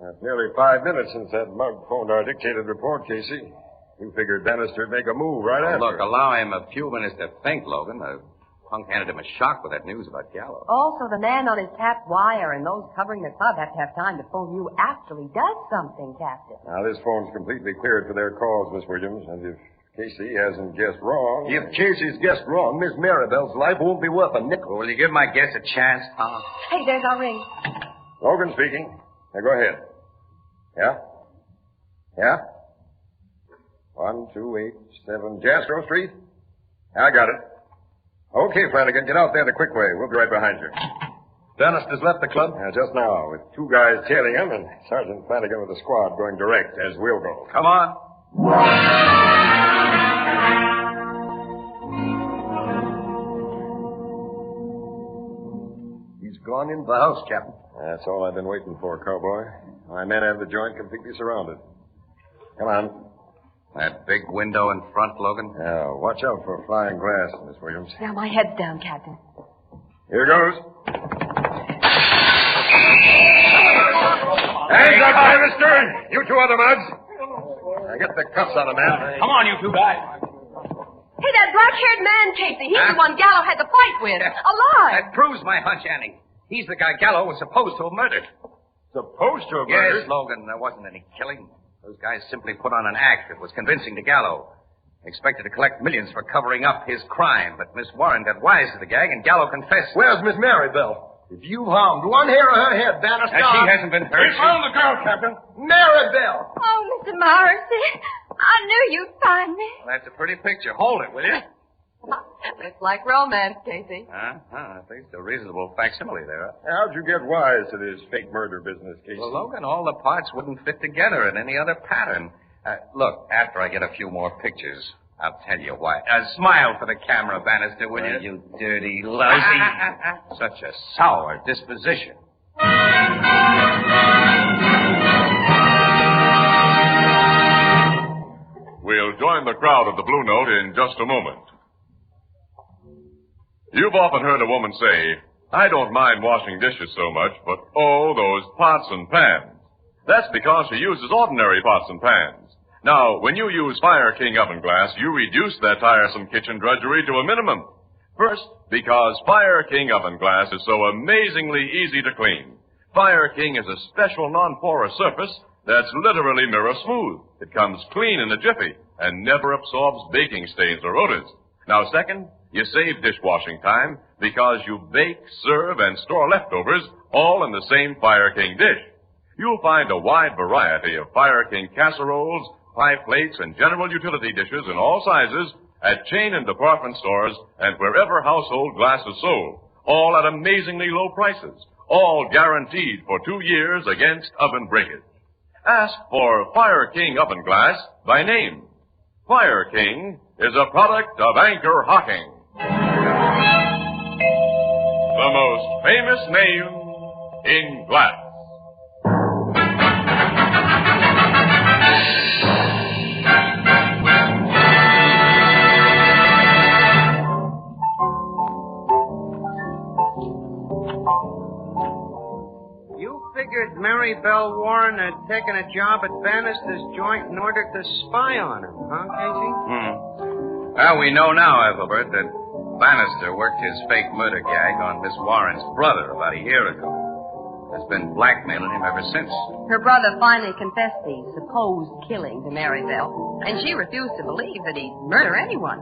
It's nearly 5 minutes since that mug phoned our dictated report, Casey. You figured Bannister'd make a move right after. Look, allow him a few minutes to think, Logan. The punk handed him a shock with that news about Gallo. Also, the man on his tapped wire and those covering the club have to have time to phone you after he does something, Captain. Now, this phone's completely cleared for their calls, Miss Williams, and if Casey hasn't guessed wrong... If Casey's guessed wrong, Miss Maribel's life won't be worth a nickel. Will you give my guess a chance, Tom? Hey, there's our ring. Logan speaking. Now, go ahead. Yeah? Yeah? 1287 Jastrow Street? I got it. Okay, Flanagan, get out there the quick way. We'll be right behind you. Bannister's left the club? Just now, with 2 guys tailing him and Sergeant Flanagan with a squad going direct, as we'll go. Come on. He's gone into the house, Captain. That's all I've been waiting for, cowboy. My men have the joint completely surrounded. Come on. That big window in front, Logan? Now, watch out for flying glass, Miss Williams. Now, my head's down, Captain. Here goes. Hands up, Bannister! You 2 other mugs. Now get the cuffs on him, man. Come on, you 2 guys. Hey, that black-haired man, Casey. He's the one Gallo had the fight with. Alive. That proves my hunch, Annie. He's the guy Gallo was supposed to have murdered. Supposed to have murdered? Yes, Logan. There wasn't any killing. Those guys simply put on an act that was convincing to Gallo. They expected to collect millions for covering up his crime, but Miss Warren got wise to the gag, and Gallo confessed. Where's Miss Maribel? If you've harmed one hair of her head, Bannister... And she hasn't been hurt. We found the girl, Captain. Maribel! Oh, Mr. Morrissey, I knew you'd find me. Well, that's a pretty picture. Hold it, will you? It's like romance, Casey. At least a reasonable facsimile there. How'd you get wise to this fake murder business, Casey? Well, Logan, all the parts wouldn't fit together in any other pattern. Look, after I get a few more pictures, I'll tell you why. Smile for the camera, Bannister, will you? You dirty lousy. Such a sour disposition. We'll join the crowd at the Blue Note in just a moment. You've often heard a woman say, I don't mind washing dishes so much, but oh, those pots and pans. That's because she uses ordinary pots and pans. Now, when you use Fire King oven glass, you reduce that tiresome kitchen drudgery to a minimum. First, because Fire King oven glass is so amazingly easy to clean. Fire King is a special non-porous surface that's literally mirror smooth. It comes clean in a jiffy and never absorbs baking stains or odors. Now, second, you save dishwashing time because you bake, serve, and store leftovers all in the same Fire King dish. You'll find a wide variety of Fire King casseroles, pie plates, and general utility dishes in all sizes at chain and department stores and wherever household glass is sold, all at amazingly low prices. all guaranteed for 2 years against oven breakage. Ask for Fire King oven glass by name. Fire King is a product of Anchor Hocking, the most famous name in glass. Figured Mary Belle Warren had taken a job at Bannister's joint in order to spy on him, huh, Casey? Well, we know now, Ethelbert, that Bannister worked his fake murder gag on Miss Warren's brother about a year ago. Has been blackmailing him ever since. Her brother finally confessed the supposed killing to Mary Belle, and she refused to believe that he'd murder anyone.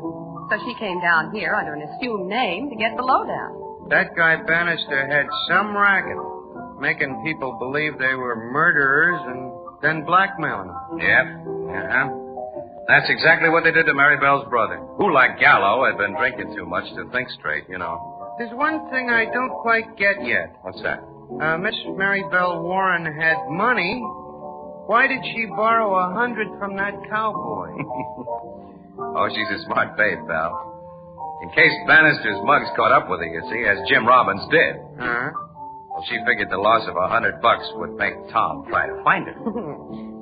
So she came down here under an assumed name to get the lowdown. That guy Bannister had some racket, making people believe they were murderers and then blackmailing them. Yep. That's exactly what they did to Mary Belle's brother, who, like Gallo, had been drinking too much to think straight, you know. There's one thing I don't quite get yet. What's that? Miss Mary Belle Warren had money. Why did she borrow $100 from that cowboy? Oh, she's a smart babe, pal. In case Bannister's mugs caught up with her, you see, as Jim Robbins did. Huh? Well, she figured the loss of $100 would make Tom try to find her.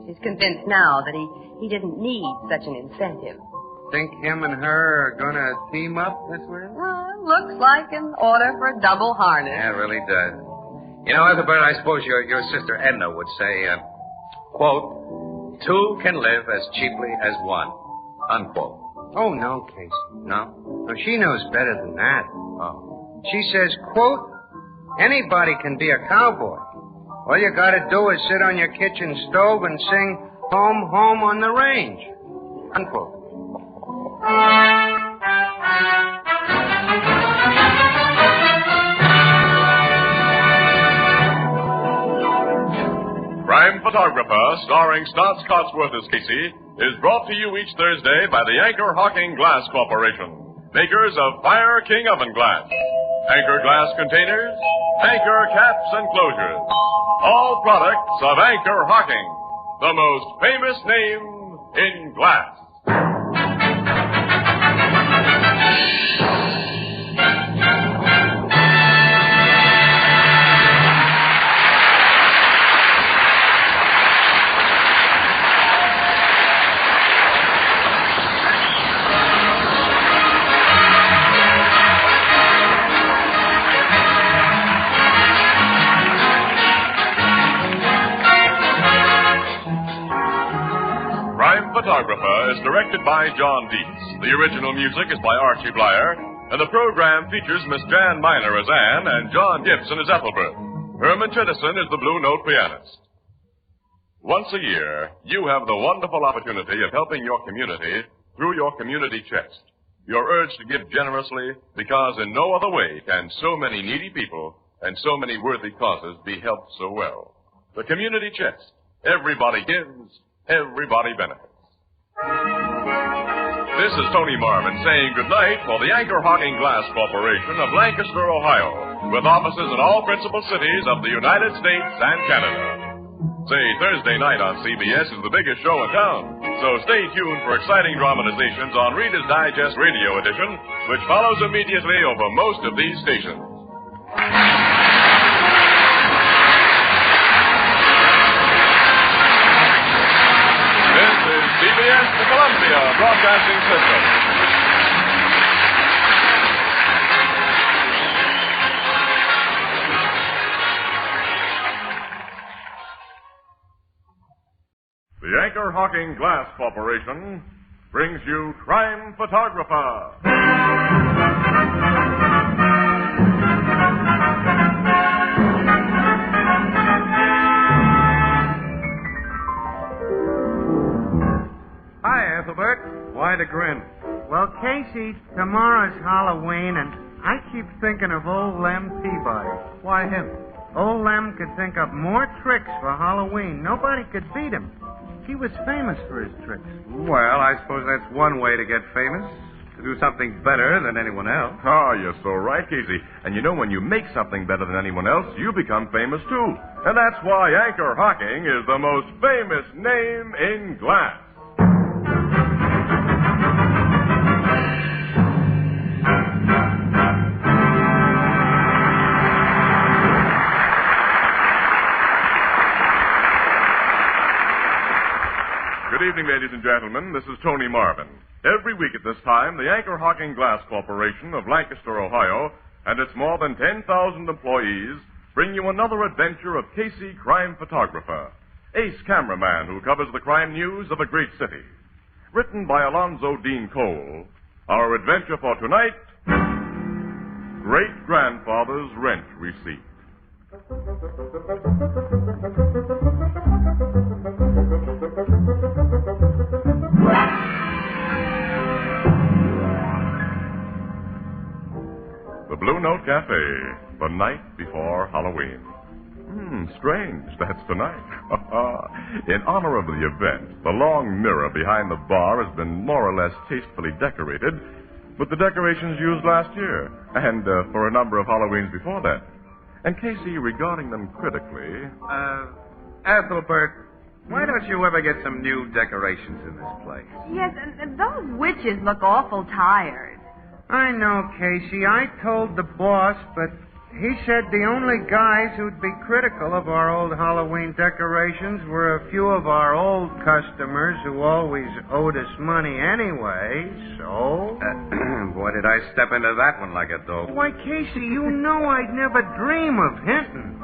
She's convinced now that he didn't need such an incentive. Think him and her are going to team up this way? Looks like an order for a double harness. Yeah, it really does. You know, Ethelbert, I suppose your sister Edna would say, quote, 2 can live as cheaply as 1, unquote. Oh, no, Casey. No? No, she knows better than that. Oh. She says, quote, anybody can be a cowboy. All you gotta do is sit on your kitchen stove and sing Home, Home on the Range. Unquote. Crime Photographer, starring Stotts Cotsworth as Casey, is brought to you each Thursday by the Anchor Hocking Glass Corporation, makers of Fire King oven glass, Anchor glass containers, Anchor caps and closures. All products of Anchor Hocking, the most famous name in glass. Photographer is directed by John Dietz. The original music is by Archie Blyer, and the program features Miss Jan Miner as Anne and John Gibson as Ethelbert. Herman Chittison is the Blue Note pianist. Once a year, you have the wonderful opportunity of helping your community through your community chest. You're urged to give generously because in no other way can so many needy people and so many worthy causes be helped so well. The community chest. Everybody gives, everybody benefits. This is Tony Marvin saying goodnight for the Anchor Hocking Glass Corporation of Lancaster, Ohio, with offices in all principal cities of the United States and Canada. Say, Thursday night on CBS is the biggest show in town, so stay tuned for exciting dramatizations on Reader's Digest Radio Edition, which follows immediately over most of these stations. CBS, the Columbia Broadcasting System. The Anchor Hocking Glass Corporation brings you Crime Photographer. Hi, Ethelbert. Why the grin? Well, Casey, tomorrow's Halloween, and I keep thinking of old Lem Peabody. Why him? Old Lem could think up more tricks for Halloween. Nobody could beat him. He was famous for his tricks. Well, I suppose that's one way to get famous. to do something better than anyone else. Ah, you're so right, Casey. And you know, when you make something better than anyone else, you become famous, too. And that's why Anchor Hocking is the most famous name in glass. Good evening, ladies and gentlemen. This is Tony Marvin. Every week at this time, the Anchor Hocking Glass Corporation of Lancaster, Ohio, and its more than 10,000 employees bring you another adventure of Casey, crime photographer, ace cameraman who covers the crime news of a great city. Written by Alonzo Dean Cole, our adventure for tonight, Great-Grandfather's Rent Receipt. The Blue Note Cafe, the night before Halloween. Strange, that's tonight. In honor of the event, the long mirror behind the bar has been more or less tastefully decorated with the decorations used last year and for a number of Halloweens before that. And Casey, regarding them critically... Ethelbert, why don't you ever get some new decorations in this place? Yes, and those witches look awful tired. I know, Casey. I told the boss, but he said the only guys who'd be critical of our old Halloween decorations were a few of our old customers who always owed us money anyway, so... Boy, did I step into that one like a dope. Why, Casey, you know I'd never dream of hinting.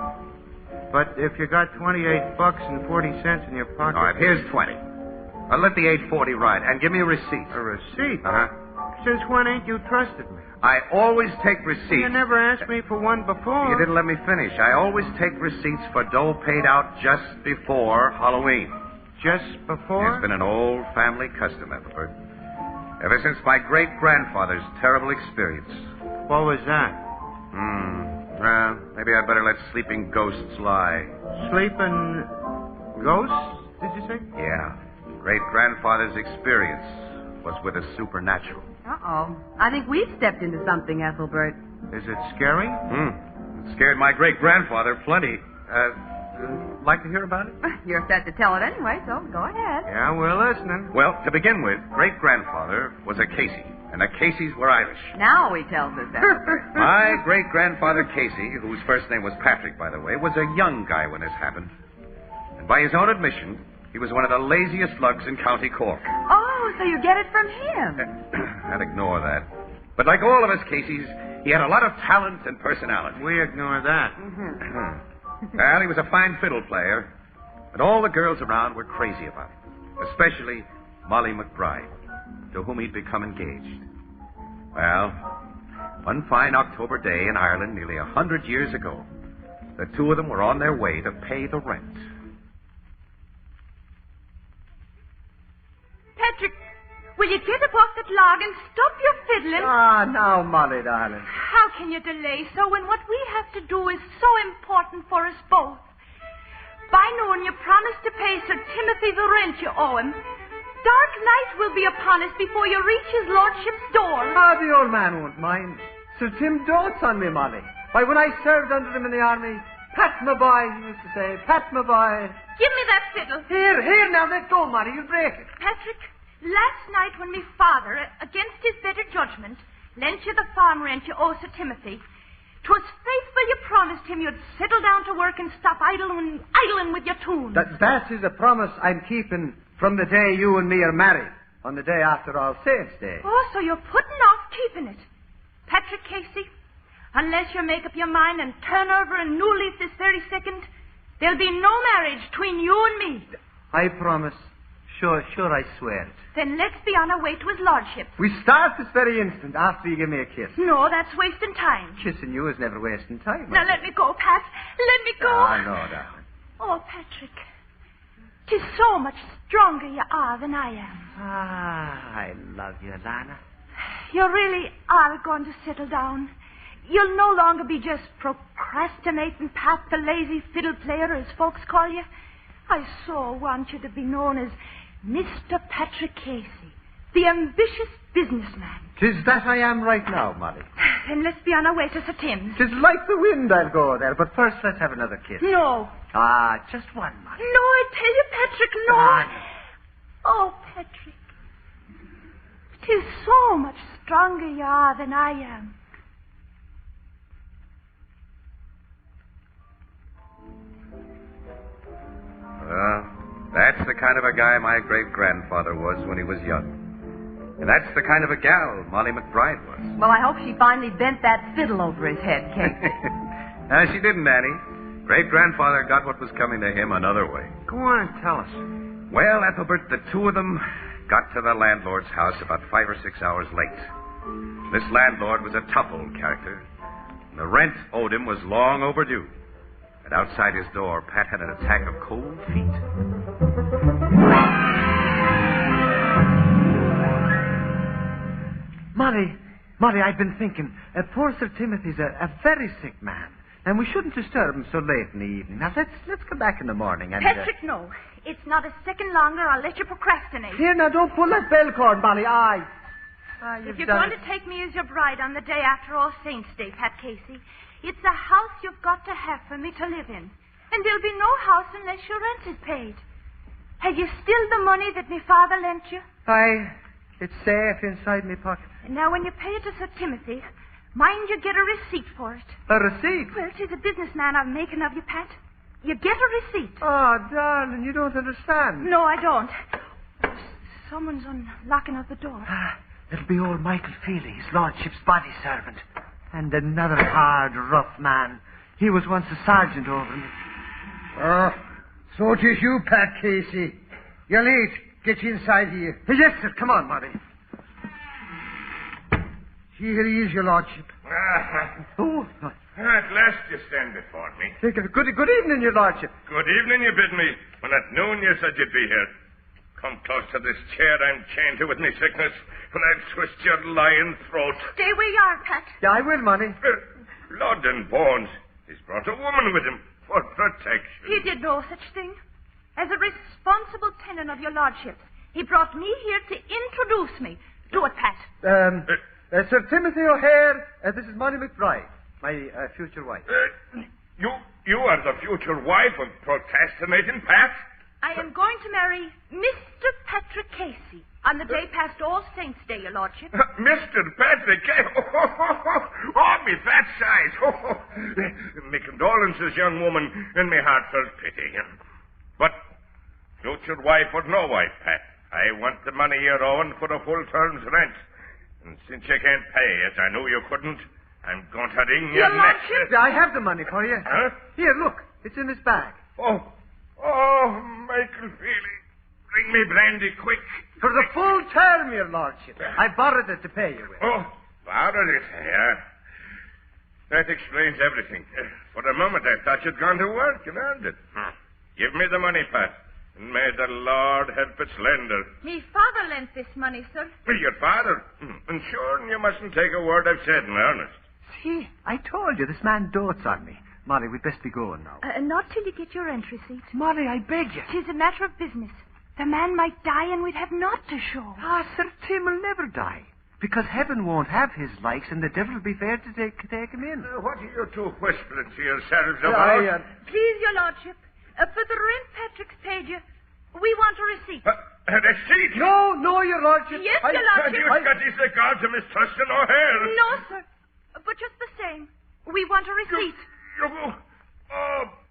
But if you got $28.40 in your pocket... All right, here's 20. I'll let the $8.40 ride, and give me a receipt. A receipt? Uh-huh. Since when ain't you trusted me? I always take receipts. You never asked me for one before. You didn't let me finish. I always take receipts for dough paid out just before Halloween. Just before? It's been an old family custom, Ethelbert. Ever since my great-grandfather's terrible experience. What was that? Well, maybe I'd better let sleeping ghosts lie. Sleeping ghosts, did you say? Yeah. Great-grandfather's experience was with a supernatural. Uh-oh. I think we've stepped into something, Ethelbert. Is it scary? It scared my great-grandfather plenty. Like to hear about it? You're set to tell it anyway, so go ahead. Yeah, we're listening. Well, to begin with, great-grandfather was a Casey, and the Caseys were Irish. Now he tells us that. My great-grandfather Casey, whose first name was Patrick, by the way, was a young guy when this happened. And by his own admission, he was one of the laziest lugs in County Cork. Oh, so you get it from him. I'll ignore that. But like all of us Caseys, he had a lot of talent and personality. We ignore that. Well, he was a fine fiddle player, and all the girls around were crazy about him, especially Molly McBride, to whom he'd become engaged. Well, one fine October day in Ireland nearly 100 years ago, the two of them were on their way to pay the rent. Patrick, will you get up off that log and stop your fiddling? Ah, now, Molly, darling. How can you delay so when what we have to do is so important for us both? By noon, you promised to pay Sir Timothy the rent you owe him. Dark night will be upon us before you reach his lordship's door. Ah, the old man won't mind. Sir Tim dotes on me, Molly. Why, when I served under him in the army, Pat, my boy, he used to say, Pat, my boy. Give me that fiddle. Here, now, let go, Molly, you'll break it. Patrick, last night when me father, against his better judgment, lent you the farm rent you owe Sir Timothy, 'twas faithful you promised him you'd settle down to work and stop idling with your tunes. That is a promise I'm keeping from the day you and me are married, on the day after All Saints' Day. Oh, so you're putting off keeping it. Patrick Casey, unless you make up your mind and turn over a new leaf this very second, there'll be no marriage between you and me. I promise. Sure, I swear it. Then let's be on our way to his lordship. We start this very instant after you give me a kiss. No, that's wasting time. Kissing you is never wasting time. Now let me go, Pat. Let me go. Ah, no, darling. Oh, Patrick. 'Tis so much stronger you are than I am. Ah, I love you, Lana. You really are going to settle down. You'll no longer be just procrastinating Pat, the lazy fiddle player, as folks call you. I so want you to be known as Mr. Patrick Casey, the ambitious businessman. 'Tis that I am right now, Molly. Then let's be on our way to Sir Tim's. 'Tis like the wind I'll go there, but first let's have another kiss. No. Just one, Molly. No, I tell you, Patrick, no. Oh, Patrick. 'Tis so much stronger you are than I am. That's the kind of a guy my great-grandfather was when he was young. And that's the kind of a gal Molly McBride was. Well, I hope she finally bent that fiddle over his head, Casey. No, she didn't, Annie. Great-grandfather got what was coming to him another way. Go on and tell us. Well, Ethelbert, the two of them got to the landlord's house about 5 or 6 hours late. This landlord was a tough old character. And the rent owed him was long overdue. And outside his door, Pat had an attack of cold feet. Molly, I've been thinking. Poor Sir Timothy's a very sick man. And we shouldn't disturb him so late in the evening. Now, let's come back in the morning and... Patrick, no. It's not a second longer. I'll let you procrastinate. Here, now, don't pull that bell cord, Molly. If you're going to take me as your bride on the day after All Saints' Day, Pat Casey, it's a house you've got to have for me to live in. And there'll be no house unless your rent is paid. Have you still the money that me father lent you? It's safe inside me pocket. Now, when you pay it to Sir Timothy, mind you get a receipt for it. A receipt? Well, 'tis a businessman I'm making of you, Pat. You get a receipt. Oh, darling, you don't understand. No, I don't. Someone's unlocking of the door. It'll be old Michael Feely, his lordship's body servant. And another hard, rough man. He was once a sergeant over me. So it is you, Pat Casey. You're late. Get you inside here. Yes, sir. Come on, Molly. Here he is, your lordship. At last you stand before me. Good evening, your lordship. Good evening, you bid me. When at noon you said you'd be here. Come close to this chair I'm chained to with me sickness, and I'll twist your lying throat. Stay where you are, Pat. Yeah, I will, Molly. Blood and bones. He's brought a woman with him for protection. He did no such thing. As a responsible tenant of your lordship, he brought me here to introduce me. Do it, Pat. Sir Timothy O'Hare, this is Molly McBride, my future wife. You are the future wife of procrastinating Pat? I am going to marry Mr. Patrick Casey on the day past All Saints' Day, your lordship. Mr. Patrick Casey? Oh, me fat size. Me condolences, young woman, and me heartfelt pity. But future wife or no wife, Pat, I want the money you're owing for the full term's rent. And since you can't pay, as I knew you couldn't, I'm going to wring your neck. Lordship, I have the money for you. Huh? Here, look. It's in this bag. Oh, Michael Feely. Bring me brandy quick. For the full term, your lordship. I borrowed it to pay you with. Oh, borrowed it, yeah. That explains everything. For a moment, I thought you'd gone to work and earned it. Give me the money, Pat, and may the Lord help its lender. Me father lent this money, sir. Your father? And sure, you mustn't take a word I've said in earnest. See, I told you this man dotes on me. Molly, we'd best be going now. Not till you get your rent receipt. Molly, I beg you. 'Tis a matter of business. The man might die and we'd have naught to show. Sir Tim will never die. Because heaven won't have his likes, and the devil will be fair to take him in. What are you two whispering to yourselves about? Please, your lordship, for the rent Patrick's paid you, we want a receipt. A receipt? No, your lordship. Yes, your lordship. You Scottish regard to Miss Thurston O'Hare. No, sir. But just the same, we want a receipt.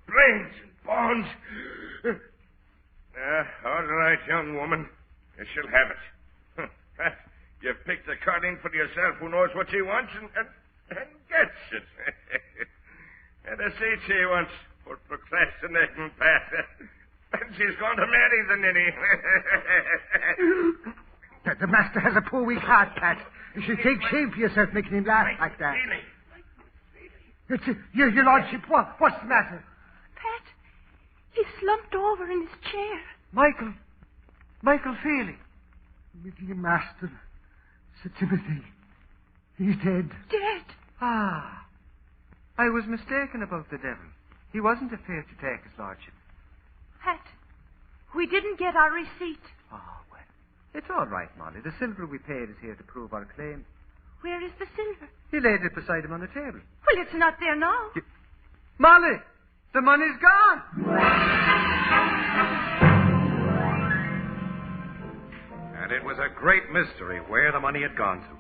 Brains and bones. All right, young woman. You shall have it. You've picked the carding for yourself who knows what she wants and gets it. And a seat she wants for procrastinating, Pat. And she's going to marry the ninny. The master has a poor weak heart, Pat. You should take shame for yourself making him laugh like that. Your lordship, what's the matter? Pat, he slumped over in his chair. Michael Feely. Your master, Sir Timothy. He's dead. Dead? I was mistaken about the devil. He wasn't afraid to take his lordship. Pat, we didn't get our receipt. It's all right, Molly. The silver we paid is here to prove our claim. Where is the silver? He laid it beside him on the table. Well, it's not there now. Molly, the money's gone. And it was a great mystery where the money had gone to.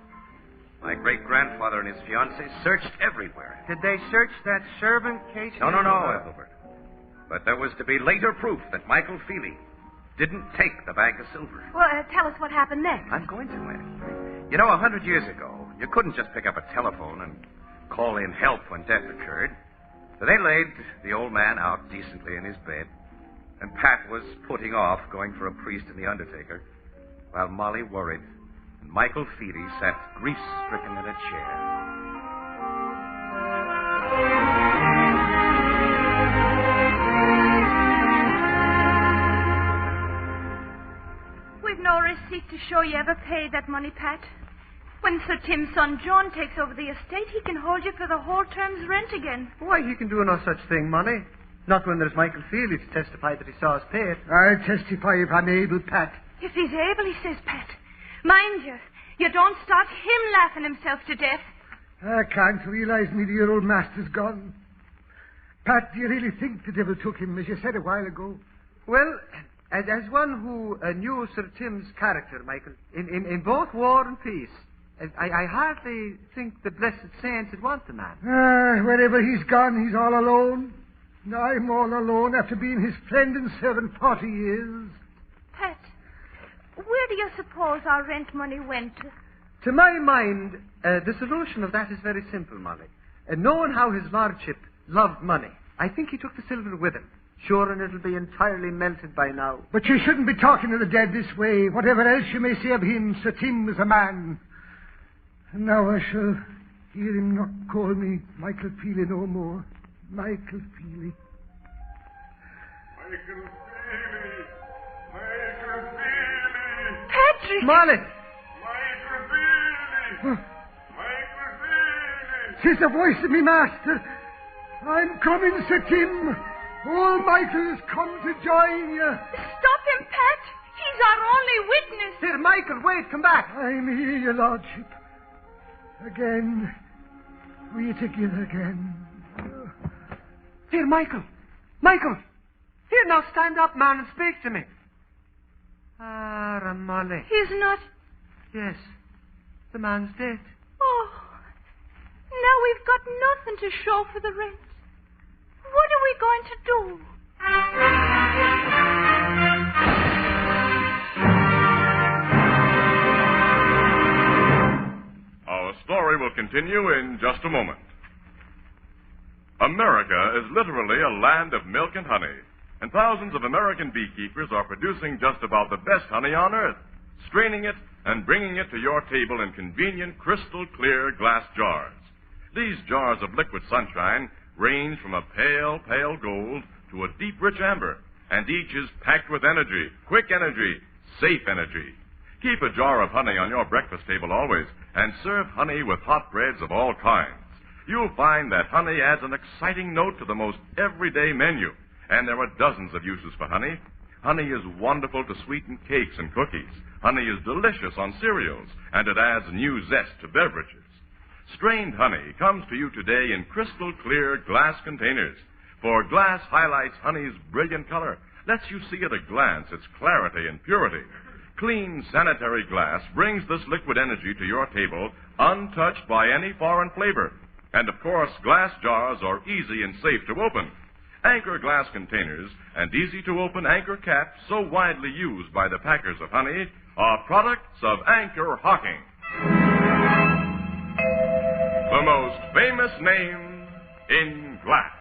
My great-grandfather and his fiancée searched everywhere. Did they search that servant, Casey? No, Ethelbert. But there was to be later proof that Michael Feely didn't take the bag of silver. Well, tell us what happened next. I'm going to, Annie. You know, 100 years ago, you couldn't just pick up a telephone and call in help when death occurred. So they laid the old man out decently in his bed, and Pat was putting off going for a priest and the undertaker, while Molly worried, and Michael Feely sat grief-stricken in a chair. We've no receipt to show you ever paid that money, Pat. When Sir Tim's son John takes over the estate, he can hold you for the whole term's rent again. Why, he can do no such thing, Molly. Not when there's Michael Feely to testify that he saw us pay it. I'll testify if I'm able, Pat. If he's able, he says, Pat. Mind you don't start him laughing himself to death. I can't realize me dear old master's gone. Pat, do you really think the devil took him, as you said a while ago? Well, as one who knew Sir Tim's character, Michael, in both war and peace, I hardly think the blessed saints would want the man. Wherever he's gone, he's all alone. I'm all alone after being his friend and servant 40 years. Pat, where do you suppose our rent money went to? To my mind, the solution of that is very simple, Molly. Knowing how his lordship loved money, I think he took the silver with him. Sure, and it'll be entirely melted by now. But you shouldn't be talking to the dead this way. Whatever else you may say of him, Sir Tim was a man. And now I shall hear him not call me Michael Feely no more. Michael Feely. Michael Feely! Michael Feely! Patrick! Molly! Michael Feely! Michael Feely! 'Tis the voice of me master. I'm coming, Sir Tim. Old Michael's come to join you. Stop him, Pat. He's our only witness. Here, Michael, wait, come back. I'm here, your lordship. Again. We together again. Here, Michael. Michael. Here, now stand up, man, and speak to me. Ah, Molly. He's not... Yes. The man's dead. Oh. Now we've got nothing to show for the rent. What are we going to do? Our story will continue in just a moment. America is literally a land of milk and honey, and thousands of American beekeepers are producing just about the best honey on earth, straining it and bringing it to your table in convenient, crystal-clear glass jars. These jars of liquid sunshine range from a pale, pale gold to a deep, rich amber, and each is packed with energy, quick energy, safe energy. Keep a jar of honey on your breakfast table always, and serve honey with hot breads of all kinds. You'll find that honey adds an exciting note to the most everyday menu, and there are dozens of uses for honey. Honey is wonderful to sweeten cakes and cookies. Honey is delicious on cereals, and it adds new zest to beverages. Strained honey comes to you today in crystal-clear glass containers, for glass highlights honey's brilliant color, lets you see at a glance its clarity and purity. Clean, sanitary glass brings this liquid energy to your table untouched by any foreign flavor. And, of course, glass jars are easy and safe to open. Anchor glass containers and easy-to-open anchor caps, so widely used by the packers of honey, are products of Anchor Hocking, the most famous name in glass.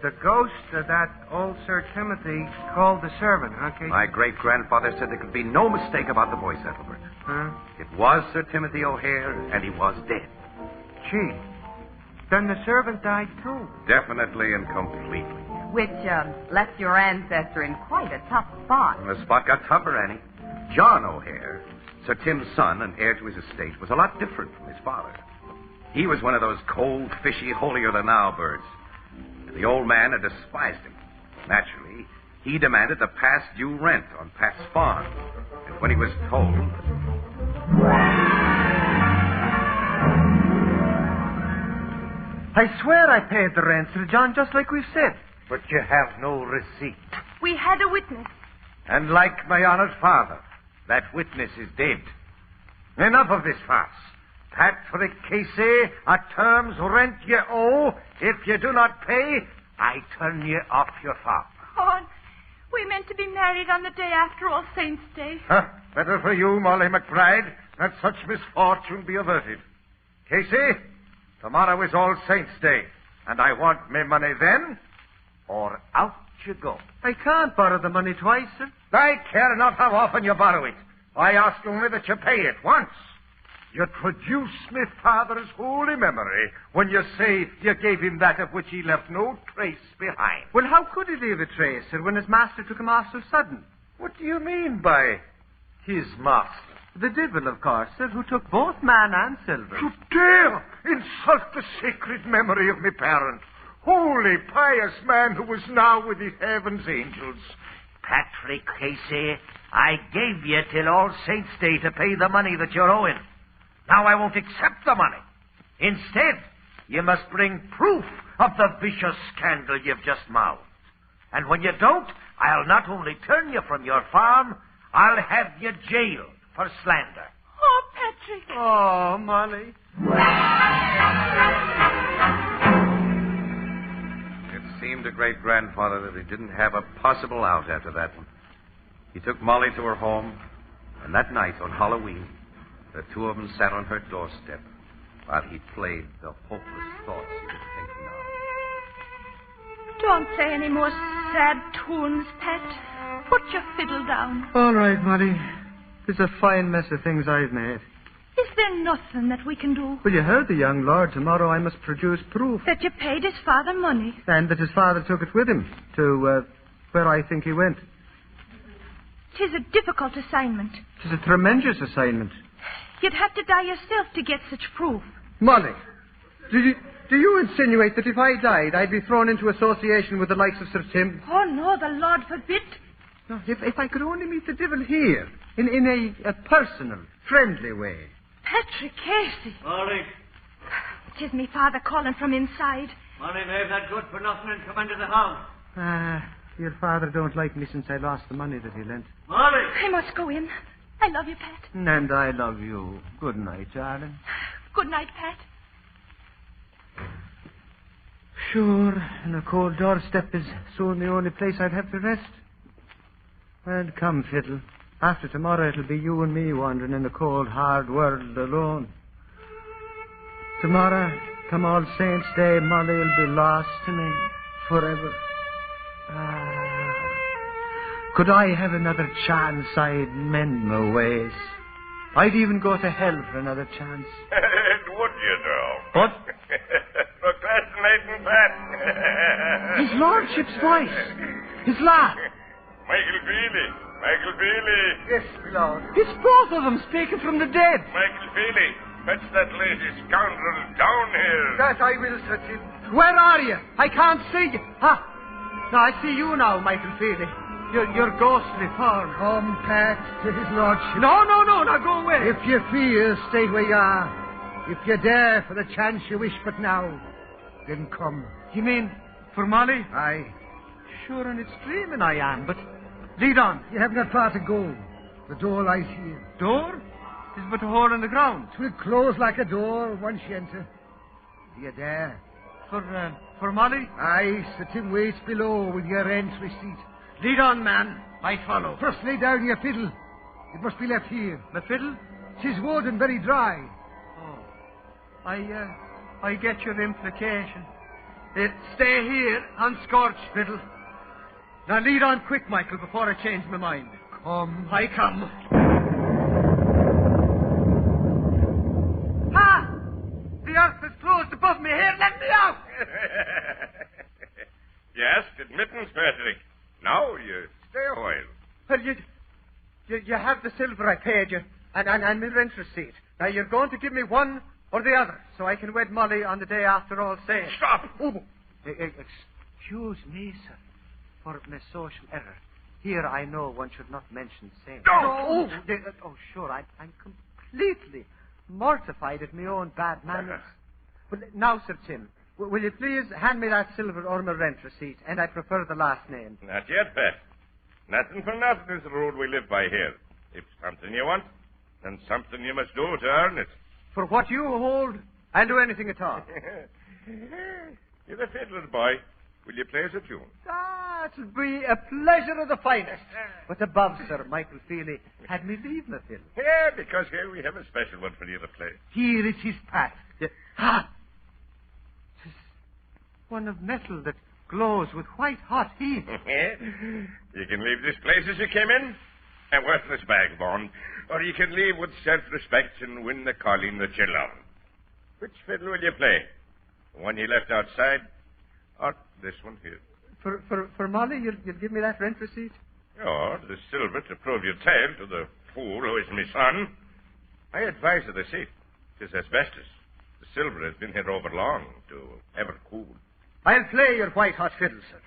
The ghost of that old Sir Timothy called the servant, huh, Casey? My great-grandfather said there could be no mistake about the voice, Ethelbert. Huh? It was Sir Timothy O'Hare, and he was dead. Gee, then the servant died too. Definitely and completely. Which left your ancestor in quite a tough spot. The spot got tougher, Annie. John O'Hare, Sir Tim's son and heir to his estate, was a lot different from his father. He was one of those cold, fishy, holier-than-thou birds. And the old man had despised him. Naturally, he demanded the past due rent on Pat's farm. And when he was told... I swear I paid the rent, Sir John, just like we've said. But you have no receipt. We had a witness. And like my honored father, that witness is dead. Enough of this farce. Patrick Casey, at terms rent you owe. If you do not pay, I turn you off your farm. Oh, we meant to be married on the day after All Saints' Day. Better for you, Molly McBride, that such misfortune be averted. Casey, tomorrow is All Saints' Day, and I want my money then, or out you go. I can't borrow the money twice, sir. I care not how often you borrow it. I ask only that you pay it once. You traduce my father's holy memory when you say you gave him that of which he left no trace behind. Well, how could he leave a trace, sir, when his master took him off so sudden? What do you mean by his master? The devil, of course, sir, who took both man and silver. You dare insult the sacred memory of my parent, holy, pious man who was now with the heaven's angels. Patrick Casey, I gave you till All Saints' Day to pay the money that you're owing. Now I won't accept the money. Instead, you must bring proof of the vicious scandal you've just mouthed. And when you don't, I'll not only turn you from your farm, I'll have you jailed for slander. Oh, Patrick. Oh, Molly. It seemed to great-grandfather that he didn't have a possible out after that one. He took Molly to her home, and that night on Halloween, the two of them sat on her doorstep while he played the hopeless thoughts he was thinking of. Don't play any more sad tunes, Pat. Put your fiddle down. All right, Molly. It's a fine mess of things I've made. Is there nothing that we can do? Well, you heard the young lord. Tomorrow I must produce proof. That you paid his father money. And that his father took it with him to where I think he went. 'Tis a difficult assignment. 'Tis a tremendous assignment. You'd have to die yourself to get such proof. Molly, do you insinuate that if I died, I'd be thrown into association with the likes of Sir Tim? Oh, no, the Lord forbid. No, if I could only meet the devil here, in a personal, friendly way. Patrick Casey. Molly. 'Tis me father calling from inside. Molly, leave that good for nothing and come into the house. Your father don't like me since I lost the money that he lent. Molly! I must go in. I love you, Pat. And I love you. Good night, darling. Good night, Pat. Sure, and a cold doorstep is soon the only place I'd have to rest. Well, come, Fiddle. After tomorrow, it'll be you and me wandering in the cold, hard world alone. Tomorrow, come All Saints' Day, Molly will be lost to me forever. Could I have another chance, I'd mend my ways. I'd even go to hell for another chance. Would you, though? What? Procrastinating, Pat. His lordship's voice. His laugh. Michael Feely. Michael Feely. Yes, my lord. It's both of them speaking from the dead. Michael Feely, fetch that lazy scoundrel down here. That I will, Sir Tim. Where are you? I can't see you. No, I see you now, Michael Feely. Your ghostly form. Come, Pat, to his lordship. No, now go away. If you fear, stay where you are. If you dare for the chance you wish but now, then come. You mean for Molly? Aye. Sure, and it's dreaming I am, but lead on. You have not far to go. The door lies here. Door? It's but a hole in the ground. It will close like a door once you enter. Do you dare? For Molly? Aye, Sir Tim waits below with your rent receipt. Lead on, man. I follow. First lay down your fiddle. It must be left here. The fiddle? 'Tis wood and very dry. Oh. I get your implication. Stay here, unscorched fiddle. Now lead on quick, Michael, before I change my mind. Come. I come. The earth is closed above me here. Let me out! You asked admittance, Patrick. Now you stay a while. Well, you have the silver I paid you, and my rent receipt. Now, you're going to give me 1 or the other, so I can wed Molly on the day after All Saints. Stop! Oh. Excuse me, sir, for my social error. Here I know one should not mention saints. No! Sure, I'm completely mortified at my own bad manners. But now, Sir Tim, will you please hand me that silver Ormer rent receipt, and I prefer the last name. Not yet, Pat. Nothing for nothing is the rule we live by here. If something you want, then something you must do to earn it. For what you hold, I'll do anything at all. You're the fiddler, boy. Will you play us a tune? It'll be a pleasure of the finest. But above, Sir Michael Feely, had me leave the fiddle. Yeah, because here we have a special one for you to play. Here it is, Pat. Ha! 'Tis one of metal that glows with white-hot heat. You can leave this place as you came in, a worthless vagabond, or you can leave with self-respect and win the calling that you love. Which fiddle will you play? The one you left outside, or this one here? For Molly, you'll give me that rent receipt? Or the silver to prove your tale to the fool who is my son. I advise of the seat. 'Tis asbestos. The silver has been here over long to ever cool. I'll play your white-hot fiddle, sir.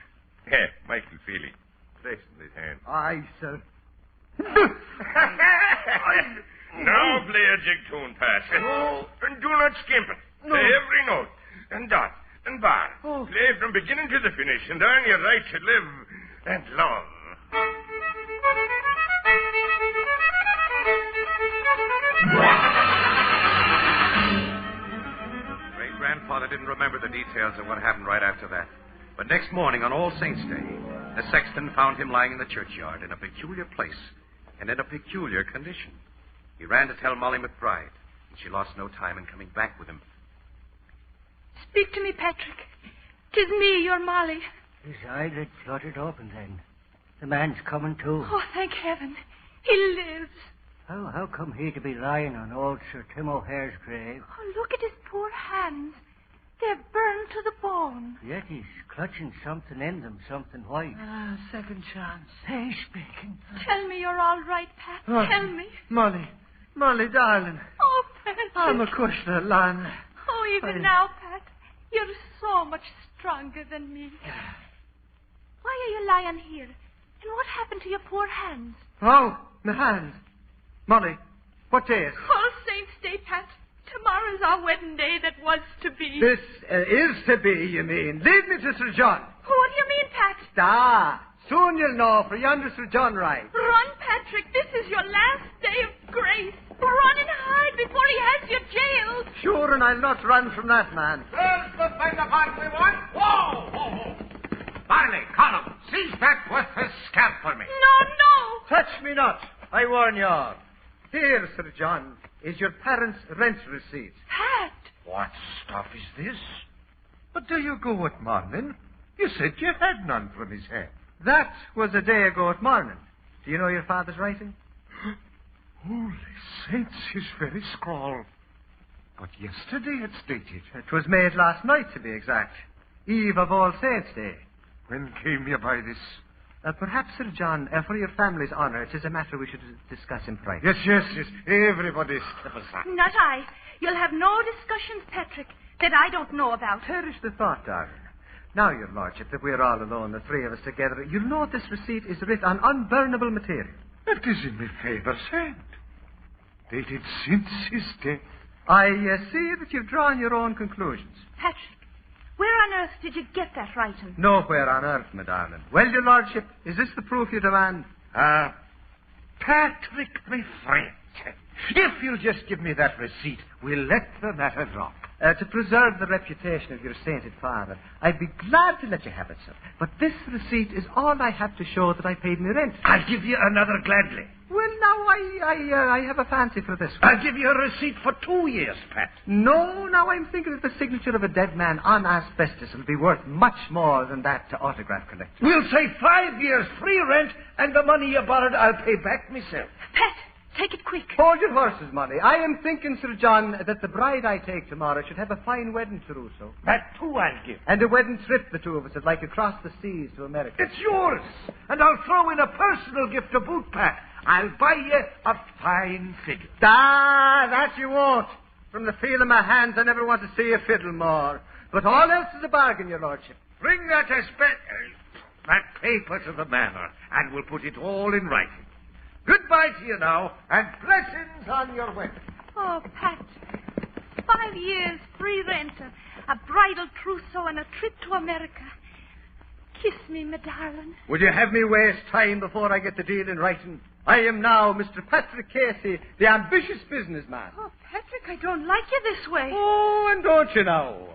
Yeah, Michael Feely. Place in his hand. Aye, sir. Now play a jig tune, Pat. And do not skimp it. Play every note, and dot, and bar. Play from beginning to the finish, and earn your right to live and love. Great-grandfather didn't remember the details of what happened right after that. But next morning, on All Saints' Day, the sexton found him lying in the churchyard in a peculiar place and in a peculiar condition. He ran to tell Molly McBride, and she lost no time in coming back with him. Speak to me, Patrick. 'Tis me, your Molly. His eyelid fluttered open then. The man's coming to. Oh, thank heaven. He lives. How come he to be lying on old Sir Tim O'Hare's grave? Oh, look at his poor hands. They're burned to the bone. Yet he's clutching something in them, something white. Second chance. Hey, speaking. Tell me you're all right, Pat. Tell me. Molly, darling. Oh, Patrick. I'm a kushner, Lan. Oh, even now, Pat, you're so much stronger than me. Why are you lying here? And what happened to your poor hands? Oh, my hands. Molly, what day is it? All Saints' Day, Pat. Tomorrow's our wedding day that was to be. This is to be, you mean. Lead me to Sir John. What do you mean, Pat? Soon you'll know, for yonder Sir John rides. Run, Patrick. This is your last day of grace. Run and hide before he has you jailed. Sure, and I'll not run from that man. There's the thing upon we want. Whoa! Barney, Column, seize that worthless scamp for me. No! Touch me not, I warn you all. Here, Sir John, is your parents' rent receipt. Pat! What stuff is this? But do you go at morning? You said you had none from his hand. That was a day ago at morning. Do you know your father's writing? Holy saints, his very scrawl. But yesterday it stated. It was made last night, to be exact. Eve of All Saints' Day. When came you by this? Perhaps, Sir John, for your family's honour, it is a matter we should discuss in private. Yes. Everybody step aside. Not I. You'll have no discussions, Patrick, that I don't know about. Perish the thought, darling. Now, your lordship, that we're all alone, the three of us together, you'll know this receipt is writ on unburnable material. It is in my father's hand. Dated since his death. I see that you've drawn your own conclusions. Patrick, where on earth did you get that writing? Nowhere on earth, my darling. Well, your lordship, is this the proof you demand? Patrick, my friend, if you'll just give me that receipt, we'll let the matter drop. To preserve the reputation of your sainted father, I'd be glad to let you have it, sir. But this receipt is all I have to show that I paid my rent. I'll give you another gladly. Well, now, I have a fancy for this one. I'll give you a receipt for 2 years, Pat. No, now I'm thinking that the signature of a dead man on asbestos will be worth much more than that to autograph collectors. We'll say 5 years free rent, and the money you borrowed I'll pay back myself. Pat, take it quick. Hold your horses, Molly. I am thinking, Sir John, that the bride I take tomorrow should have a fine wedding trousseau. That too I'll give. And a wedding trip the two of us would like across the seas to America. It's yours. And I'll throw in a personal gift to boot, Pat. I'll buy you a fine fiddle. That you won't. From the feel of my hands, I never want to see a fiddle more. But all else is a bargain, your lordship. Bring that paper to the manor, and we'll put it all in writing. Goodbye to you now, and blessings on your wedding. Oh, Pat. 5 years, free rent, a bridal trousseau, and a trip to America. Kiss me, my darling. Would you have me waste time before I get the deal in writing? I am now Mr. Patrick Casey, the ambitious businessman. Oh, Patrick, I don't like you this way. Oh, and don't you know?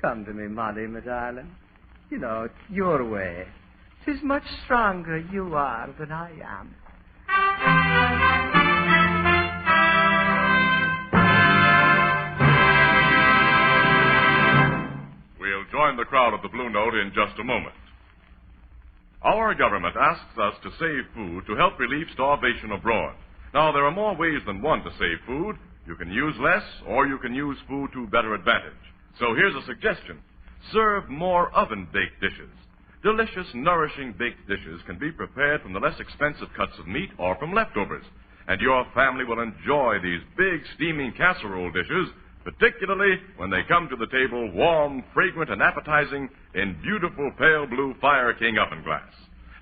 Come to me, Molly, my darling. You know, it's your way. 'Tis much stronger you are than I am. We'll join the crowd at the Blue Note in just a moment. Our government asks us to save food to help relieve starvation abroad. Now, there are more ways than one to save food. You can use less, or you can use food to better advantage. So here's a suggestion. Serve more oven-baked dishes. Delicious, nourishing baked dishes can be prepared from the less expensive cuts of meat or from leftovers. And your family will enjoy these big, steaming casserole dishes, particularly when they come to the table warm, fragrant, and appetizing in beautiful pale blue Fire King oven glass.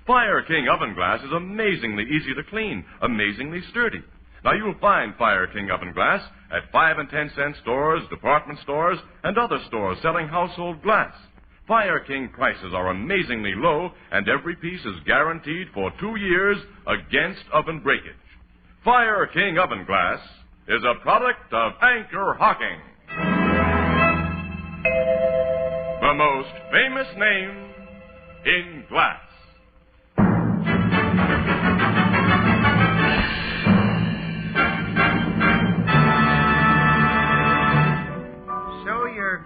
Fire King oven glass is amazingly easy to clean, amazingly sturdy. Now, you'll find Fire King oven glass at 5 and 10 cent stores, department stores, and other stores selling household glass. Fire King prices are amazingly low, and every piece is guaranteed for 2 years against oven breakage. Fire King oven glass is a product of Anchor Hocking, the most famous name in glass.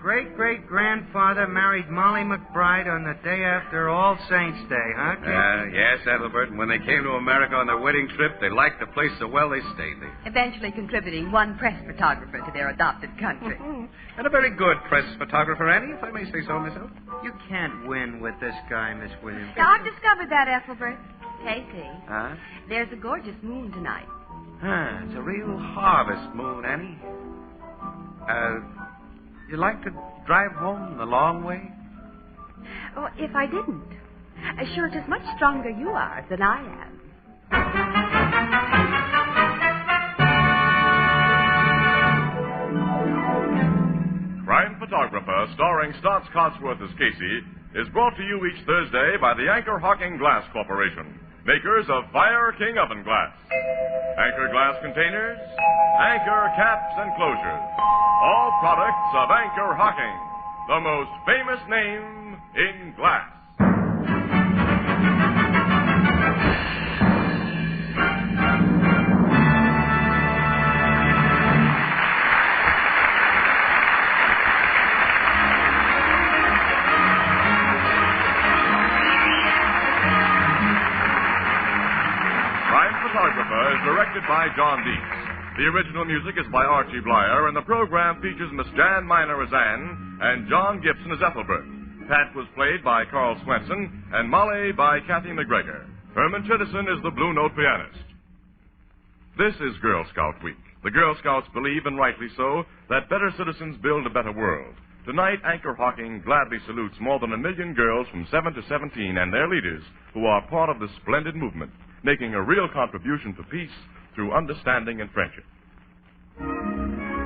great-great-grandfather married Molly McBride on the day after All Saints' Day, huh, kid? Yes, Ethelbert. And when they came to America on their wedding trip, they liked the place so well they stayed there. Eventually contributing one press photographer to their adopted country. And a very good press photographer, Annie, if I may say so myself. You can't win with this guy, Miss Williams. Now, I've discovered that, Ethelbert. Casey, Huh? there's a gorgeous moon tonight. It's a real harvest moon, Annie. You like to drive home the long way? Oh, if I didn't. Sure, it's much stronger you are than I am. Crime Photographer, starring Stotts Cotsworth as Casey, is brought to you each Thursday by the Anchor Hocking Glass Corporation, makers of Fire King oven glass. Anchor glass containers, Anchor caps and closures. All products of Anchor Hocking, the most famous name in glass. Is directed by John Deeks. The original music is by Archie Blyer, and the program features Miss Jan Miner as Anne and John Gibson as Ethelbert. Pat was played by Carl Swenson and Molly by Kathy McGregor. Herman Chittison is the Blue Note pianist. This is Girl Scout Week. The Girl Scouts believe, and rightly so, that better citizens build a better world. Tonight, Anchor Hocking gladly salutes more than 1 million girls from 7 to 17 and their leaders who are part of this splendid movement, making a real contribution to peace through understanding and friendship.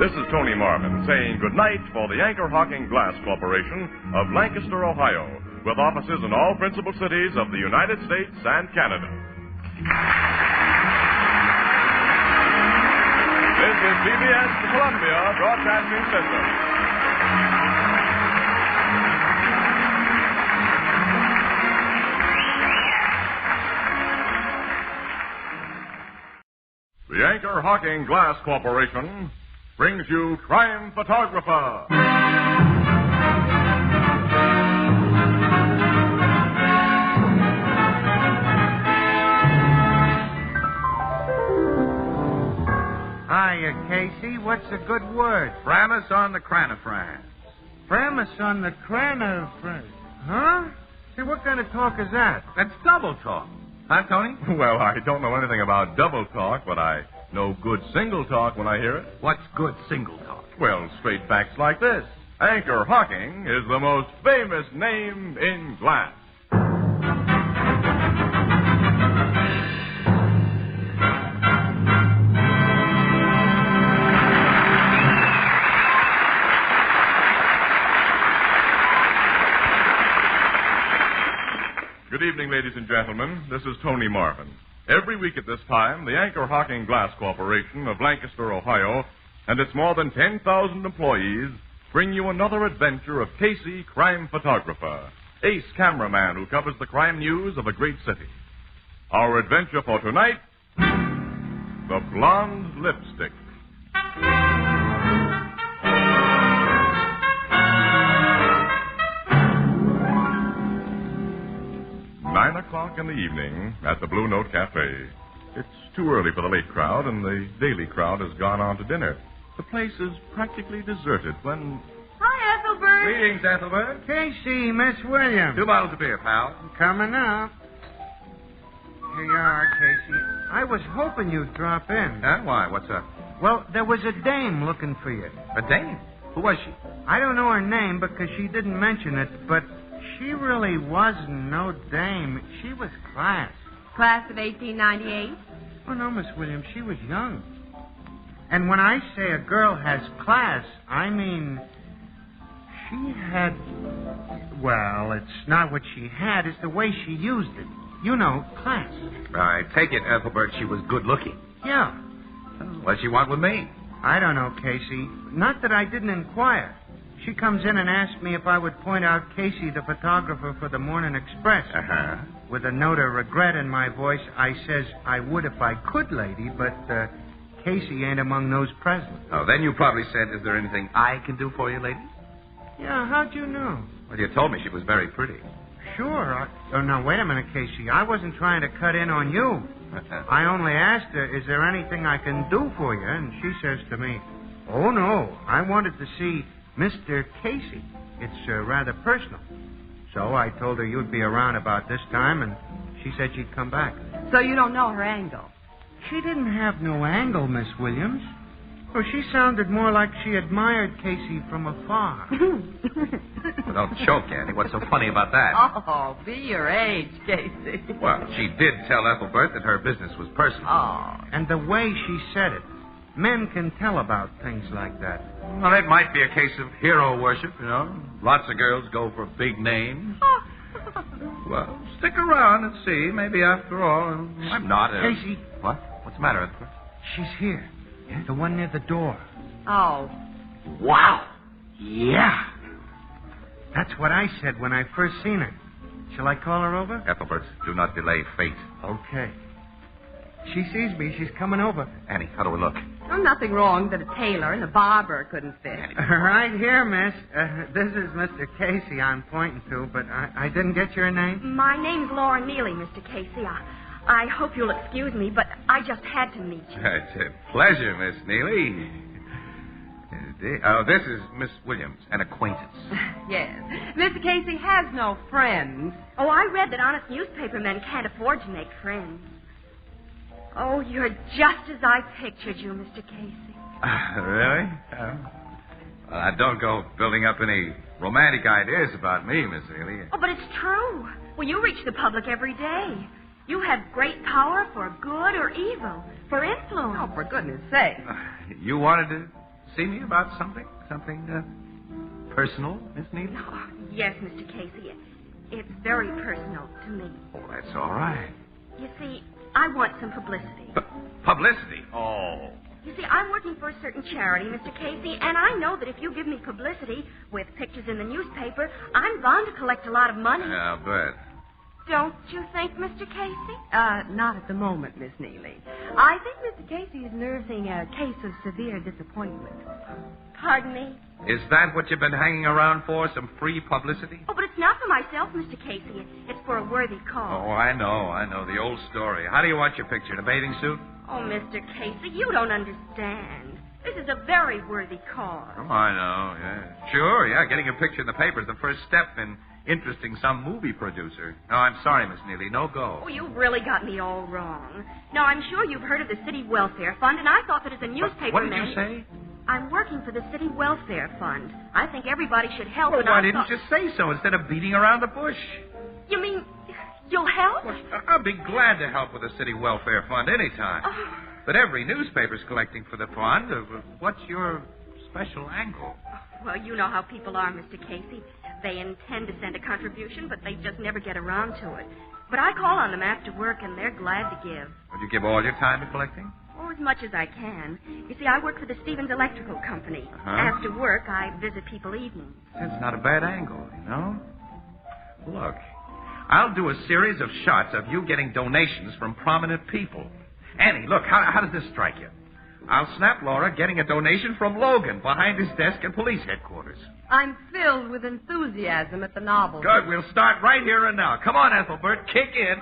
This is Tony Marvin saying good night for the Anchor Hocking Glass Corporation of Lancaster, Ohio, with offices in all principal cities of the United States and Canada. This is CBS, the Columbia Broadcasting System. The Anchor Hocking Glass Corporation brings you Crime Photographer. Hiya, Casey. What's a good word? Framus on the cranifran. Framus on the cranifran. Huh? Hey, what kind of talk is that? That's double talk. Huh, Tony? Well, I don't know anything about double talk, but I No good single talk when I hear it. What's good single talk? Well, straight facts like this. Anchor Hocking is the most famous name in glass. Good evening, ladies and gentlemen. This is Tony Marvin. Every week at this time, the Anchor Hocking Glass Corporation of Lancaster, Ohio, and its more than 10,000 employees bring you another adventure of Casey, crime photographer, ace cameraman who covers the crime news of a great city. Our adventure for tonight, the Blonde Lipstick. 9 o'clock in the evening at the Blue Note Cafe. It's too early for the late crowd, and the daily crowd has gone on to dinner. The place is practically deserted when... Hi, Ethelbert. Greetings, Ethelbert. Casey, Miss Williams. 2 bottles of beer, pal. Coming up. Here you are, Casey. I was hoping you'd drop in. Huh? Why? What's up? Well, there was a dame looking for you. A dame? Who was she? I don't know her name because she didn't mention it, but she really wasn't no dame. She was class. Class of 1898? Oh, no, Miss Williams, she was young. And when I say a girl has class, I mean she had... Well, it's not what she had, it's the way she used it. You know, class. I take it, Ethelbert, she was good looking. Yeah. What'd she want with me? I don't know, Casey. Not that I didn't inquire. She comes in and asks me if I would point out Casey, the photographer for the Morning Express. Uh-huh. With a note of regret in my voice, I says I would if I could, lady, but Casey ain't among those present. Oh, then you probably said, is there anything I can do for you, lady? Yeah, how'd you know? Well, you told me she was very pretty. Sure. Oh, now, wait a minute, Casey. I wasn't trying to cut in on you. I only asked her, is there anything I can do for you? And she says to me, oh, no, I wanted to see Mr. Casey. It's rather personal. So I told her you'd be around about this time, and she said she'd come back. So you don't know her angle? She didn't have no angle, Miss Williams. Well, she sounded more like she admired Casey from afar. Well, don't choke, Annie. What's so funny about that? Oh, be your age, Casey. Well, she did tell Ethelbert that her business was personal. Oh. And the way she said it. Men can tell about things like that. Well, it might be a case of hero worship, you know. Lots of girls go for big names. Well, stick around and see. Maybe after all, I'm not a... Casey. What? What's the matter, Ethelbert? She's here. Yeah? The one near the door. Oh. Wow. Yeah. That's what I said when I first seen her. Shall I call her over? Ethelbert, do not delay fate. Okay. She sees me. She's coming over. Annie, how do we look? Oh, nothing wrong that a tailor and a barber couldn't fit. Right here, miss. This is Mr. Casey I'm pointing to, but I didn't get your name. My name's Laura Neely, Mr. Casey. I hope you'll excuse me, but I just had to meet you. It's a pleasure, Miss Neely. Oh, this is Miss Williams, an acquaintance. Yes. Mr. Casey has no friends. Oh, I read that honest newspapermen can't afford to make friends. Oh, you're just as I pictured you, Mr. Casey. Really? Well, I don't go building up any romantic ideas about me, Miss Neely. Oh, but it's true. Well, you reach the public every day. You have great power for good or evil, for influence. Oh, for goodness sake. You wanted to see me about something? Something personal, Miss Neely? Oh, yes, Mr. Casey. It's very personal to me. Oh, that's all right. You see, I want some publicity. Publicity? Oh. You see, I'm working for a certain charity, Mr. Casey, and I know that if you give me publicity with pictures in the newspaper, I'm bound to collect a lot of money. Yeah, I'll bet. Don't you think, Mr. Casey? Not at the moment, Miss Neely. I think Mr. Casey is nursing a case of severe disappointment. Pardon me? Is that what you've been hanging around for, some free publicity? Oh, but it's not for myself, Mr. Casey. It's for a worthy cause. Oh, I know. The old story. How do you want your picture, in a bathing suit? Oh, Mr. Casey, you don't understand. This is a very worthy cause. Oh, I know, yeah. Sure, yeah. Getting a picture in the paper is the first step in interesting some movie producer. No, I'm sorry, Miss Neely. No go. Oh, you've really got me all wrong. Now, I'm sure you've heard of the City Welfare Fund, and I thought that as a newspaper What did you say? I'm working for the City Welfare Fund. I think everybody should help. Well, and why I didn't thought... you say so instead of beating around the bush? You mean you'll help? Well, I'll be glad to help with the City Welfare Fund anytime. Oh. But every newspaper's collecting for the fund. What's your special angle? Well, you know how people are, Mr. Casey. They intend to send a contribution, but they just never get around to it. But I call on them after work, and they're glad to give. Would you give all your time to collecting? Oh, as much as I can. You see, I work for the Stevens Electrical Company. Uh-huh. After work, I visit people evenings. That's not a bad angle, you know? Look, I'll do a series of shots of you getting donations from prominent people. Annie, look, how does this strike you? I'll snap Laura getting a donation from Logan behind his desk at police headquarters. I'm filled with enthusiasm at the novel. Good, we'll start right here and now. Come on, Ethelbert, kick in.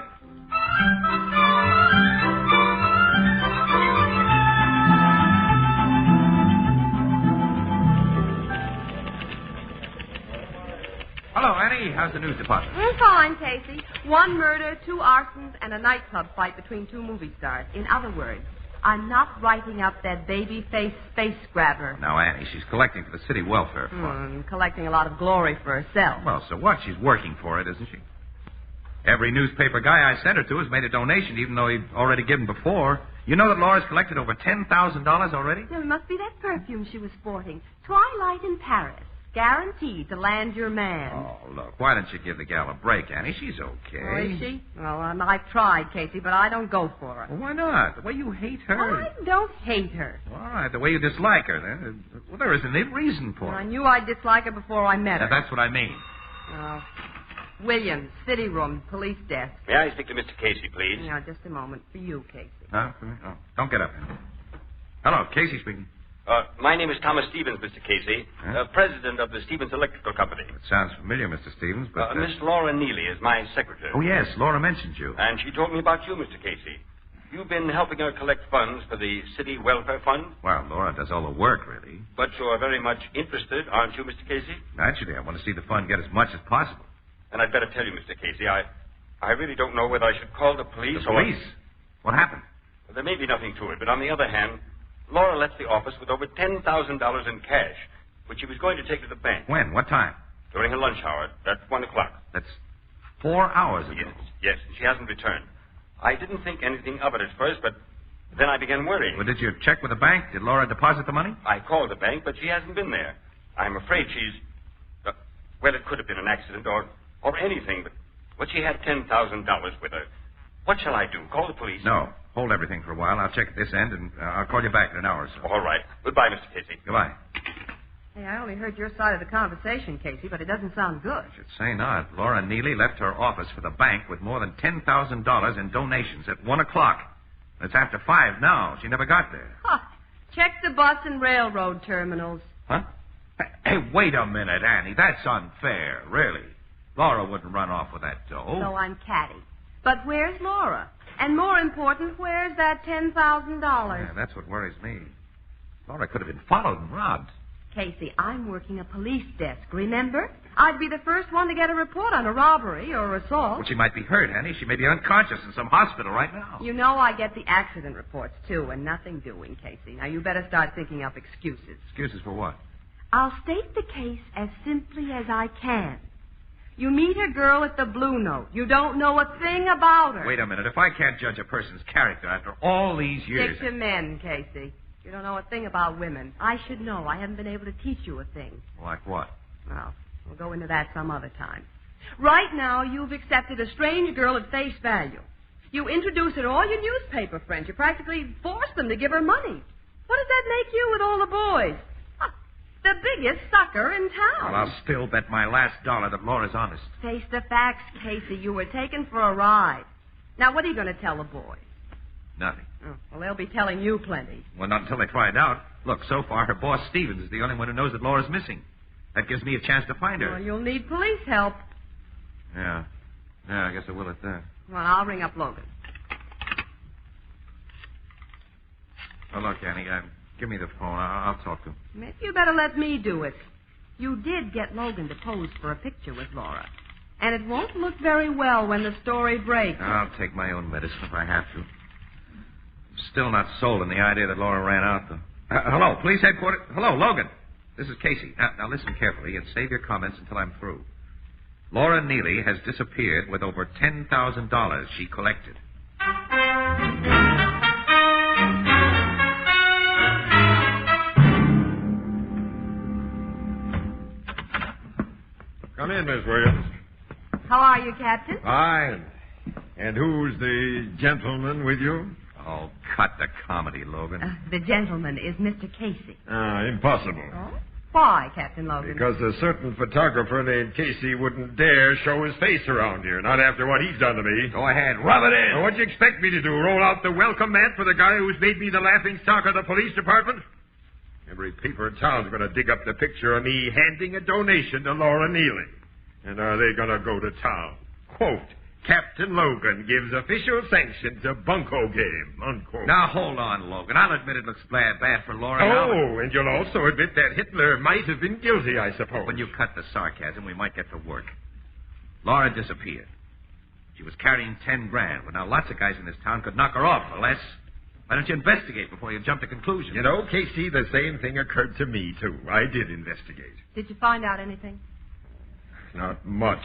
Hello, Annie. How's the news department? Fine, Casey. 1 murder, 2 arsons, and a nightclub fight between 2 movie stars. In other words, I'm not writing up that baby-faced space grabber. Now, Annie, she's collecting for the City Welfare Fund. Collecting a lot of glory for herself. Well, so what? She's working for it, isn't she? Every newspaper guy I sent her to has made a donation, even though he'd already given before. You know that Laura's collected over $10,000 already? It must be that perfume she was sporting. Twilight in Paris. Guaranteed to land your man. Oh, look, why don't you give the gal a break, Annie? She's okay. Oh, is she? Well, I've tried, Casey, but I don't go for her. Well, why not? The way you hate her. I don't hate her. All right, the way you dislike her, then. Well, there isn't any reason for I it. knew I'd dislike her before I met her. That's what I mean. Williams, city room, police desk. May I speak to Mr. Casey, please? Now, just a moment. For you, Casey. Huh? Oh, don't get up. Hello, Casey speaking. My name is Thomas Stevens, Mr. Casey, president of the Stevens Electrical Company. It sounds familiar, Mr. Stevens, but... Miss Laura Neely is my secretary. Oh, yes, Laura mentioned you. And she told me about you, Mr. Casey. You've been helping her collect funds for the City Welfare Fund? Well, Laura does all the work, really. But you're very much interested, aren't you, Mr. Casey? Naturally, I want to see the fund get as much as possible. And I'd better tell you, Mr. Casey, I really don't know whether I should call the police The police? What happened? Well, there may be nothing to it, but on the other hand, Laura left the office with over $10,000 in cash, which she was going to take to the bank. When? What time? During her lunch hour, at 1 o'clock. That's 4 hours ago. Yes, and she hasn't returned. I didn't think anything of it at first, but then I began worrying. Well, did you check with the bank? Did Laura deposit the money? I called the bank, but she hasn't been there. I'm afraid she's... well, it could have been an accident or anything, but she had $10,000 with her. What shall I do? Call the police? No. Hold everything for a while. I'll check at this end, and I'll call you back in an hour or so. All right. Goodbye, Mr. Casey. Goodbye. Hey, I only heard your side of the conversation, Casey, but it doesn't sound good. I should say not. Laura Neely left her office for the bank with more than $10,000 in donations at 1 o'clock. It's after 5 now. She never got there. Huh. Check the bus and railroad terminals. Huh? Hey, wait a minute, Annie. That's unfair, really. Laura wouldn't run off with that dough. So I'm catty. But where's Laura? And more important, where's that $10,000? Yeah, that's what worries me. Laura could have been followed and robbed. Casey, I'm working a police desk, remember? I'd be the first one to get a report on a robbery or assault. Well, she might be hurt, Annie. She may be unconscious in some hospital right now. You know I get the accident reports, too, and nothing doing, Casey. Now, you better start thinking up excuses. Excuses for what? I'll state the case as simply as I can. You meet a girl at the Blue Note. You don't know a thing about her. Wait a minute. If I can't judge a person's character after all these years... Stick to men, Casey. You don't know a thing about women. I should know. I haven't been able to teach you a thing. Like what? Well, we'll go into that some other time. Right now, you've accepted a strange girl at face value. You introduce her to all your newspaper friends. You practically force them to give her money. What does that make you with all the boys? The biggest sucker in town. Well, I'll still bet my last dollar that Laura's honest. Face the facts, Casey. You were taken for a ride. Now, what are you going to tell the boys? Nothing. Oh, well, they'll be telling you plenty. Well, not until they find out. Look, so far, her boss, Stevens, is the only one who knows that Laura's missing. That gives me a chance to find her. Well, you'll need police help. Yeah. Yeah, I guess I will at that. Well, I'll ring up Logan. Oh, look, Annie, Give me the phone. I'll talk to him. Maybe you better let me do it. You did get Logan to pose for a picture with Laura. And it won't look very well when the story breaks. I'll take my own medicine if I have to. Still not sold on the idea that Laura ran out, though. Hello, police headquarters. Hello, Logan. This is Casey. Now listen carefully and save your comments until I'm through. Laura Neely has disappeared with over $10,000 she collected. Come in, Miss Williams. How are you, Captain? Fine. And who's the gentleman with you? Oh, cut the comedy, Logan. The gentleman is Mr. Casey. Impossible. Oh? Why, Captain Logan? Because a certain photographer named Casey wouldn't dare show his face around here, not after what he's done to me. Go ahead, rub it in. Well, what'd you expect me to do, roll out the welcome mat for the guy who's made me the laughing stock of the police department? Every paper in town's going to dig up the picture of me handing a donation to Laura Neely. And are they going to go to town? Quote, Captain Logan gives official sanction to bunco game, unquote. Now, hold on, Logan. I'll admit it looks bad for Laura. Oh, and you'll also admit that Hitler might have been guilty, I suppose. When you cut the sarcasm, we might get to work. Laura disappeared. She was carrying $10,000. Well, now, lots of guys in this town could knock her off for less. Why don't you investigate before you jump to conclusions? You know, Casey, the same thing occurred to me, too. I did investigate. Did you find out anything? Not much.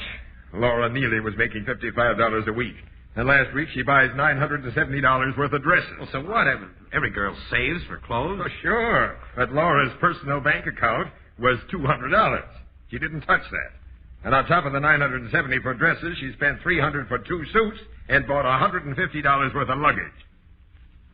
Laura Neely was making $55 a week. And last week she buys $970 worth of dresses. Well, so what? Every girl saves for clothes? Oh, sure. But Laura's personal bank account was $200. She didn't touch that. And on top of the $970 for dresses, she spent $300 for 2 suits and bought $150 worth of luggage.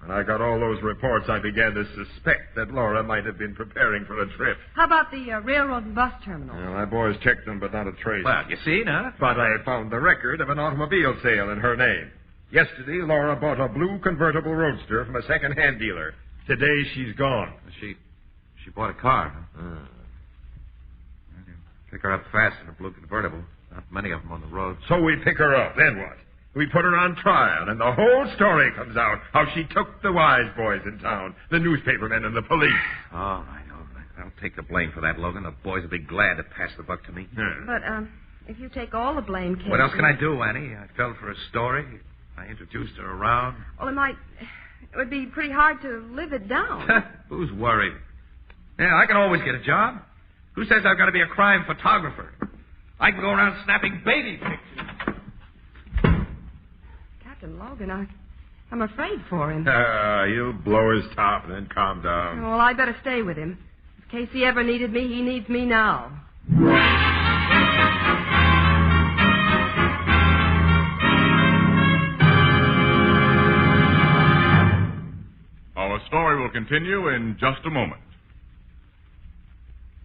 When I got all those reports, I began to suspect that Laura might have been preparing for a trip. How about the railroad and bus terminal? Well, my boys checked them, but not a trace. Well, you see, now. But I found the record of an automobile sale in her name. Yesterday, Laura bought a blue convertible roadster from a second-hand dealer. Today, she's gone. She bought a car, huh? Pick her up fast in a blue convertible. Not many of them on the road. So we pick her up. Then what? We put her on trial, and the whole story comes out. How she took the wise boys in town, the newspapermen and the police. Oh, I know. I'll take the blame for that, Logan. The boys will be glad to pass the buck to me. But, if you take all the blame, Casey... What else can I do, Annie? I fell for a story. I introduced her around. Well, it would be pretty hard to live it down. Who's worried? Yeah, I can always get a job. Who says I've got to be a crime photographer? I can go around snapping baby pictures. Captain Logan, I'm afraid for him. He'll blow his top and then calm down. Well, I better stay with him. If Casey ever needed me, he needs me now. Our story will continue in just a moment.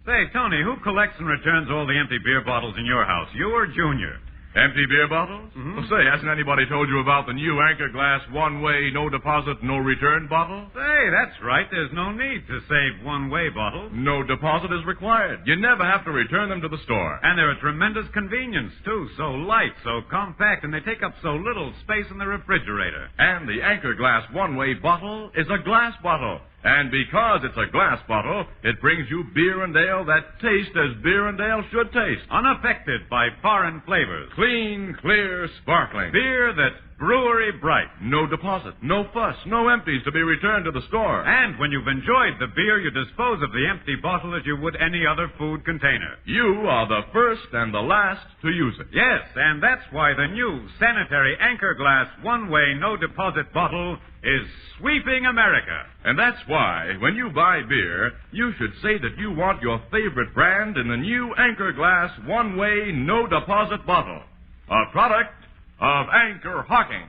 Say, Tony, who collects and returns all the empty beer bottles in your house, you or Junior? Empty beer bottles? Mm-hmm. Well, say, hasn't anybody told you about the new Anchor Glass one-way, no deposit, no return bottle? Say, that's right. There's no need to save one-way bottles. No deposit is required. You never have to return them to the store. And they're a tremendous convenience, too. So light, so compact, and they take up so little space in the refrigerator. And the Anchor Glass one-way bottle is a glass bottle. And because it's a glass bottle, it brings you beer and ale that taste as beer and ale should taste. Unaffected by foreign flavors. Clean, clear, sparkling. Beer that's brewery bright. No deposit, no fuss, no empties to be returned to the store. And when you've enjoyed the beer, you dispose of the empty bottle as you would any other food container. You are the first and the last to use it. Yes, and that's why the new sanitary Anchor Glass one-way, no deposit bottle is sweeping America. And that's why, when you buy beer, you should say that you want your favorite brand in the new Anchor Glass one-way, no deposit bottle. A product of Anchor Hocking.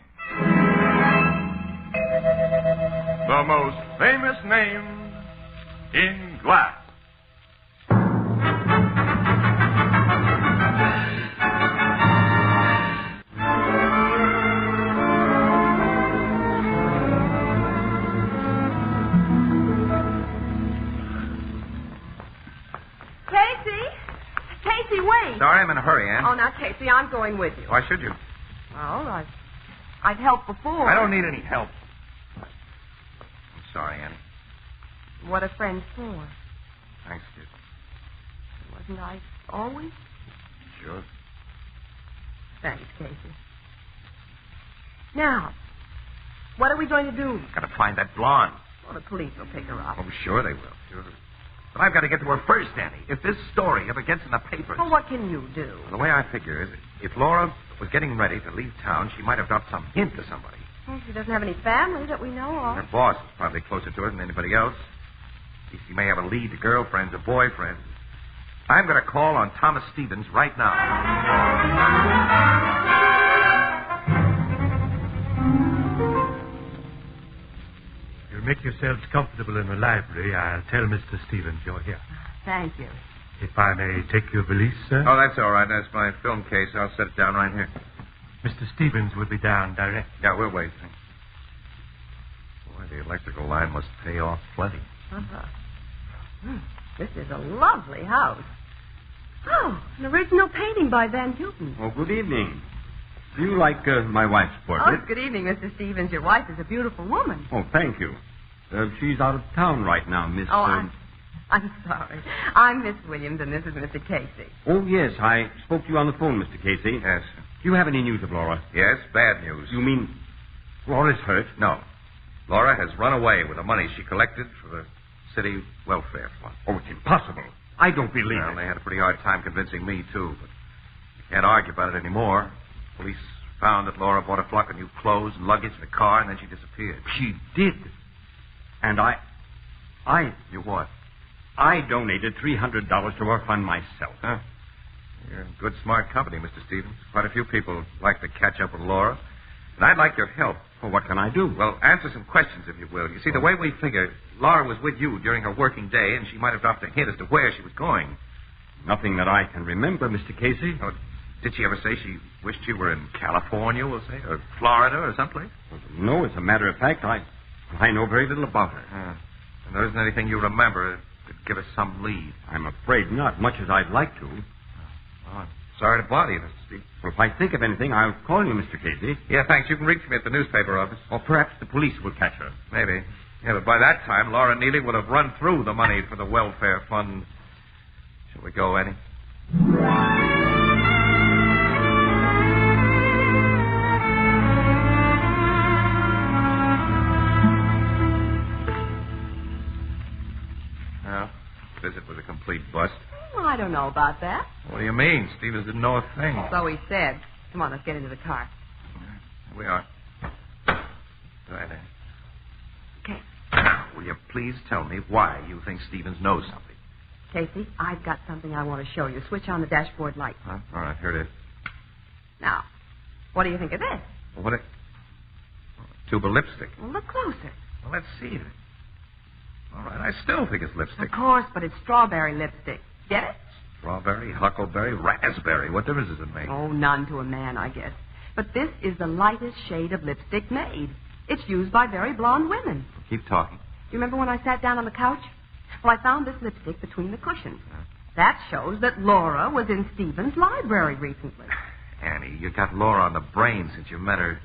The most famous name in glass. Casey, wait. Sorry, I'm in a hurry, Ann. Oh, now, Casey, I'm going with you. Why should you? Well, I've helped before. I don't need any help. I'm sorry, Annie. What are friends for? Thanks, kid. Wasn't I always? Sure. Thanks, Casey. Now, what are we going to do? Gotta find that blonde. Well, the police will pick her up. Oh, sure they will. Sure. But I've got to get to her first, Annie. If this story ever gets in the papers... Well, what can you do? Well, the way I figure is, if Laura was getting ready to leave town, she might have dropped some hint to somebody. Well, she doesn't have any family that we know of. Her boss is probably closer to her than anybody else. At least he may have a lead to girlfriends or boyfriends. I'm going to call on Thomas Stevens right now. You'll make yourselves comfortable in the library. I'll tell Mr. Stevens you're here. Thank you. If I may take your valise, sir? Oh, that's all right. That's my film case. I'll set it down right here. Mr. Stevens will be down direct. Yeah, we'll wait. Boy, the electrical line must pay off plenty. This is a lovely house. Oh, an original painting by Van Houten. Oh, good evening. Do you like my wife's portrait? Oh, good evening, Mr. Stevens. Your wife is a beautiful woman. Oh, thank you. She's out of town right now, Miss... Oh, I'm sorry. I'm Miss Williams, and this is Mr. Casey. Oh, yes. I spoke to you on the phone, Mr. Casey. Yes. Do you have any news of Laura? Yes, bad news. You mean Laura's hurt? No. Laura has run away with the money she collected for the city welfare fund. Oh, it's impossible. I don't believe it. They had a pretty hard time convincing me, too, but you can't argue about it anymore. Police found that Laura bought a flock of new clothes and luggage in a car, and then she disappeared. She did. And I... You what? I donated $300 to her fund myself. Huh? You're in good, smart company, Mr. Stevens. Quite a few people like to catch up with Laura. And I'd like your help. Well, what can I do? Well, answer some questions, if you will. You see, the way we figure, Laura was with you during her working day, and she might have dropped a hint as to where she was going. Nothing that I can remember, Mr. Casey. Oh, did she ever say she wished you were in California, we'll say, or Florida, or someplace? Well, no, as a matter of fact, I know very little about her. And there isn't anything you remember that could give us some lead. I'm afraid not, much as I'd like to. Oh, I'm sorry to bother you, Mr. Stevens. Well, if I think of anything, I'll call you, Mr. Casey. Yeah, thanks. You can reach me at the newspaper office. Or perhaps the police will catch her. Maybe. Yeah, but by that time, Laura Neely would have run through the money for the welfare fund. Shall we go, Eddie? Well, visit was a complete bust. Well, I don't know about that. What do you mean? Stevens didn't know a thing. So he said. Come on, let's get into the car. Here we are. Right there. Okay. Now, will you please tell me why you think Stevens knows something? Casey, I've got something I want to show you. Switch on the dashboard light. Huh? All right, here it is. Now, what do you think of this? Well, what a tube of lipstick. Well, look closer. Well, let's see it. All right, I still think it's lipstick. Of course, but it's strawberry lipstick. Get it? Strawberry, huckleberry, raspberry. What difference does it make? Oh, none to a man, I guess. But this is the lightest shade of lipstick made. It's used by very blonde women. Keep talking. Do you remember when I sat down on the couch? Well, I found this lipstick between the cushions. That shows that Laura was in Stevens' library recently. Annie, you got Laura on the brain since you met her.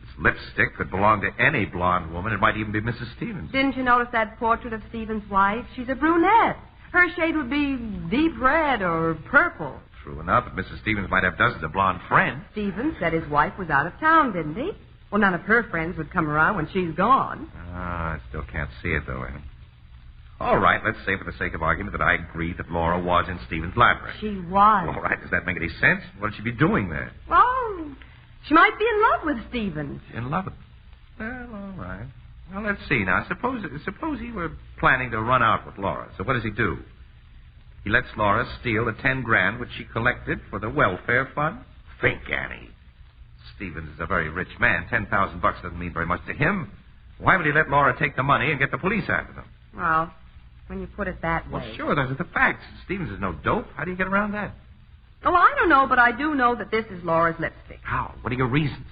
This lipstick could belong to any blonde woman. It might even be Mrs. Stevens. Didn't you notice that portrait of Stevens' wife? She's a brunette. Her shade would be deep red or purple. True enough, but Mrs. Stevens might have dozens of blonde friends. Stevens said his wife was out of town, didn't he? Well, none of her friends would come around when she's gone. I still can't see it, though, Annie. All right, let's say for the sake of argument that I agree that Laura was in Stevens' library. She was. All right, does that make any sense? What would she be doing there? Well, she might be in love with Stevens. In love with him? Well, all right. Well, let's see now. Suppose he were planning to run out with Laura. So what does he do? He lets Laura steal the $10,000 which she collected for the welfare fund? Think, Annie. Stevens is a very rich man. $10,000 doesn't mean very much to him. Why would he let Laura take the money and get the police after them? Well, when you put it that way. Well, sure, those are the facts. Stevens is no dope. How do you get around that? Oh, I don't know, but I do know that this is Laura's lipstick. How? What are your reasons?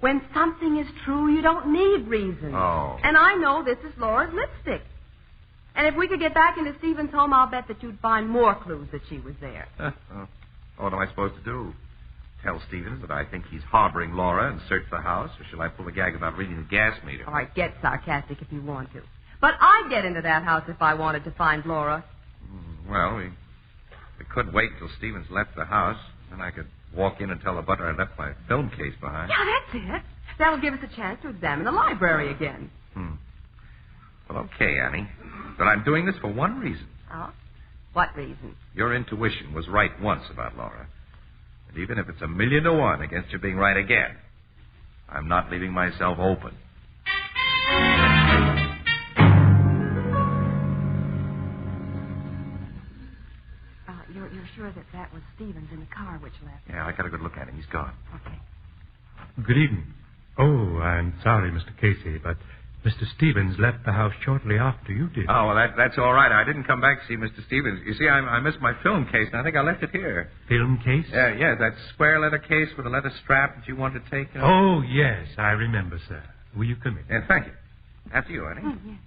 When something is true, you don't need reasons. Oh. And I know this is Laura's lipstick. And if we could get back into Stevens' home, I'll bet that you'd find more clues that she was there. What am I supposed to do? Tell Stevens that I think he's harboring Laura and search the house? Or shall I pull a gag about reading the gas meter? All right, get sarcastic if you want to. But I'd get into that house if I wanted to find Laura. Well, we could wait till Stevens left the house. Then I could walk in and tell the butler I left my film case behind. Yeah, that's it. That'll give us a chance to examine the library again. Well, okay, Annie. But I'm doing this for one reason. Oh? What reason? Your intuition was right once about Laura. And even if it's 1,000,000 to 1 against you being right again, I'm not leaving myself open. You're sure that was Stevens in the car which left? Yeah, I got a good look at him. He's gone. Okay. Good evening. Oh, I'm sorry, Mr. Casey, but Mr. Stevens left the house shortly after you did. Oh, well, that's all right. I didn't come back to see Mr. Stevens. You see, I missed my film case, and I think I left it here. Film case? Yeah, that square leather case with a leather strap that you wanted to take. Oh, yes, I remember, sir. Will you come in? Yeah, thank you. After you, Annie. Yes.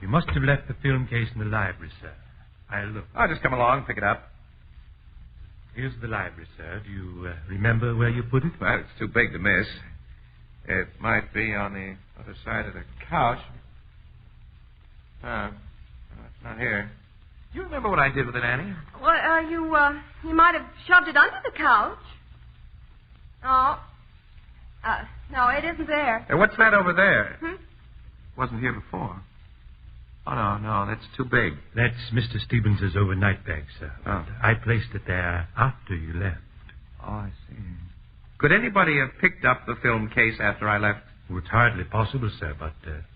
You must have left the film case in the library, sir. I'll look. I'll just come along, pick it up. Here's the library, sir. Do you remember where you put it? Well, it's too big to miss. It might be on the other side of the couch. No, it's not here. Do you remember what I did with it, Annie? Well, you might have shoved it under the couch. Oh. No, it isn't there. Hey, what's that over there? Wasn't here before. Oh, no, that's too big. That's Mr. Stevens' overnight bag, sir. Oh. I placed it there after you left. Oh, I see. Could anybody have picked up the film case after I left? Well, it's hardly possible, sir, but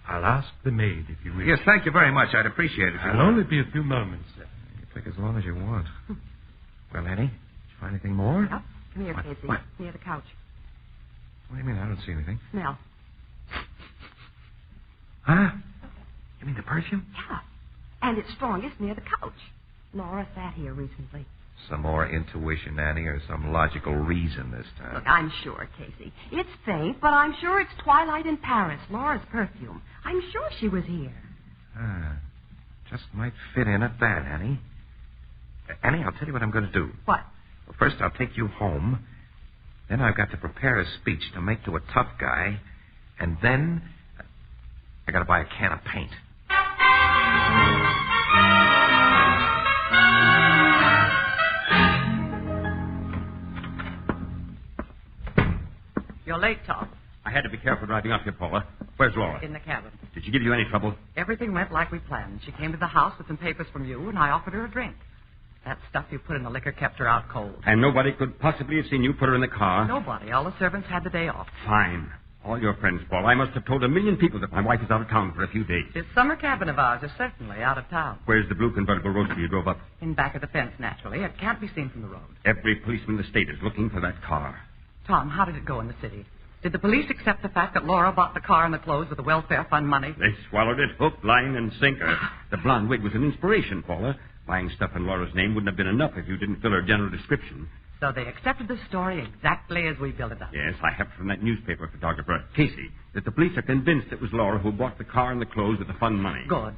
I'll ask the maid if you wish. Yes, thank you very much. I'd appreciate it. I'll only be a few moments, sir. You take as long as you want. Well, Annie, did you find anything more? Oh, come here, Casey. What? Near the couch. What do you mean? I don't see anything. Smell. Huh? You mean the perfume? Yeah. And it's strongest near the couch. Laura sat here recently. Some more intuition, Annie, or some logical reason this time? Look, I'm sure, Casey. It's faint, but I'm sure it's Twilight in Paris, Laura's perfume. I'm sure she was here. Just might fit in at that, Annie. Annie, I'll tell you what I'm going to do. What? Well, first, I'll take you home. Then I've got to prepare a speech to make to a tough guy. And then I got to buy a can of paint. You're late, Tom. I had to be careful driving up here, Paula. Where's Laura? In the cabin. Did she give you any trouble? Everything went like we planned. She came to the house with some papers from you, and I offered her a drink. That stuff you put in the liquor kept her out cold. And nobody could possibly have seen you put her in the car? Nobody. All the servants had the day off. Fine. All your friends, Paula. I must have told 1,000,000 people that my wife is out of town for a few days. This summer cabin of ours is certainly out of town. Where's the blue convertible roadster you drove up? In back of the fence, naturally. It can't be seen from the road. Every policeman in the state is looking for that car. Tom, how did it go in the city? Did the police accept the fact that Laura bought the car and the clothes with the welfare fund money? They swallowed it hook, line, and sinker. The blonde wig was an inspiration, Paula. Buying stuff in Laura's name wouldn't have been enough if you didn't fill her general description. So they accepted the story exactly as we built it up. Yes, I have from that newspaper photographer, Casey, that the police are convinced it was Laura who bought the car and the clothes with the fund money. Good.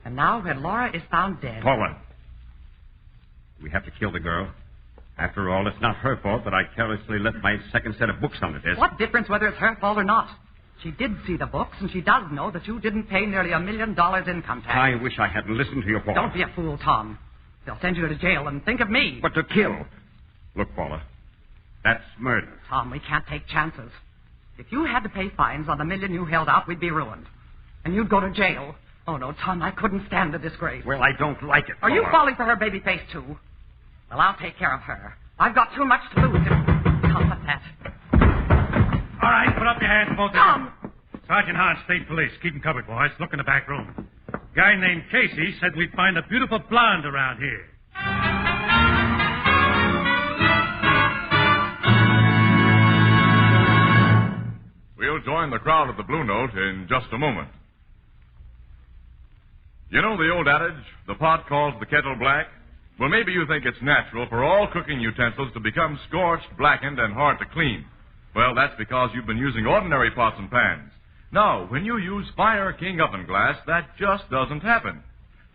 And now when Laura is found dead... Paula, we have to kill the girl. After all, it's not her fault that I carelessly left my second set of books on the desk. What difference whether it's her fault or not? She did see the books, and she does know that you didn't pay nearly $1 million income tax. I wish I hadn't listened to you, Paula. Don't be a fool, Tom. They'll send you to jail, and think of me. But to kill. Look, Paula, that's murder. Tom, we can't take chances. If you had to pay fines on the $1 million you held out, we'd be ruined. And you'd go to jail. Oh, no, Tom, I couldn't stand the disgrace. Well, I don't like it, Paula. Are you falling for her baby face, too? Well, I'll take care of her. I've got too much to lose. Come with that. All right, put up your hands, both of you. Tom! Sergeant Hahn, State Police. Keep them covered, boys. Look in the back room. A guy named Casey said we'd find a beautiful blonde around here. We'll join the crowd at the Blue Note in just a moment. You know the old adage, the pot calls the kettle black? Well, maybe you think it's natural for all cooking utensils to become scorched, blackened, and hard to clean. Well, that's because you've been using ordinary pots and pans. Now, when you use Fire King oven glass, that just doesn't happen.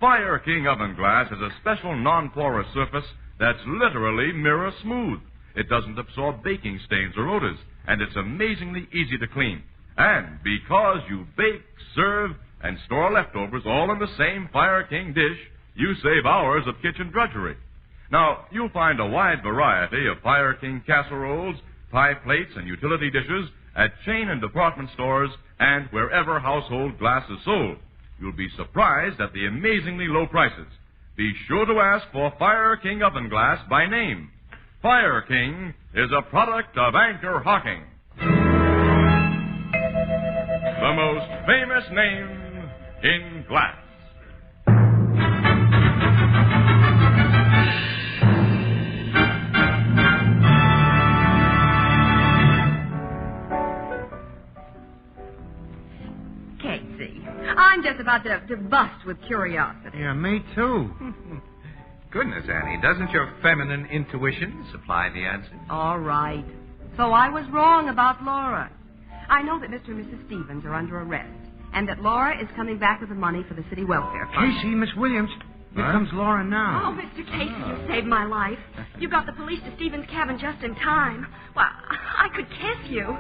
Fire King oven glass is a special non-porous surface that's literally mirror smooth. It doesn't absorb baking stains or odors, and it's amazingly easy to clean. And because you bake, serve, and store leftovers all in the same Fire King dish, you save hours of kitchen drudgery. Now, you'll find a wide variety of Fire King casseroles, pie plates, and utility dishes at chain and department stores and wherever household glass is sold. You'll be surprised at the amazingly low prices. Be sure to ask for Fire King oven glass by name. Fire King is a product of Anchor Hocking, the most famous name in glass. I'm just about to bust with curiosity. Yeah, me too. Goodness, Annie, doesn't your feminine intuition supply the answer? All right. So I was wrong about Laura. I know that Mr. and Mrs. Stevens are under arrest, and that Laura is coming back with the money for the city welfare fund. Casey, Miss Williams, here comes Laura now. Oh, Mr. Casey, you saved my life. You got the police to Stevens' cabin just in time. Well, I could kiss you.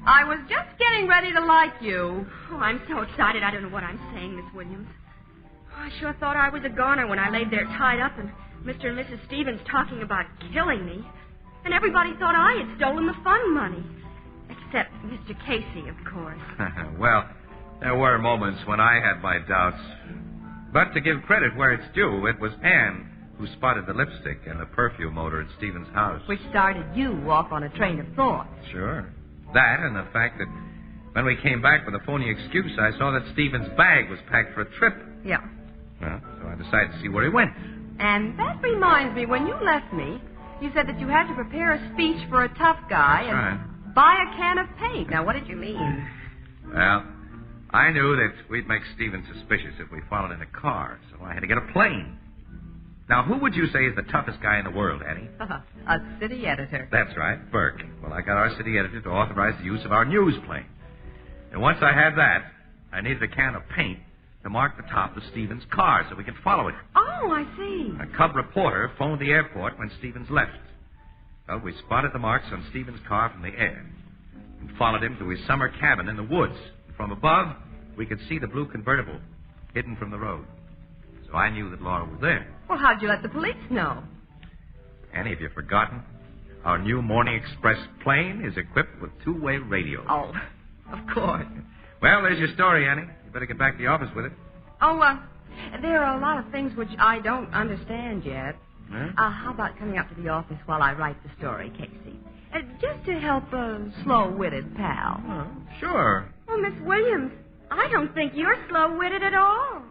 I was just getting ready to like you. Oh, I'm so excited I don't know what I'm saying, Miss Williams. I sure thought I was a goner when I laid there tied up and Mr. and Mrs. Stevens talking about killing me. And everybody thought I had stolen the fund money. Except Mr. Casey, of course. Well, there were moments when I had my doubts. But to give credit where it's due, it was Anne who spotted the lipstick and the perfume odor at Stevens' house. Which started you off on a train of thought. Sure. That and the fact that when we came back with a phony excuse, I saw that Stevens' bag was packed for a trip. Yeah. Well, so I decided to see where he went. And that reminds me, when you left me, you said that you had to prepare a speech for a tough guy and buy a can of paint. Now, what did you mean? Well, I knew that we'd make Stevens suspicious if we followed in a car, so I had to get a plane. Now, who would you say is the toughest guy in the world, Annie? A city editor. That's right, Burke. Well, I got our city editor to authorize the use of our news plane. And once I had that, I needed a can of paint to mark the top of Stevens' car so we could follow it. Oh, I see. A cub reporter phoned the airport when Stevens left. Well, we spotted the marks on Stevens' car from the air and followed him to his summer cabin in the woods. And from above, we could see the blue convertible hidden from the road. So I knew that Laura was there. Well, how'd you let the police know? Annie, have you forgotten? Our new Morning Express plane is equipped with two-way radio. Oh, of course. Well, there's your story, Annie. You better get back to the office with it. Oh, there are a lot of things which I don't understand yet. Huh? How about coming up to the office while I write the story, Casey? Just to help a slow-witted pal. Oh, sure. Well, Miss Williams, I don't think you're slow-witted at all.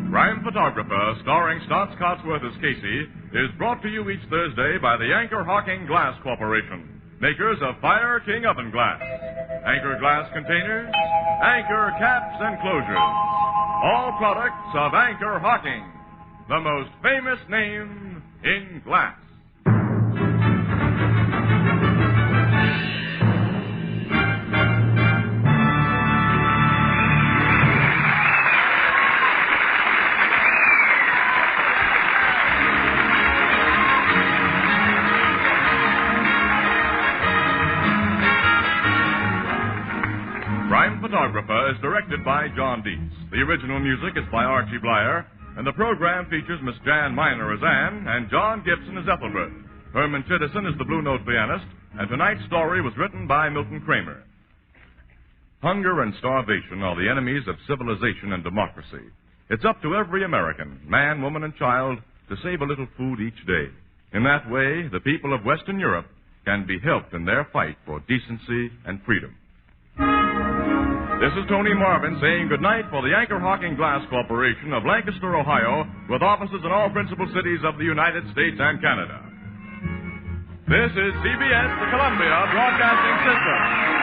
Crime Photographer, starring Stotts Cotsworth as Casey, is brought to you each Thursday by the Anchor Hocking Glass Corporation, makers of Fire King oven glass, Anchor glass containers, Anchor caps and closures. All products of Anchor Hocking, the most famous name in glass. Crime Photographer is directed by John Dietz. The original music is by Archie Blyer, and the program features Miss Jan Miner as Anne and John Gibson as Ethelbert. Herman Chittison is the Blue Note pianist, and tonight's story was written by Milton Kramer. Hunger and starvation are the enemies of civilization and democracy. It's up to every American, man, woman, and child, to save a little food each day. In that way, the people of Western Europe can be helped in their fight for decency and freedom. This is Tony Marvin saying goodnight for the Anchor Hocking Glass Corporation of Lancaster, Ohio, with offices in all principal cities of the United States and Canada. This is CBS, the Columbia Broadcasting System.